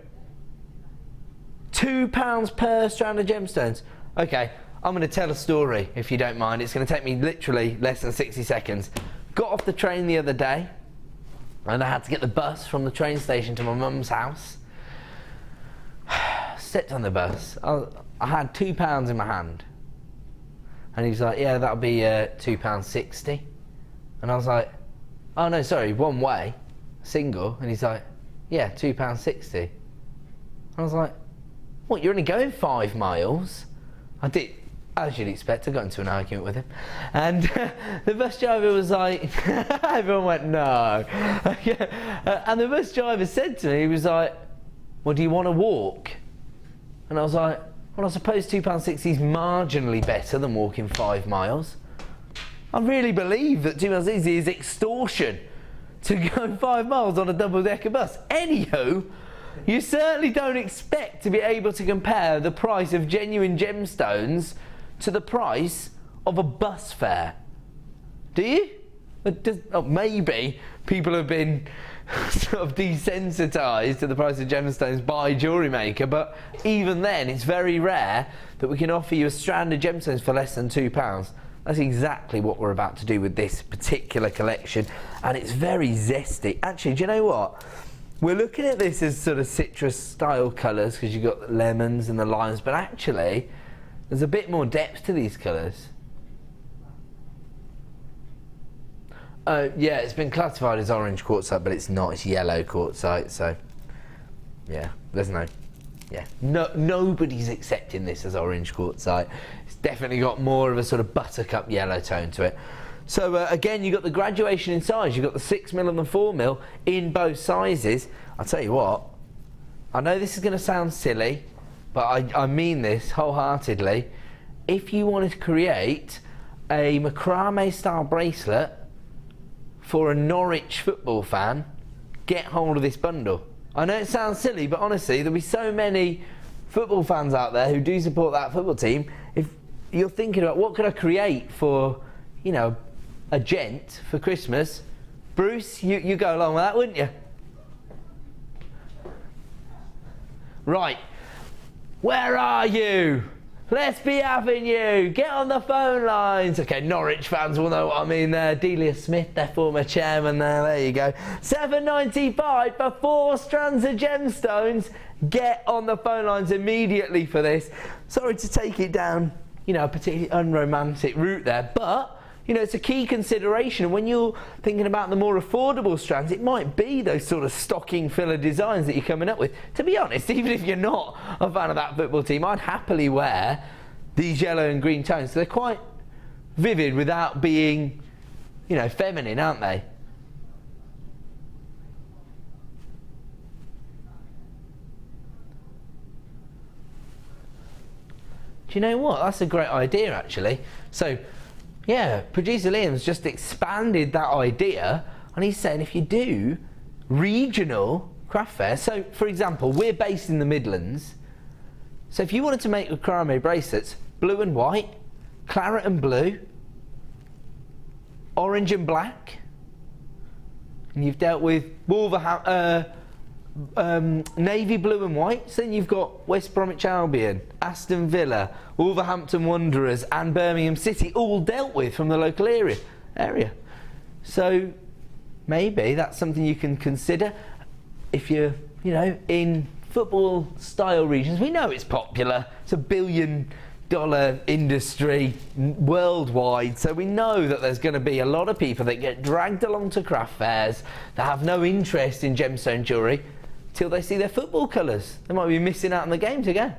£2 per strand of gemstones. Okay, I'm going to tell a story, if you don't mind. It's going to take me literally less than 60 seconds. Got off the train the other day, and I had to get the bus from the train station to my mum's house. Stepped on the bus. I had £2 in my hand. And he was like, yeah, that'll be £2.60. And I was like, oh no, sorry, one way, single. And he's like, yeah, £2.60. I was like, what, you're only going 5 miles? I did, as you'd expect, I got into an argument with him. And the bus driver was like, everyone went, no. And the bus driver said to me, he was like, well, do you want to walk? And I was like, well, I suppose £2.60 is marginally better than walking 5 miles. I really believe that £2.60 is extortion to go 5 miles on a double-decker bus. Anywho, you certainly don't expect to be able to compare the price of genuine gemstones to the price of a bus fare. Do you? Maybe people have been sort of desensitised to the price of gemstones by JewelleryMaker, but even then it's very rare that we can offer you a strand of gemstones for less than £2. That's exactly what we're about to do with this particular collection, and it's very zesty. Actually, do you know what? We're looking at this as sort of citrus style colours because you've got the lemons and the limes, but actually there's a bit more depth to these colours. Yeah, it's been classified as orange quartzite, but it's not. It's yellow quartzite. So, yeah, there's nobody's accepting this as orange quartzite. It's definitely got more of a sort of buttercup yellow tone to it. So again, you've got the graduation in size. You've got the 6mm and the 4mm in both sizes. I'll tell you what, I know this is going to sound silly, but I mean this wholeheartedly. If you wanted to create a macrame style bracelet for a Norwich football fan, get hold of this bundle. I know it sounds silly, but honestly, there'll be so many football fans out there who do support that football team. If you're thinking about what could I create for, you know, a gent for Christmas, Bruce, you go along with that, wouldn't you? Right, where are you? Let's be having you. Get on the phone lines. Okay, Norwich fans will know what I mean there. Delia Smith, their former chairman there you go. £7.95 for 4 strands of gemstones. Get on the phone lines immediately for this. Sorry to take it down, you know, a particularly unromantic route there, but you know, it's a key consideration. When you're thinking about the more affordable strands, it might be those sort of stocking filler designs that you're coming up with. To be honest, even if you're not a fan of that football team, I'd happily wear these yellow and green tones. So they're quite vivid without being, you know, feminine, aren't they? Do you know what? That's a great idea, actually. So, yeah, producer Liam's just expanded that idea, and he's saying if you do regional craft fairs, so for example, we're based in the Midlands, so if you wanted to make macrame bracelets, blue and white, claret and blue, orange and black, and you've dealt with navy blue and white, so then you've got West Bromwich Albion, Aston Villa, Wolverhampton Wanderers and Birmingham City all dealt with from the local area. So maybe that's something you can consider if you're, you know, in football style regions. We know it's popular, it's $1 billion industry worldwide, so we know that there's going to be a lot of people that get dragged along to craft fairs that have no interest in gemstone jewellery till they see their football colours. They might be missing out on the games again.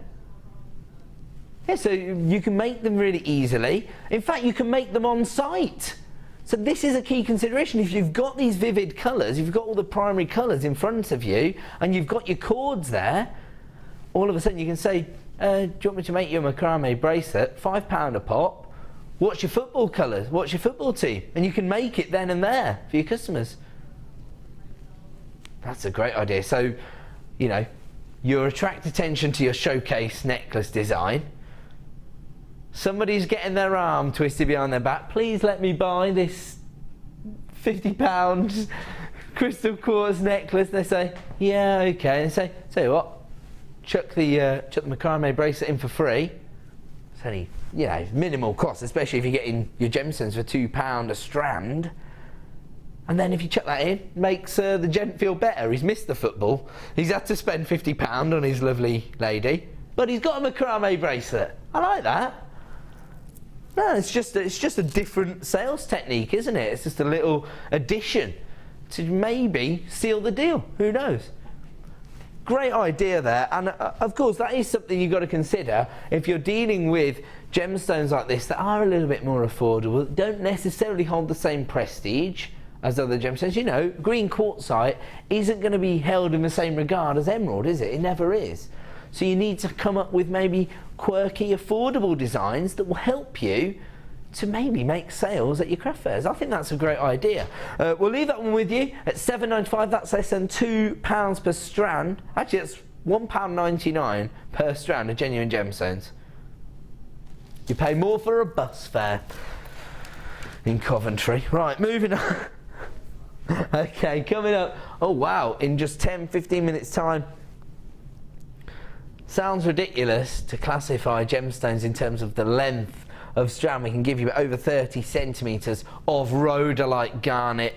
Yeah, so you can make them really easily. In fact, you can make them on site. So this is a key consideration. If you've got these vivid colours, you've got all the primary colours in front of you, and you've got your cords there, all of a sudden you can say, do you want me to make you a macrame bracelet, £5 a pop, what's your football colours, what's your football team? And you can make it then and there for your customers. That's a great idea. So, you know, you attract attention to your showcase necklace design. Somebody's getting their arm twisted behind their back. Please let me buy this £50 crystal quartz necklace. They say, yeah, okay. And say, tell you what, chuck the macrame bracelet in for free. It's only, you know, minimal cost, especially if you're getting your gemstones for £2 a strand. And then if you chuck that in, makes the gent feel better. He's missed the football. He's had to spend £50 on his lovely lady, but he's got a macrame bracelet. I like that. No, it's just a different sales technique, isn't it? It's just a little addition to maybe seal the deal. Who knows? Great idea there. And of course, that is something you've got to consider if you're dealing with gemstones like this that are a little bit more affordable, don't necessarily hold the same prestige as other gemstones. You know, green quartzite isn't going to be held in the same regard as emerald, is it? It never is. So you need to come up with maybe quirky, affordable designs that will help you to maybe make sales at your craft fairs. I think that's a great idea. We'll leave that one with you at £7.95. That's less than £2 per strand. Actually, it's £1.99 per strand of genuine gemstones. You pay more for a bus fare in Coventry. Right, moving on. Okay, coming up. Oh wow, in just 10-15 minutes time. Sounds ridiculous to classify gemstones in terms of the length of strand. We can give you over 30 centimetres of rhodolite garnet.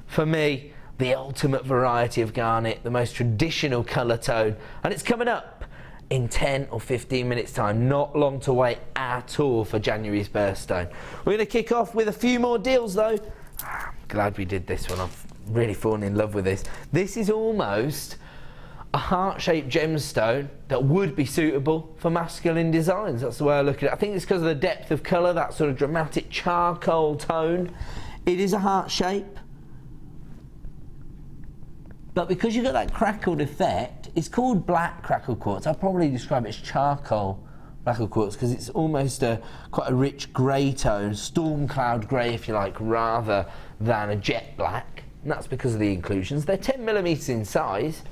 For me, the ultimate variety of garnet, the most traditional colour tone, and it's coming up in 10 or 15 minutes time. Not long to wait at all for January's birthstone. We're going to kick off with a few more deals though. I'm glad we did this one. I've really fallen in love with this. This is almost a heart-shaped gemstone that would be suitable for masculine designs. That's the way I look at it. I think it's because of the depth of colour, that sort of dramatic charcoal tone. It is a heart shape, but because you've got that crackled effect, it's called black crackled quartz. I'll probably describe it as charcoal crackled quartz because it's almost quite a rich grey tone, storm cloud grey if you like, rather than a jet black. And that's because of the inclusions. They're 10mm in size.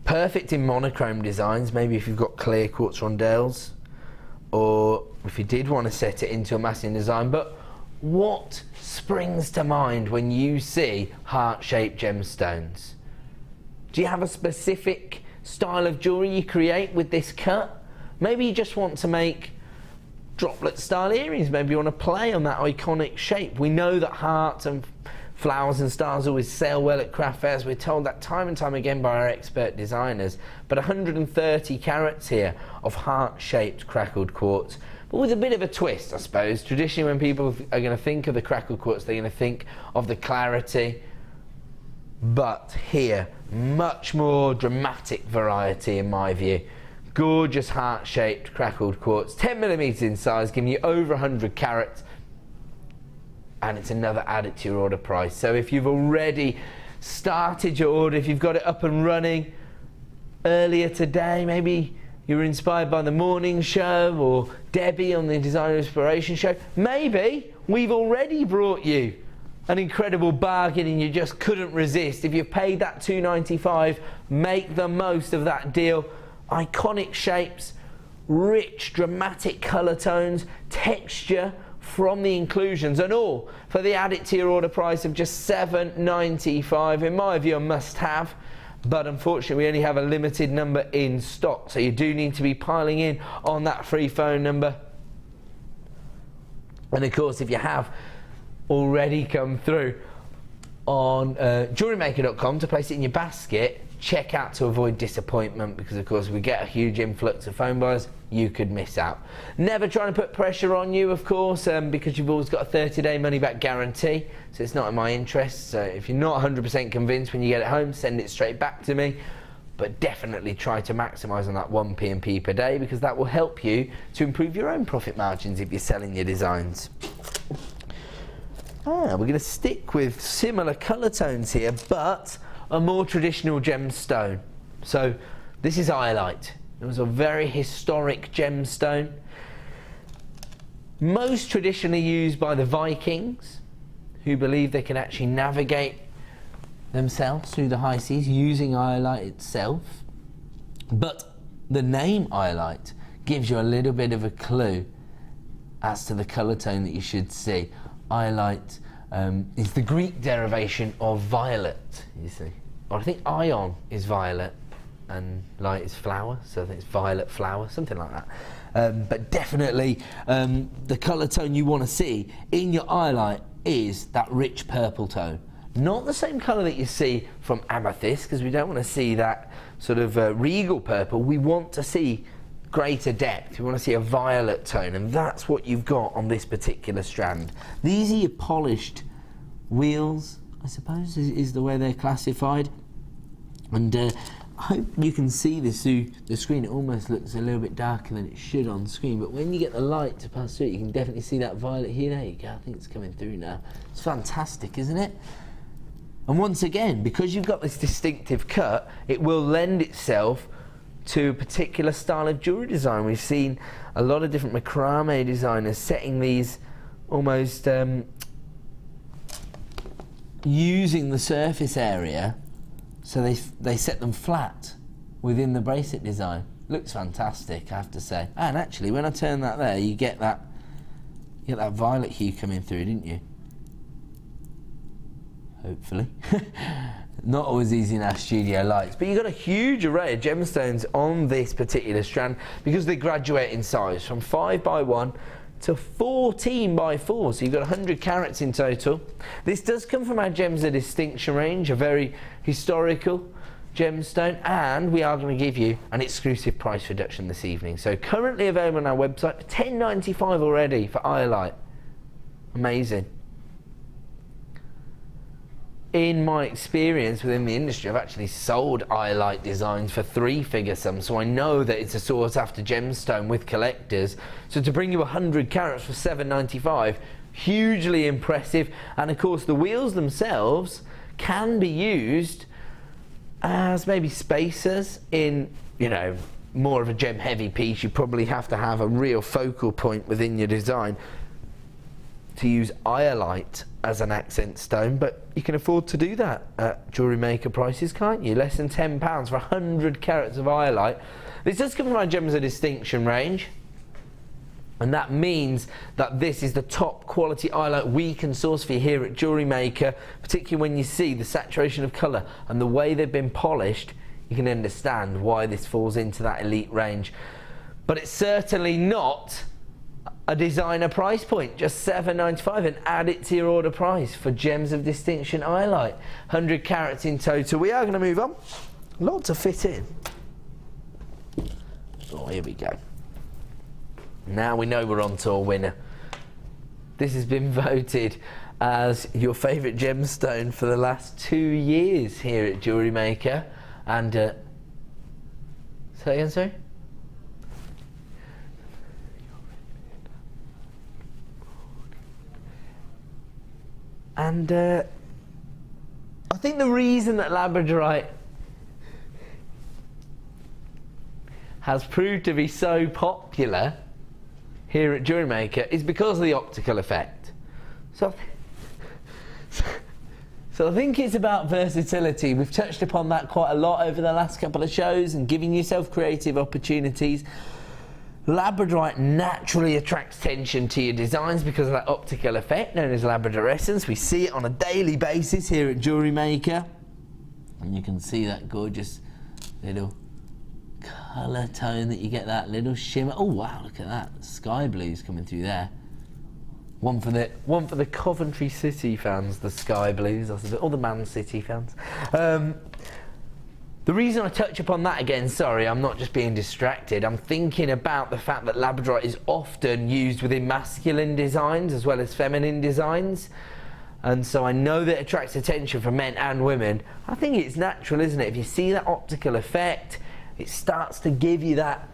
Perfect in monochrome designs, maybe if you've got clear quartz rondelles, or if you did want to set it into a masculine design. But what springs to mind when you see heart-shaped gemstones? Do you have a specific style of jewellery you create with this cut? Maybe you just want to make droplet style earrings. Maybe you want to play on that iconic shape. We know that hearts and flowers and stars always sell well at craft fairs. We're told that time and time again by our expert designers. But 130 carats here of heart-shaped crackled quartz, but with a bit of a twist, I suppose. Traditionally, when people are going to think of the crackled quartz, they're going to think of the clarity. But here, much more dramatic variety in my view. Gorgeous heart-shaped crackled quartz, 10mm in size, giving you over 100 carats. And it's another added to your order price. So if you've already started your order, if you've got it up and running earlier today, maybe you were inspired by the morning show or Debbie on the Designer Inspiration show, maybe we've already brought you an incredible bargain and you just couldn't resist. If you've paid that $2.95, make the most of that deal. Iconic shapes, rich dramatic colour tones, texture from the inclusions, and all for the added to your order price of just $7.95. In my view, a must-have, but unfortunately we only have a limited number in stock, so you do need to be piling in on that free phone number. And of course, if you have already come through on JewelleryMaker.com to place it in your basket, check out to avoid disappointment, because of course we get a huge influx of phone buyers. You could miss out. Never trying to put pressure on you, of course, because you've always got a 30-day money-back guarantee, so it's not in my interest. So if you're not 100% convinced when you get it home, send it straight back to me. But definitely try to maximise on that 1 P&P per day, because that will help you to improve your own profit margins if you're selling your designs. We're going to stick with similar colour tones here, but a more traditional gemstone. So this is iolite. It was a very historic gemstone, most traditionally used by the Vikings, who believe they can actually navigate themselves through the high seas using iolite itself. But the name iolite gives you a little bit of a clue as to the colour tone that you should see. Iolite is the Greek derivation of violet, you see. Or I think ion is violet and light is flower, so I think it's violet flower, something like that. But definitely the colour tone you want to see in your iolite is that rich purple tone. Not the same colour that you see from amethyst, because we don't want to see that sort of regal purple. We want to see greater depth. We want to see a violet tone, and that's what you've got on this particular strand. These are your polished wheels, I suppose, is the way they're classified. And I hope you can see this through the screen. It almost looks a little bit darker than it should on screen, but when you get the light to pass through it, you can definitely see that violet here. There you go, I think it's coming through now. It's fantastic, isn't it? And once again, because you've got this distinctive cut, it will lend itself to a particular style of jewellery design. We've seen a lot of different macrame designers setting these almost using the surface area, so they set them flat within the bracelet design. Looks fantastic, I have to say. And actually, when I turn that there, you get that violet hue coming through, didn't you? Hopefully. Not always easy in our studio lights, but you've got a huge array of gemstones on this particular strand because they graduate in size from 5x1 to 14x4, so you've got 100 carats in total. This does come from our Gems of Distinction range, a very historical gemstone, and we are going to give you an exclusive price reduction this evening. So currently available on our website for $10.95 already for iolite. Amazing. In my experience within the industry, I've actually sold iolite designs for 3-figure sums, so I know that it's a sought after gemstone with collectors. So to bring you 100 carats for $7.95, hugely impressive. And of course the wheels themselves can be used as maybe spacers in, you know, more of a gem heavy piece. You probably have to have a real focal point within your design to use iolite as an accent stone, but you can afford to do that at JewelleryMaker prices, can't you? Less than £10 for 100 carats of iolite. This does come from our Gems of Distinction range, and that means that this is the top quality iolite we can source for you here at JewelleryMaker, particularly when you see the saturation of colour and the way they've been polished. You can understand why this falls into that elite range. But it's certainly not a designer price point, just $7.95, and add it to your order price for Gems of Distinction iolite. 100 carats in total. We are going to move on. A lot to fit in. Oh, here we go. Now we know we're on to a winner. This has been voted as your favourite gemstone for the last 2 years here at JewelleryMaker. And say again, sorry? And I think the reason that labradorite has proved to be so popular here at JewelleryMaker is because of the optical effect. So I think it's about versatility. We've touched upon that quite a lot over the last couple of shows, and giving yourself creative opportunities. Labradorite naturally attracts attention to your designs because of that optical effect known as labradorescence. We see it on a daily basis here at JewelleryMaker, and you can see that gorgeous little colour tone that you get, that little shimmer. Oh wow, look at that, sky blues coming through there. One for the Coventry City fans, the sky blues, or the Man City fans. The reason I touch upon that again, sorry, I'm not just being distracted, I'm thinking about the fact that labradorite is often used within masculine designs as well as feminine designs, and so I know that it attracts attention from men and women. I think it's natural, isn't it? If you see that optical effect, it starts to give you that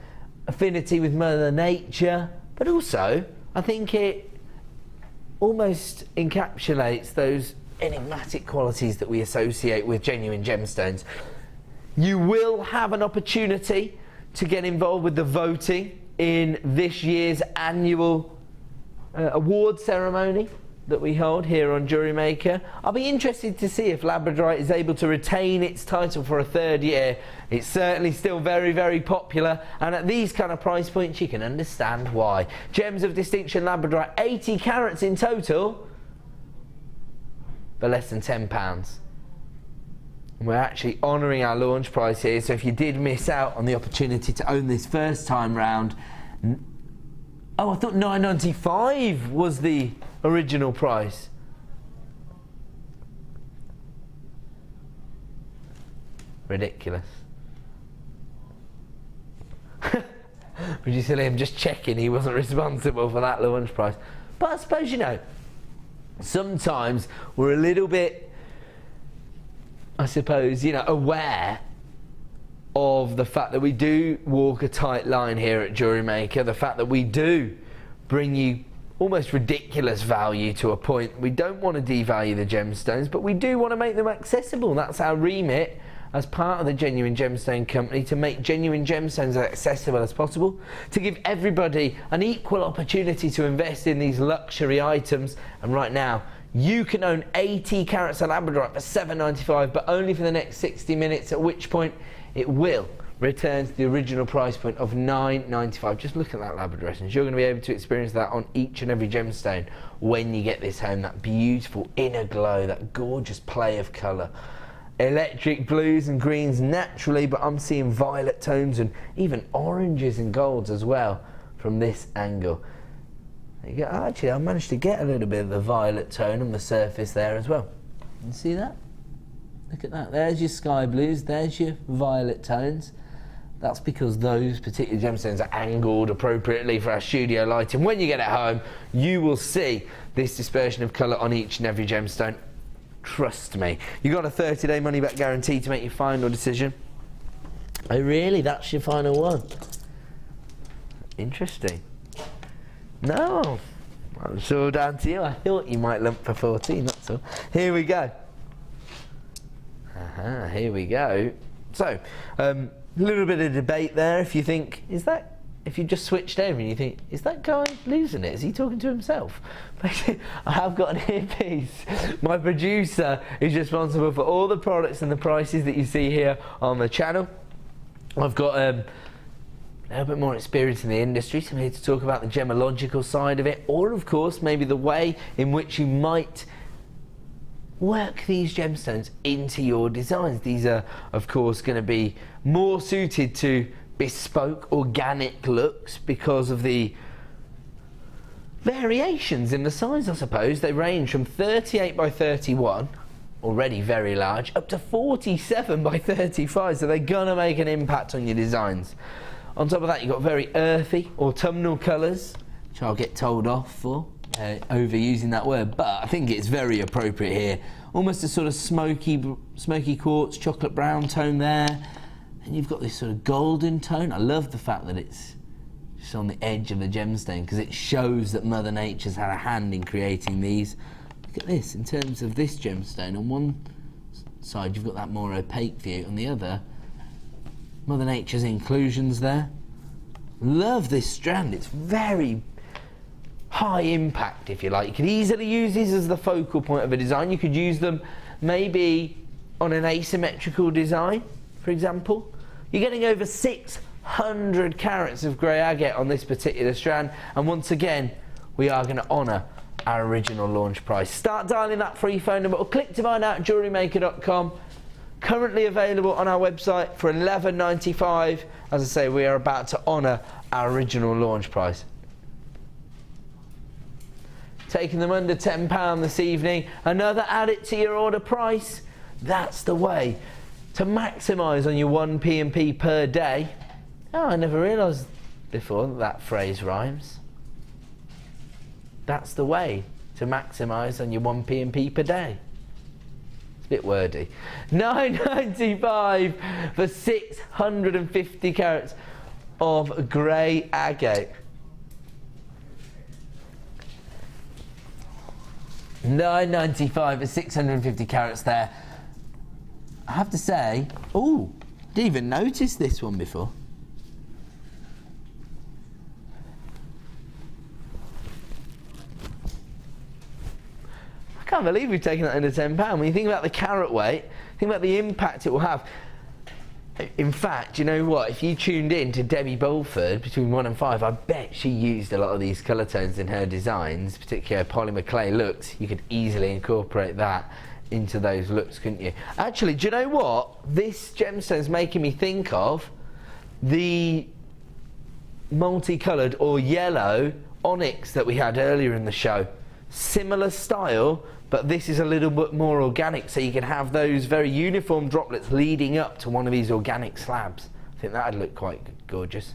affinity with Mother Nature, but also I think it almost encapsulates those enigmatic qualities that we associate with genuine gemstones. You will have an opportunity to get involved with the voting in this year's annual award ceremony that we hold here on JewelleryMaker. I'll be interested to see if Labradorite is able to retain its title for a third year. It's certainly still very, very popular, and at these kind of price points you can understand why. Gems of Distinction Labradorite, 80 carats in total, for less than £10. And we're actually honouring our launch price here, so if you did miss out on the opportunity to own this first time round, oh, I thought £9.95 was the original price. Ridiculous. Producer Liam just checking he wasn't responsible for that launch price. But I suppose, you know, sometimes we're a little bit, I suppose, you know, aware of the fact that we do walk a tight line here at JewelleryMaker, the fact that we do bring you almost ridiculous value to a point. We don't want to devalue the gemstones, but we do want to make them accessible. That's our remit as part of the Genuine Gemstone Company, to make genuine gemstones as accessible as possible, to give everybody an equal opportunity to invest in these luxury items. And right now, you can own 80 carats of Labradorite for $7.95, but only for the next 60 minutes, at which point it will return to the original price point of $9.95. Just look at that Labradorite, and you're going to be able to experience that on each and every gemstone when you get this home. That beautiful inner glow, that gorgeous play of colour. Electric blues and greens naturally, but I'm seeing violet tones and even oranges and golds as well from this angle. There you go. Actually, I managed to get a little bit of the violet tone on the surface there as well. You see that? Look at that. There's your sky blues, there's your violet tones. That's because those particular gemstones are angled appropriately for our studio lighting. When you get it home, you will see this dispersion of colour on each and every gemstone. Trust me. You got a 30-day money-back guarantee to make your final decision. Oh really? That's your final one? Interesting. No, I'm sure down to you. I thought you might lump for 14, that's all. Here we go. Here we go. So, a little bit of debate there. If you think, is that, if you just switched over and you think, is that guy losing it? Is he talking to himself? I have got an earpiece. My producer is responsible for all the products and the prices that you see here on the channel. I've got a little bit more experience in the industry, so I'm here to talk about the gemological side of it, or of course maybe the way in which you might work these gemstones into your designs. These are of course going to be more suited to bespoke organic looks because of the variations in the size, I suppose. They range from 38 by 31, already very large, up to 47 by 35, so they're gonna make an impact on your designs. On top of that, you've got very earthy autumnal colours, which I'll get told off for overusing that word, but I think it's very appropriate here. Almost a sort of smoky quartz, chocolate brown tone there, and you've got this sort of golden tone. I love the fact that it's just on the edge of the gemstone, because it shows that Mother Nature's had a hand in creating these. Look at this, in terms of this gemstone, on one side you've got that more opaque view, on the other Mother Nature's inclusions there. Love this strand, it's very high impact, if you like. You could easily use these as the focal point of a design. You could use them maybe on an asymmetrical design, for example. You're getting over 600 carats of grey agate on this particular strand, and once again we are going to honour our original launch price. Start dialing that free phone number or click to find out at JewelleryMaker.com. Currently available on our website for $11.95. As I say, we are about to honour our original launch price. Taking them under £10 this evening. Another add it to your order price. That's the way to maximise on your 1p&p per day. Oh, I never realised before that phrase rhymes. That's the way to maximise on your 1p&p per day. It's a bit wordy. $9.95 for 650 carats of grey agate. $9.95 for 650 carats there. I have to say, oh, didn't even notice this one before. can't believe we've taken that under £10. When you think about the carat weight, think about the impact it will have. In fact, you know what? If you tuned in to Debbie Bolford between 1 and 5, I bet she used a lot of these colour tones in her designs, particularly her Polly McKay looks. You could easily incorporate that into those looks, couldn't you? Actually, do you know what? This gemstone's making me think of the multicoloured or yellow onyx that we had earlier in the show. Similar style, but this is a little bit more organic, so you can have those very uniform droplets leading up to one of these organic slabs. I think that'd look quite gorgeous.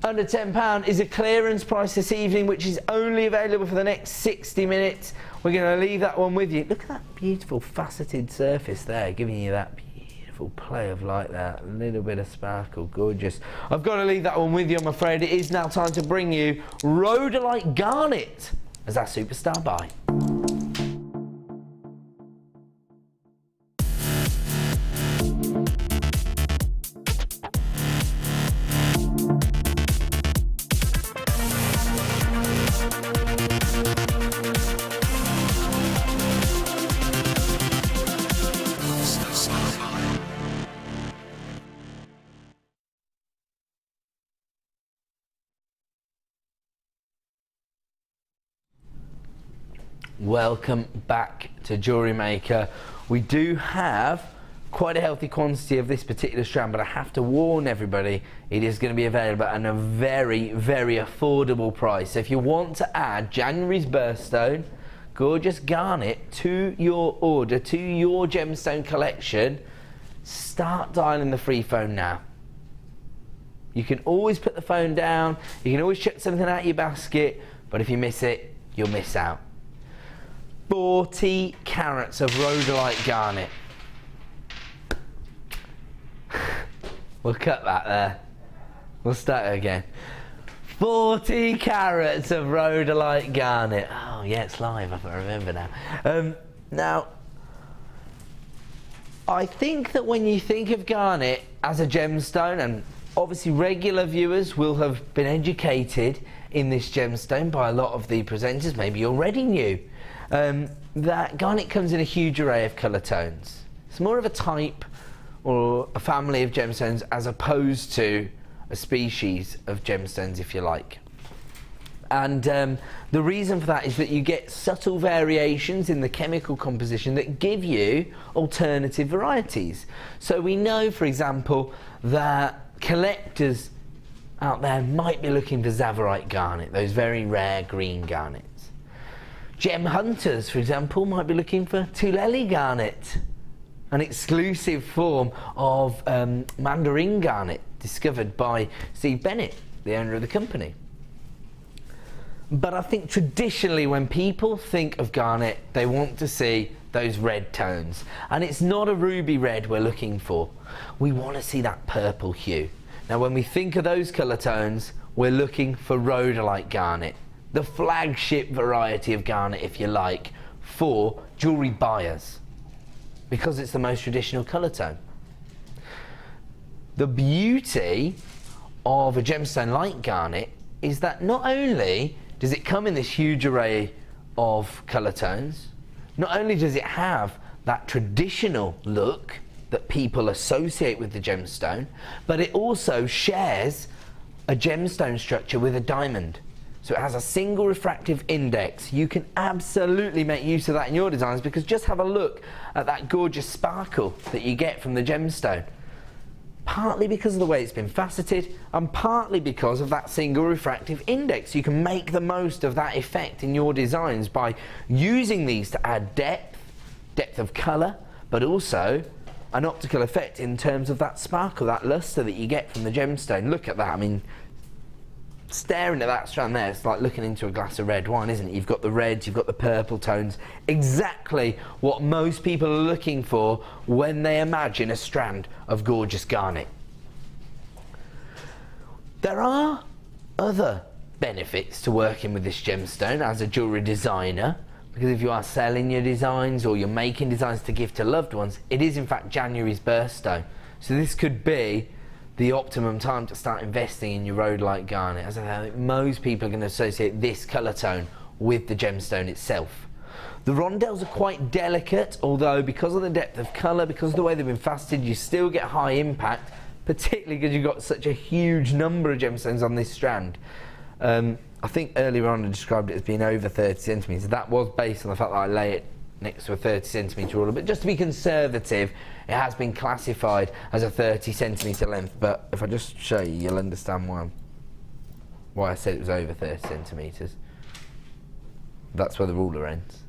Under £10 is a clearance price this evening, which is only available for the next 60 minutes. We're going to leave that one with you. Look at that beautiful faceted surface there, giving you that beautiful play of light there, a little bit of sparkle, gorgeous. I've got to leave that one with you, I'm afraid. It is now time to bring you Rhodolite Garnet as our superstar buy. Welcome back to JewelleryMaker. We do have quite a healthy quantity of this particular strand, but I have to warn everybody, it is going to be available at a very, very affordable price. So if you want to add January's birthstone, gorgeous garnet to your order, to your gemstone collection, start dialing the free phone now. You can always put the phone down, you can always chuck something out of your basket, but if you miss it, you'll miss out. 40 carats of rhodolite garnet. We'll cut that there. We'll start again. 40 carats of rhodolite garnet. Oh yeah, it's live, I remember now. Now, I think that when you think of garnet as a gemstone, and obviously regular viewers will have been educated in this gemstone by a lot of the presenters, maybe you already knew, that garnet comes in a huge array of colour tones. It's more of a type or a family of gemstones as opposed to a species of gemstones, if you like. And the reason for that is that you get subtle variations in the chemical composition that give you alternative varieties. So we know, for example, that collectors out there might be looking for Tsavorite garnet, those very rare green garnets. Gem hunters, for example, might be looking for Tuleli garnet, an exclusive form of mandarin garnet discovered by Steve Bennett, the owner of the company. But I think traditionally when people think of garnet, they want to see those red tones. And it's not a ruby red we're looking for. We want to see that purple hue. Now when we think of those colour tones, we're looking for rhodolite garnet, the flagship variety of garnet, if you like, for jewellery buyers, because it's the most traditional colour tone. The beauty of a gemstone like garnet is that not only does it come in this huge array of colour tones, not only does it have that traditional look that people associate with the gemstone, but it also shares a gemstone structure with a diamond. So it has a single refractive index. You can absolutely make use of that in your designs, because just have a look at that gorgeous sparkle that you get from the gemstone. Partly because of the way it's been faceted, and partly because of that single refractive index. You can make the most of that effect in your designs by using these to add depth of colour, but also an optical effect in terms of that sparkle, that lustre that you get from the gemstone. Look at that, I mean, staring at that strand there, it's like looking into a glass of red wine, isn't it? You've got the reds, you've got the purple tones, exactly what most people are looking for when they imagine a strand of gorgeous garnet. There are other benefits to working with this gemstone as a jewellery designer, because if you are selling your designs or you're making designs to give to loved ones, it is in fact January's birthstone. So this could be the optimum time to start investing in your rhodolite garnet. As I think most people are going to associate this colour tone with the gemstone itself. The rondelles are quite delicate, although because of the depth of colour, because of the way they've been faceted, you still get high impact, particularly because you've got such a huge number of gemstones on this strand. I think earlier on I described it as being over 30 centimetres. That was based on the fact that I lay it next to a 30 centimetre ruler, but just to be conservative, it has been classified as a 30 centimetre length. But if I just show you, you'll understand why I said it was over 30 centimetres. That's where the ruler ends.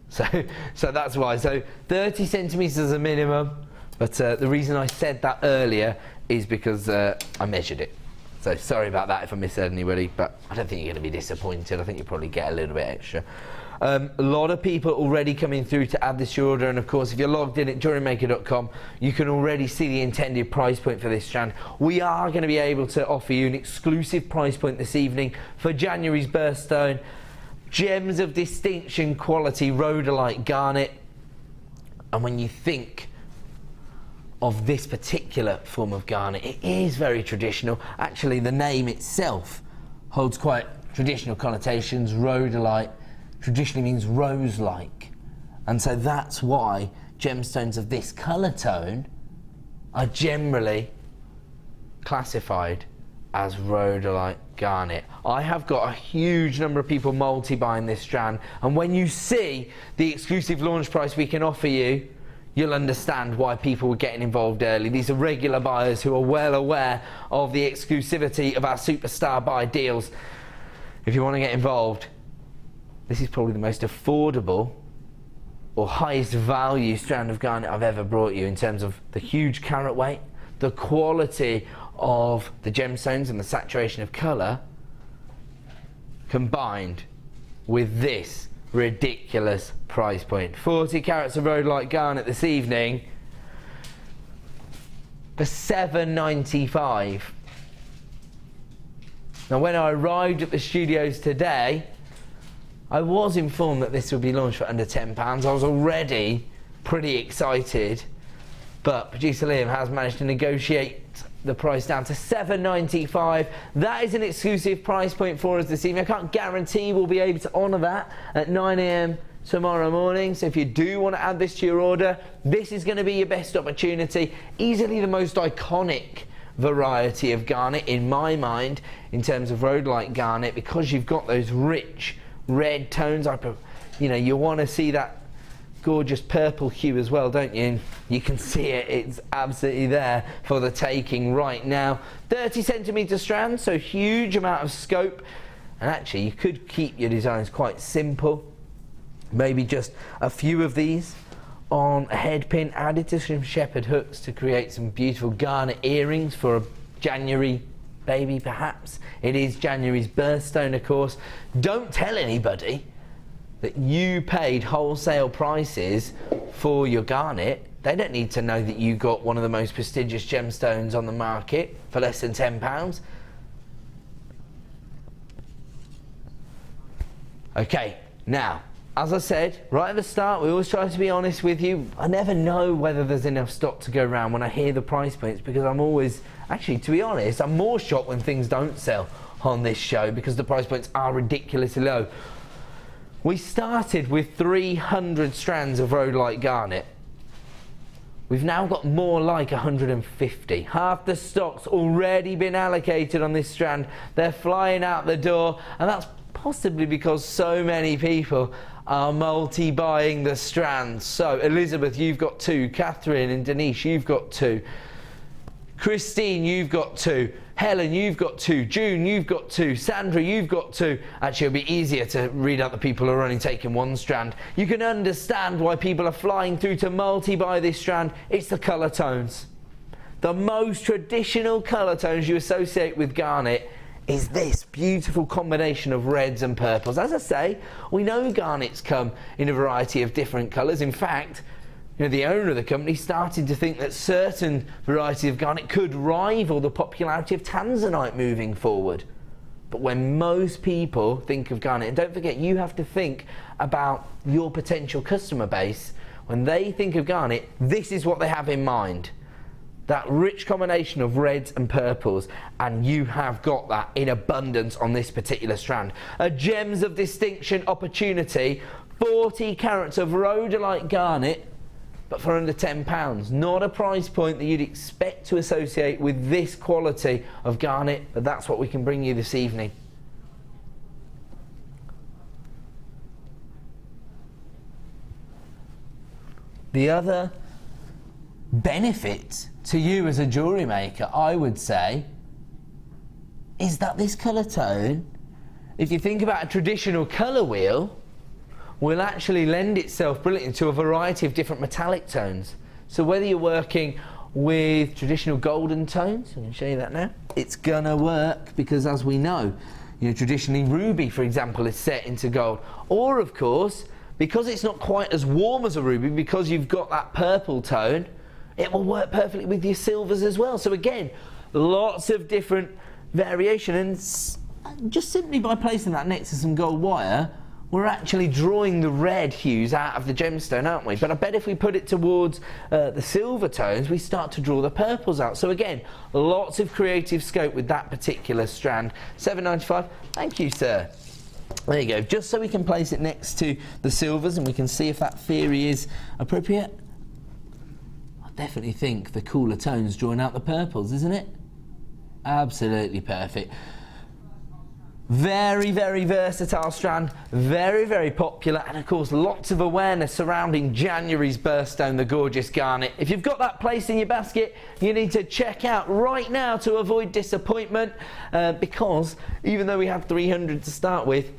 So that's why. So 30 centimetres is a minimum, but the reason I said that earlier is because I measured it. So sorry about that if I misled anybody, but I don't think you're going to be disappointed. I think you'll probably get a little bit extra. A lot of people already coming through to add this to your order, and of course if you're logged in at JewelleryMaker.com, you can already see the intended price point for this strand. We are going to be able to offer you an exclusive price point this evening for January's birthstone. Gems of distinction quality rhodolite garnet. And when you think of this particular form of garnet, it is very traditional. Actually, the name itself holds quite traditional connotations. Rhodolite traditionally means rose-like, and so that's why gemstones of this colour tone are generally classified as rhodolite garnet. I have got a huge number of people multi-buying this strand, and when you see the exclusive launch price we can offer you, you'll understand why people were getting involved early. These are regular buyers who are well aware of the exclusivity of our superstar buy deals. If you want to get involved, this is probably the most affordable or highest value strand of garnet I've ever brought you in terms of the huge carat weight, the quality of the gemstones and the saturation of colour, combined with this ridiculous price point. 40 carats of rhodolite garnet this evening for $7.95. Now, when I arrived at the studios today, I was informed that this would be launched for under £10. I was already pretty excited, but producer Liam has managed to negotiate the price down to $7.95. That is an exclusive price point for us this evening. I can't guarantee we'll be able to honour that at 9 AM tomorrow morning. So if you do want to add this to your order, this is going to be your best opportunity. Easily the most iconic variety of garnet in my mind in terms of rhodolite garnet, because you've got those rich red tones. You know, you want to see that gorgeous purple hue as well, don't you? You can see it, it's absolutely there for the taking right now. 30 centimetre strand, so huge amount of scope, and actually you could keep your designs quite simple. Maybe just a few of these on a head pin, added to some shepherd hooks to create some beautiful garnet earrings for a January baby perhaps. It is January's birthstone, of course. Don't tell anybody that you paid wholesale prices for your garnet. They don't need to know that you got one of the most prestigious gemstones on the market for less than £10. Okay, now, as I said right at the start, we always try to be honest with you. I never know whether there's enough stock to go around when I hear the price points, because I'm always, actually, to be honest, I'm more shocked when things don't sell on this show because the price points are ridiculously low. We started with 300 strands of rhodolite garnet. We've now got more like 150. Half the stock's already been allocated on this strand. They're flying out the door, and that's possibly because so many people are multi-buying the strands. So Elizabeth, you've got 2. Catherine and Denise, you've got 2. Christine, you've got 2. Helen, you've got 2. June, you've got 2. Sandra, you've got 2. Actually, it'll be easier to read out the people who are only taking 1 strand. You can understand why people are flying through to multi-buy this strand. It's the colour tones. The most traditional colour tones you associate with garnet is this beautiful combination of reds and purples. As I say, we know garnets come in a variety of different colours. In fact, you know, the owner of the company started to think that certain varieties of garnet could rival the popularity of tanzanite moving forward. But when most people think of garnet, and don't forget, you have to think about your potential customer base. When they think of garnet, this is what they have in mind. that rich combination of reds and purples, and you have got that in abundance on this particular strand. A gems of distinction opportunity, 40 carats of rhodolite garnet, but for under £10. Not a price point that you'd expect to associate with this quality of garnet, but that's what we can bring you this evening. The other benefit to you as a jewellery maker, I would say, is that this colour tone, if you think about a traditional colour wheel, will actually lend itself brilliantly to a variety of different metallic tones. So whether you're working with traditional golden tones, I'm going to show you that now, it's going to work because, as we know, traditionally ruby, for example, is set into gold. Or, of course, because it's not quite as warm as a ruby, because you've got that purple tone, it will work perfectly with your silvers as well. So again, lots of different variation, and just simply by placing that next to some gold wire, we're actually drawing the red hues out of the gemstone, aren't we? But I bet if we put it towards the silver tones, we start to draw the purples out. So again, lots of creative scope with that particular strand. £7.95. Thank you, sir. There you go. Just so we can place it next to the silvers and we can see if that theory is appropriate. I definitely think the cooler tones drawing out the purples, isn't it? Absolutely perfect. Very, very versatile strand, very, very popular, and of course lots of awareness surrounding January's birthstone, the gorgeous garnet. If you've got that placed in your basket, you need to check out right now to avoid disappointment, because even though we have 300 to start with,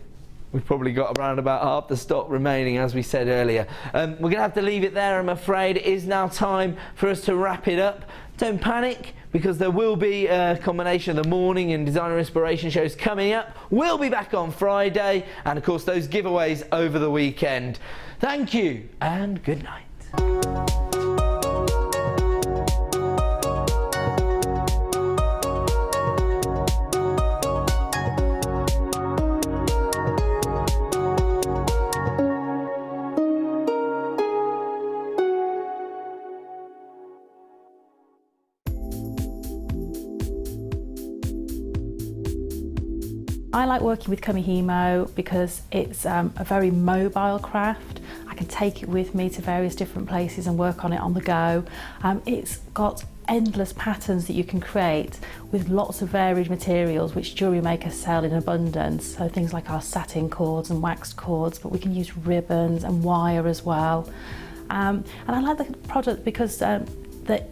we've probably got around about half the stock remaining, as we said earlier. We're going to have to leave it there, I'm afraid. It is now time for us to wrap it up. Don't panic, because there will be a combination of the morning and designer inspiration shows coming up. We'll be back on Friday, and of course those giveaways over the weekend. Thank you, and good night. I like working with Kumihimo because it's a very mobile craft. I can take it with me to various different places and work on it on the go. It's got endless patterns that you can create with lots of varied materials which JewelleryMaker sell in abundance. So things like our satin cords and waxed cords, but we can use ribbons and wire as well. And I like the product because that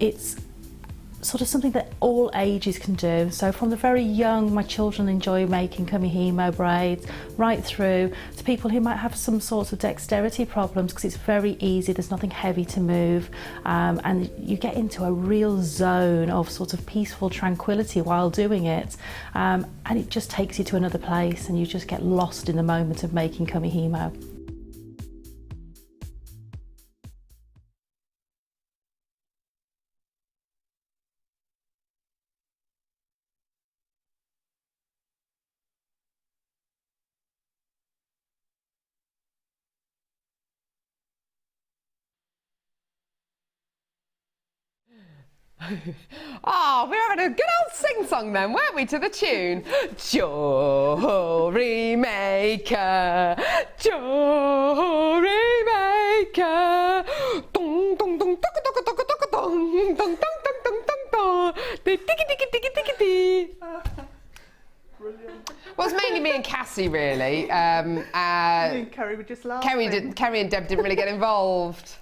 it's sort of something that all ages can do. So from the very young, my children enjoy making Kumihimo braids, right through to people who might have some sorts of dexterity problems, because it's very easy, there's nothing heavy to move, and you get into a real zone of sort of peaceful tranquility while doing it, and it just takes you to another place and you just get lost in the moment of making Kumihimo. Oh, we were having a good old sing-song then, weren't we, to the tune? JewelleryMaker, JewelleryMaker. Dong dong dong dong dong dong dong dong dong dong dong. Brilliant. Well, it's mainly me and Cassie, really. Me and Kerry were just laughing. Kerry and Deb didn't really get involved,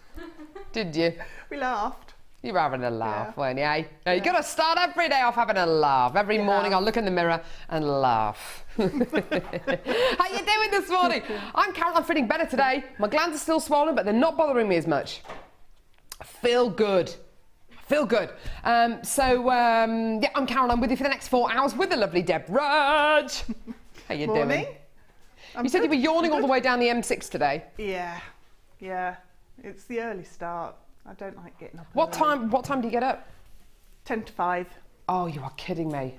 did you? We laughed. You were having a laugh, weren't you? Eh? You've got to start every day off having a laugh. Every morning I'll look in the mirror and laugh. How you doing this morning? I'm Carol, I'm feeling better today. My glands are still swollen, but they're not bothering me as much. I feel good. Feel good. Yeah, I'm Carol. I'm with you for the next 4 hours with the lovely Deb Rudge. How you doing? You said you were yawning all the way down the M6 today. Yeah. It's the early start. I don't like getting up. What time do you get up? 10 to 5. Oh, you are kidding me.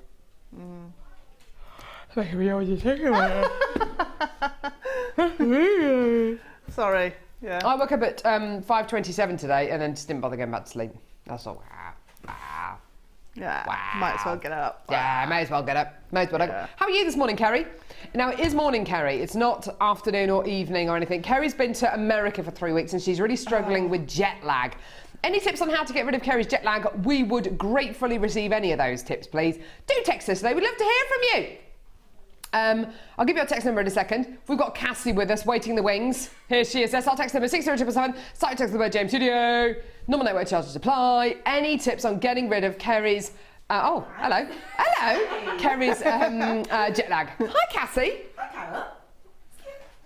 Sorry. Yeah. I woke up at 5:27 today and then just didn't bother going back to sleep. That's all. Yeah, Wow. might as well get up. Yeah, may as well get up. May as well. Yeah. How are you this morning, Kerry? Now, it is morning, Kerry. It's not afternoon or evening or anything. Kerry's been to America for 3 weeks and she's really struggling with jet lag. Any tips on how to get rid of Kerry's jet lag? We would gratefully receive any of those tips, please. Do text us today. We'd love to hear from you. I'll give you a text number in a second. We've got Cassie with us, waiting in the wings. Here she is. Our text number 60777. Start text the word James Studio. Normal network charges apply. Any tips on getting rid of Kerry's... oh, hello. Hello. Kerry's jet lag. Hi, Cassie.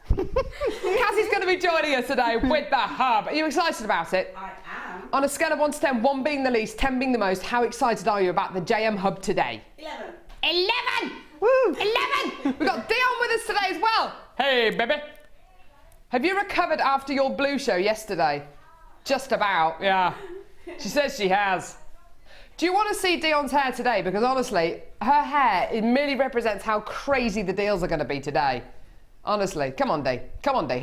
Cassie's going to be joining us today with the Hub. Are you excited about it? I am. On a scale of 1 to 10, 1 being the least, 10 being the most, how excited are you about the JM Hub today? 11. 11! Woo! 11! We've got Dion with us today as well. Hey, baby. Have you recovered after your blue show yesterday? Just about, yeah. She says she has. Do you want to see Dion's hair today? Because honestly, her hair, it merely represents how crazy the deals are going to be today. Honestly, come on, Dee. Come on, Dee.